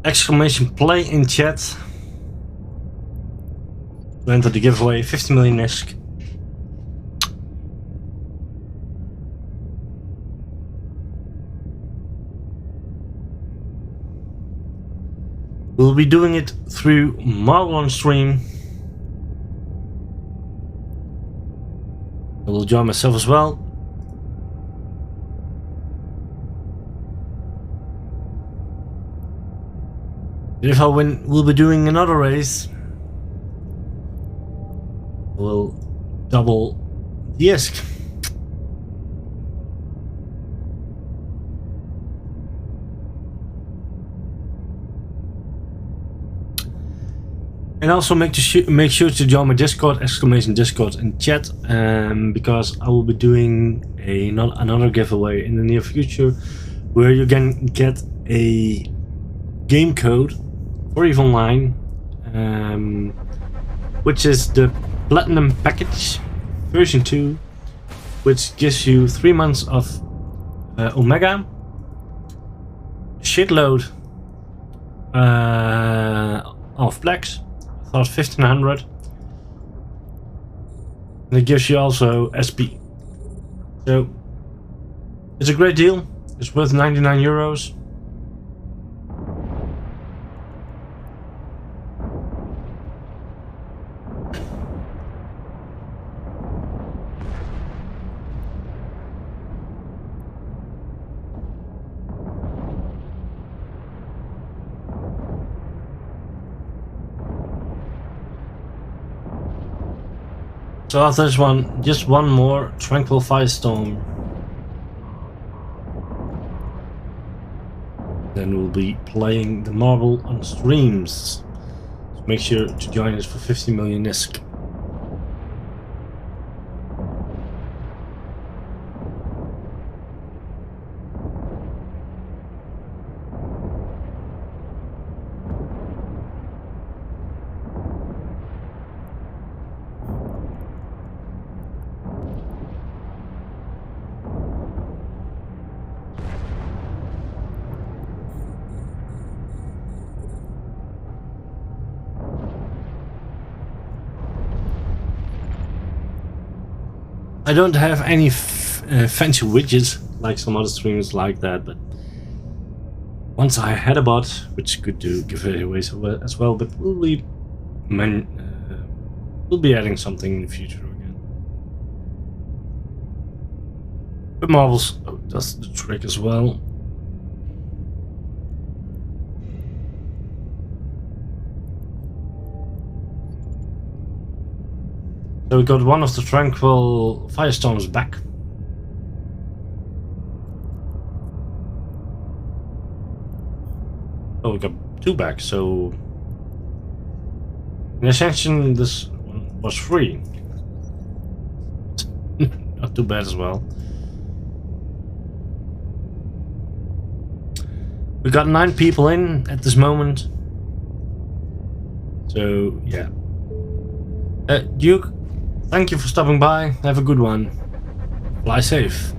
Exclamation play in chat to enter the giveaway 50 million ISK. We'll be doing it through Marble on stream. I will join myself as well. If I win, we'll be doing another race. We'll double the ISK. And also make sure to join my Discord, exclamation Discord in chat, because I will be doing another giveaway in the near future, where you can get a game code for EVE Online, which is the Platinum Package version 2, which gives you 3 months of Omega, shitload of Plex, about 1500, and it gives you also SP. So it's a great deal. It's worth 99 euros. So after this one, just one more Tranquil Firestorm. Then we'll be playing the Marble on streams. So make sure to join us for 50 million ISK. I don't have any fancy widgets like some other streamers like that, but once I had a bot, which could do giveaways as well, but we'll be adding something in the future again. But Marvel's does the trick as well. So we got one of the tranquil firestorms back. Oh, we got two back, so in Ascension this one was free. Not too bad as well. We got 9 people in at this moment. So yeah. Duke, thank you for stopping by. Have a good one. Fly safe.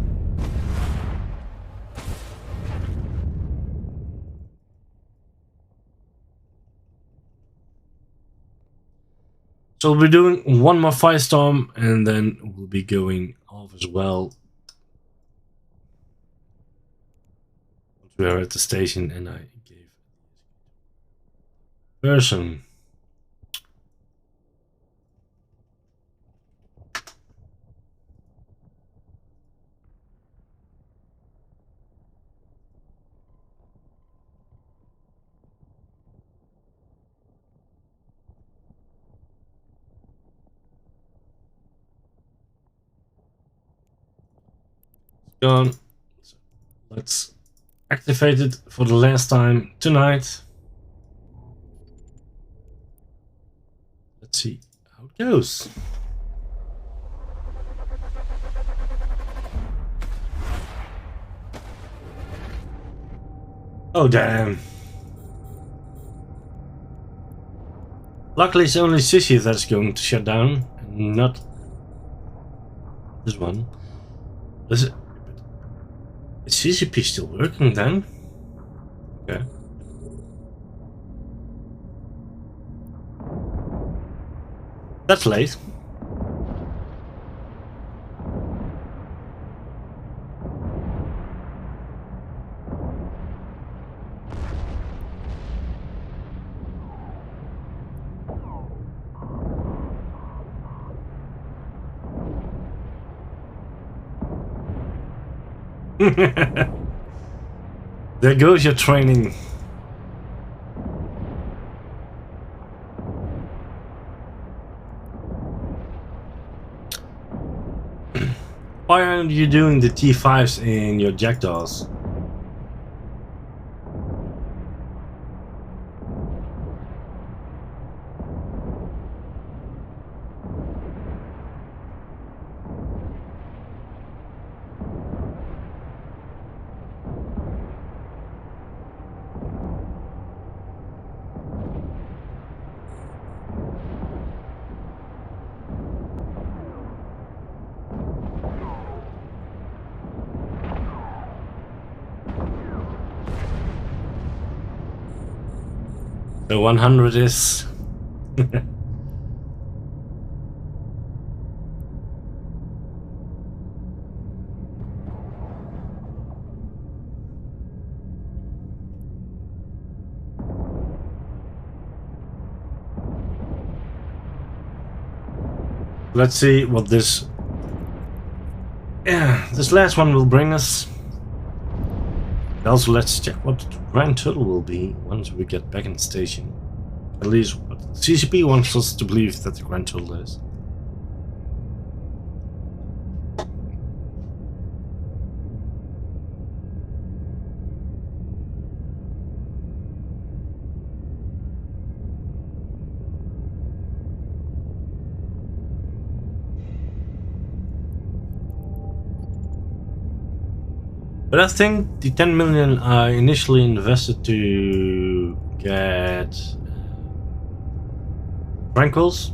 So we'll be doing one more firestorm and then we'll be going off as well. We are at the station and I gave person. Gone. So let's activate it for the last time tonight. Let's see how it goes. Oh damn. Luckily it's only Sissy that's going to shut down and not this one. Is CCP still working then? Okay. That's late. There goes your training. Why aren't you doing the T5s in your jackdaws? The 100 is... Let's see what this... Yeah, this last one will bring us. Also, let's check what the grand total will be once we get back in the station. At least what CCP wants us to believe that the grand total is. But I think the 10 million I initially invested to get Tranquils,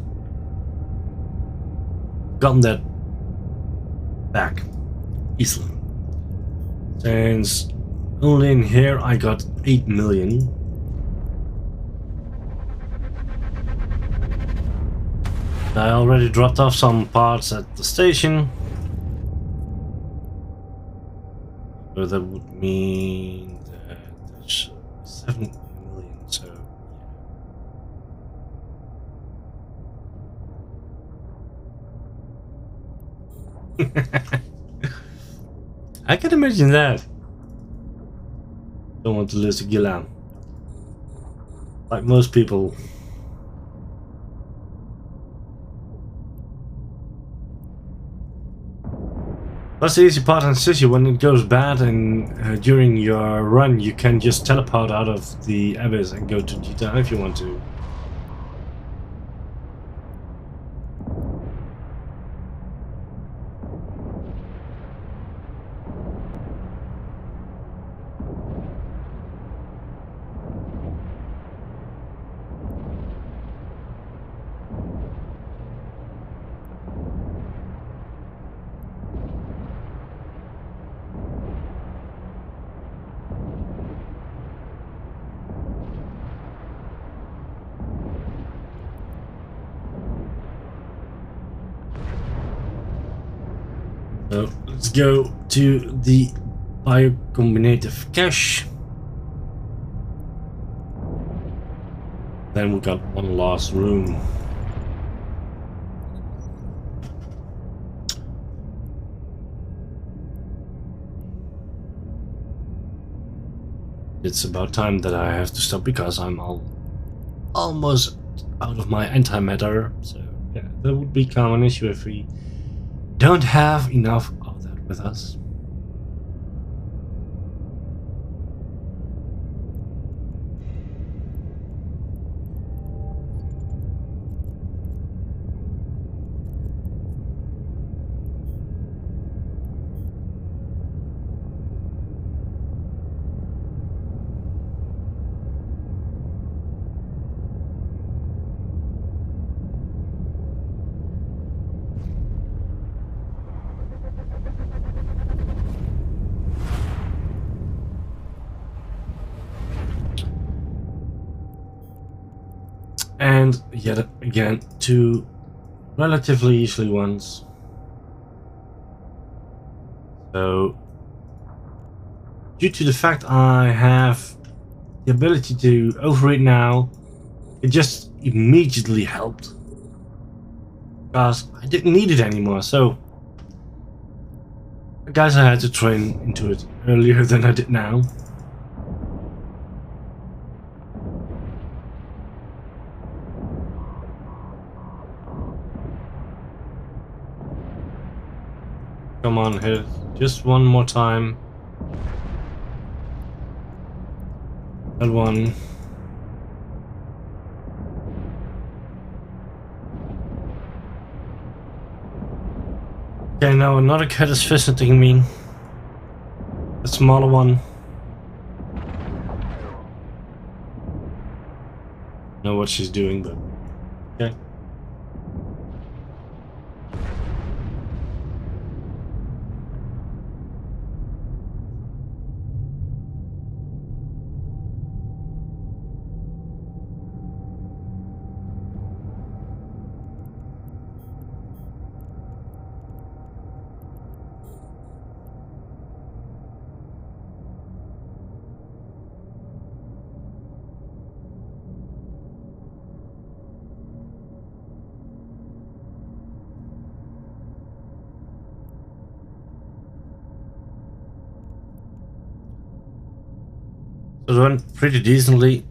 gotten that back easily. Since only in here I got 8 million. I already dropped off some parts at the station. So that would mean that there's 7 million, so yeah. I can imagine that. Don't want to lose a Gila. Like most people. That's the easy part in Sissy. When it goes bad and during your run, you can just teleport out of the abyss and go to Jita if you want to. So let's go to the biocombinative cache. Then we got one last room. It's about time that I have to stop because I'm almost out of my antimatter. So yeah, that would become an issue if we don't have enough of that with us. And yet again, 2 relatively easily ones. So, due to the fact I have the ability to overeat now, it just immediately helped. Because I didn't need it anymore, so I guess I had to train into it earlier than I did now. Come on, hit it. Just one more time. That one. Okay, now another cat is visiting me. A smaller one. Know what she's doing, but okay. So it went pretty decently.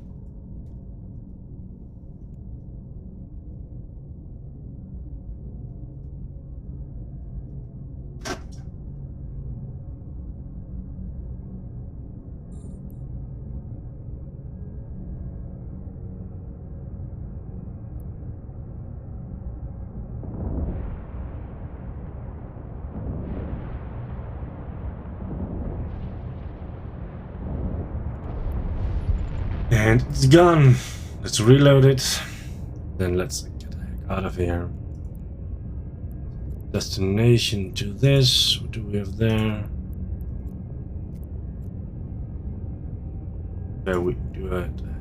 And it's gone. Let's reload it. Then let's get the heck out of here. Destination to this. What do we have there? Yeah, we do have to have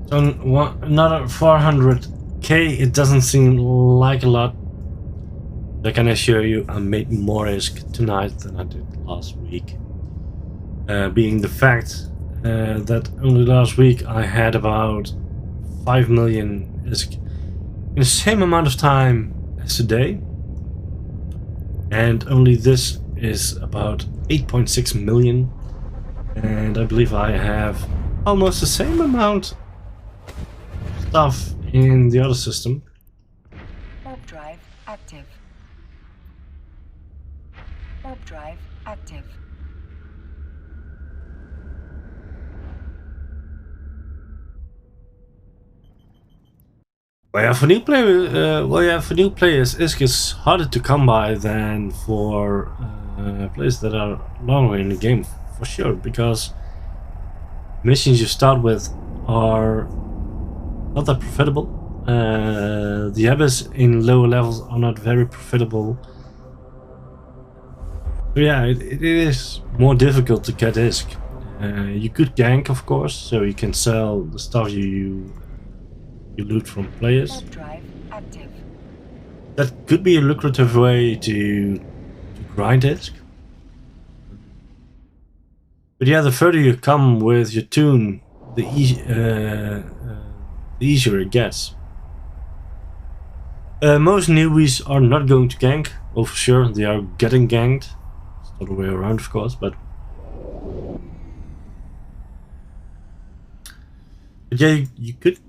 So another 400k, it doesn't seem like a lot. I can assure you I made more ISK tonight than I did last week. Being the fact that only last week I had about 5 million ISK in the same amount of time as today. And only this is about 8.6 million. And I believe I have almost the same amount of stuff in the other system. Warp drive active. Warp drive active. For new players, ISK is harder to come by than for players that are longer in the game, for sure, because missions you start with are not that profitable. The abyss in lower levels are not very profitable. So yeah, it is more difficult to get ISK. You could gank, of course, so you can sell the stuff you loot from players. Warp drive active. That could be a lucrative way to grind ISK. But yeah, the further you come with your tune, the easier it gets. Most newbies are not going to gank. Well, for sure, they are getting ganked. It's the other way around, of course, but yeah, you could.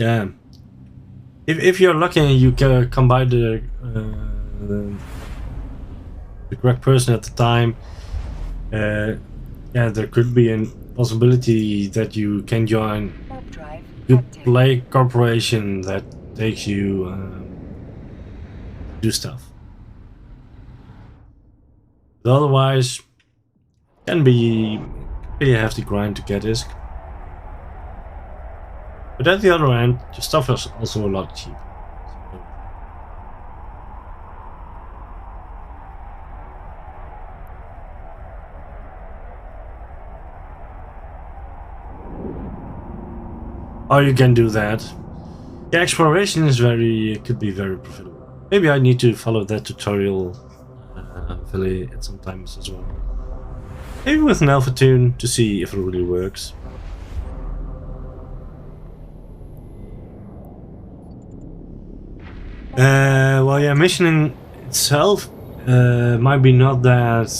Yeah, if you're lucky and you can come by the correct person at the time, yeah, there could be a possibility that you can join Warp drive a good active. play corporation that takes you do stuff. But otherwise, can be a hefty grind to get ISK. But at the other end, your stuff is also a lot cheaper. Or you can do that. Yeah, exploration is could be very profitable. Maybe I need to follow that tutorial Philly at some times as well. Maybe with an alpha tune to see if it really works. Well, yeah, missioning itself might be not that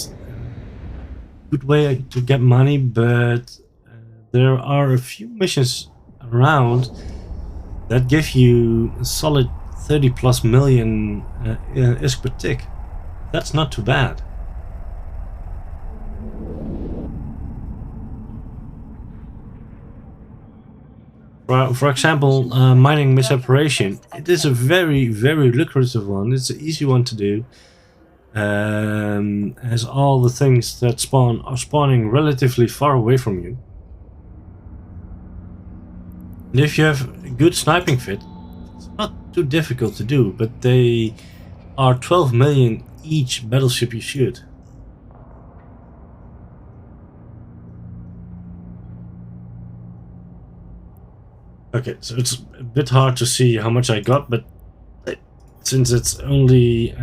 good way to get money, but there are a few missions around that give you a solid 30 plus million ISK per tick. That's not too bad. For example, mining miseparation. It is a very, very lucrative one. It's an easy one to do. As all the things that spawn are spawning relatively far away from you. And if you have a good sniping fit, it's not too difficult to do, but they are 12 million each battleship you shoot. Okay, so it's a bit hard to see how much I got, but since it's only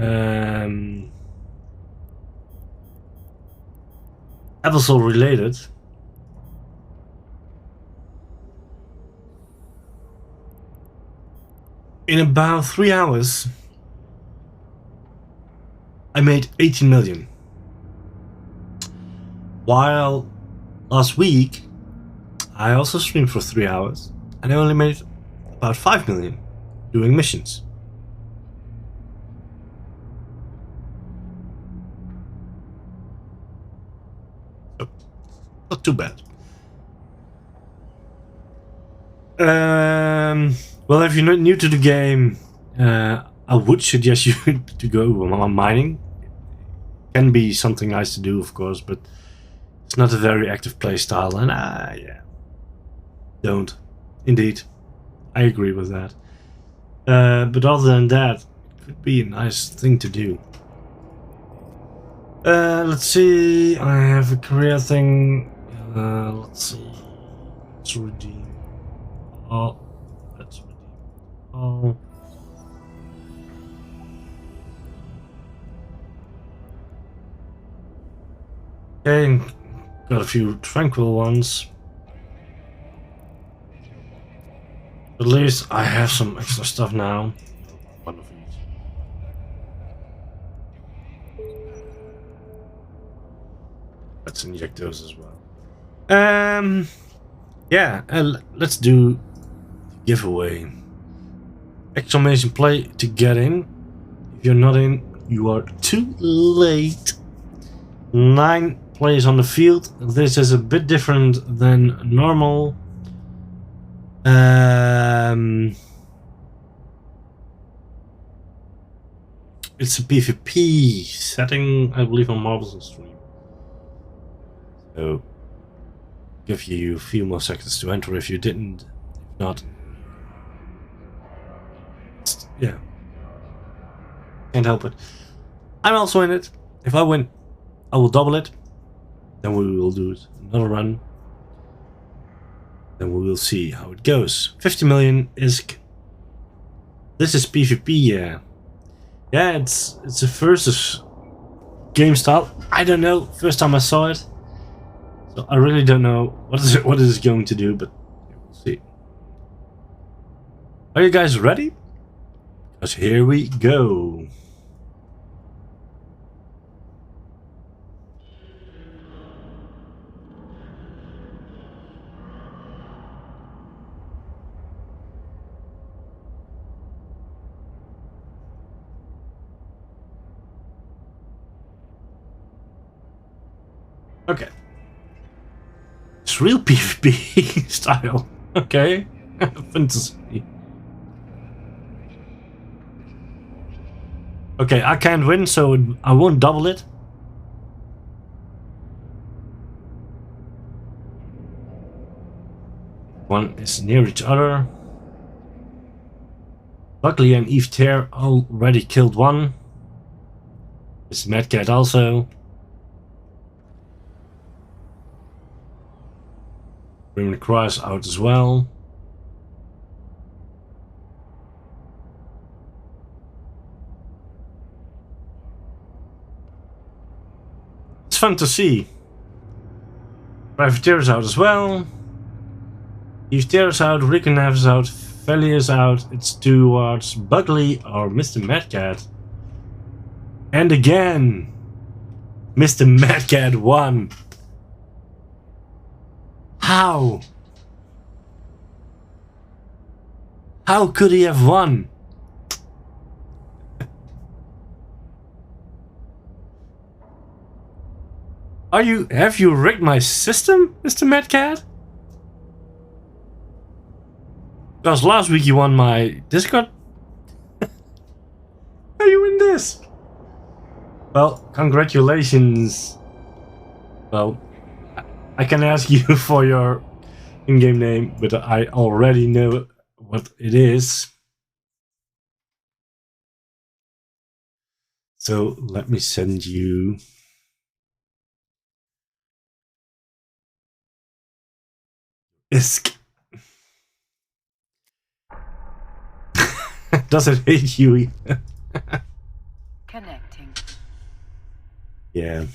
Abyssal related, in about 3 hours I made 18 million. While last week I also streamed for 3 hours and I only made about 5 million doing missions. So, not too bad. Well, if you're not new to the game, I would suggest you to go mining. Can be something nice to do, of course, but it's not a very active play style, and yeah, don't. Indeed, I agree with that. But other than that, it could be a nice thing to do. Let's see. I have a career thing. Let's see. Let's redeem. all. Let's redeem all. Okay, got a few tranquil ones. At least I have some extra stuff now. One of each. Let's inject those as well. Yeah, let's do giveaway. Exclamation play to get in. If you're not in, you are too late. 9 players on the field. This is a bit different than normal. It's a PvP setting, I believe, on Marbles and Stream. So, give you a few more seconds to enter if you didn't. If not, yeah, can't help it. I'm also in it. If I win, I will double it. Then we will do it another run. Then we will see how it goes. 50 million is. This is PvP, yeah. Yeah, it's a versus game style. I don't know. First time I saw it, so I really don't know what it is going to do. But we'll see. Are you guys ready? Because here we go. Okay. It's real PvP style. Okay. Fantasy. Okay, I can't win, so I won't double it. One is near each other. Luckily, an Eve Tear already killed one. This Mad Cat also. Bring Cross out as well. It's fun to see. Privateer's out as well. Eve Tear's out, Reconav's out, Velia's out. It's towards Bugley or Mr. Mad Cat. And again, Mr. Mad Cat won. How? How could he have won? Have you rigged my system, Mr. Mad Cat? Because last week you won my Discord. How you win this? Well, congratulations. Well, I can ask you for your in-game name, but I already know what it is. So let me send you. ISK. Does it hate you? Connecting. Yeah.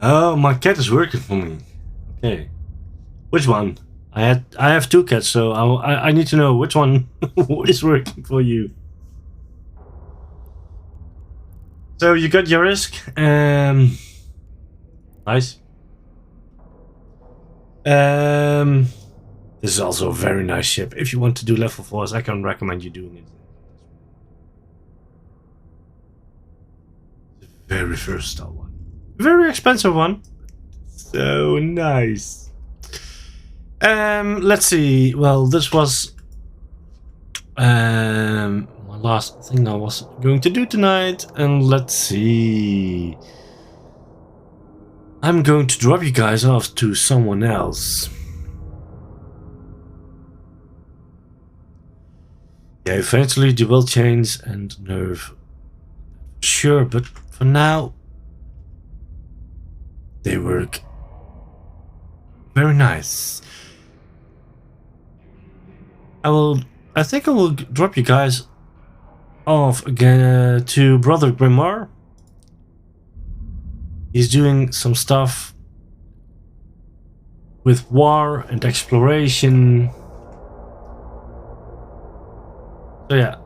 Oh, my cat is working for me. Okay. Which one? I have 2 cats, so I need to know which one is working for you. So you got your risk. Nice. This is also a very nice ship. If you want to do level 4s, I can recommend you doing it. It's a very versatile one. Very expensive one. So nice. Let's see. Well, this was my my last thing I was going to do tonight. And let's see. I'm going to drop you guys off to someone else. Yeah, eventually they will change and nerf. Sure, but for now, they work very nice. I think I will drop you guys off again to Brother Grimoire. He's doing some stuff with war and exploration. So yeah.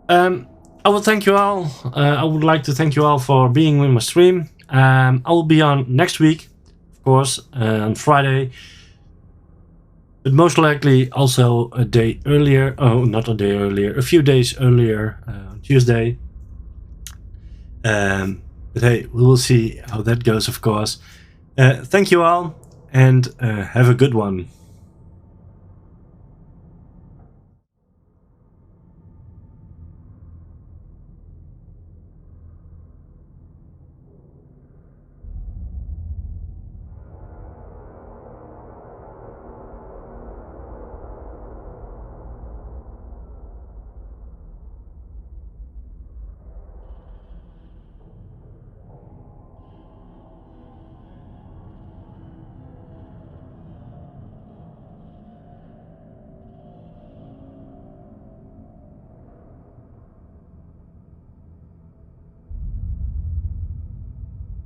I would thank you all. I would like to thank you all for being in my stream. I will be on next week, of course, on Friday. But most likely also a day earlier. Oh, not a day earlier. A few days earlier, on Tuesday. But hey, we will see how that goes, of course. Thank you all, and have a good one.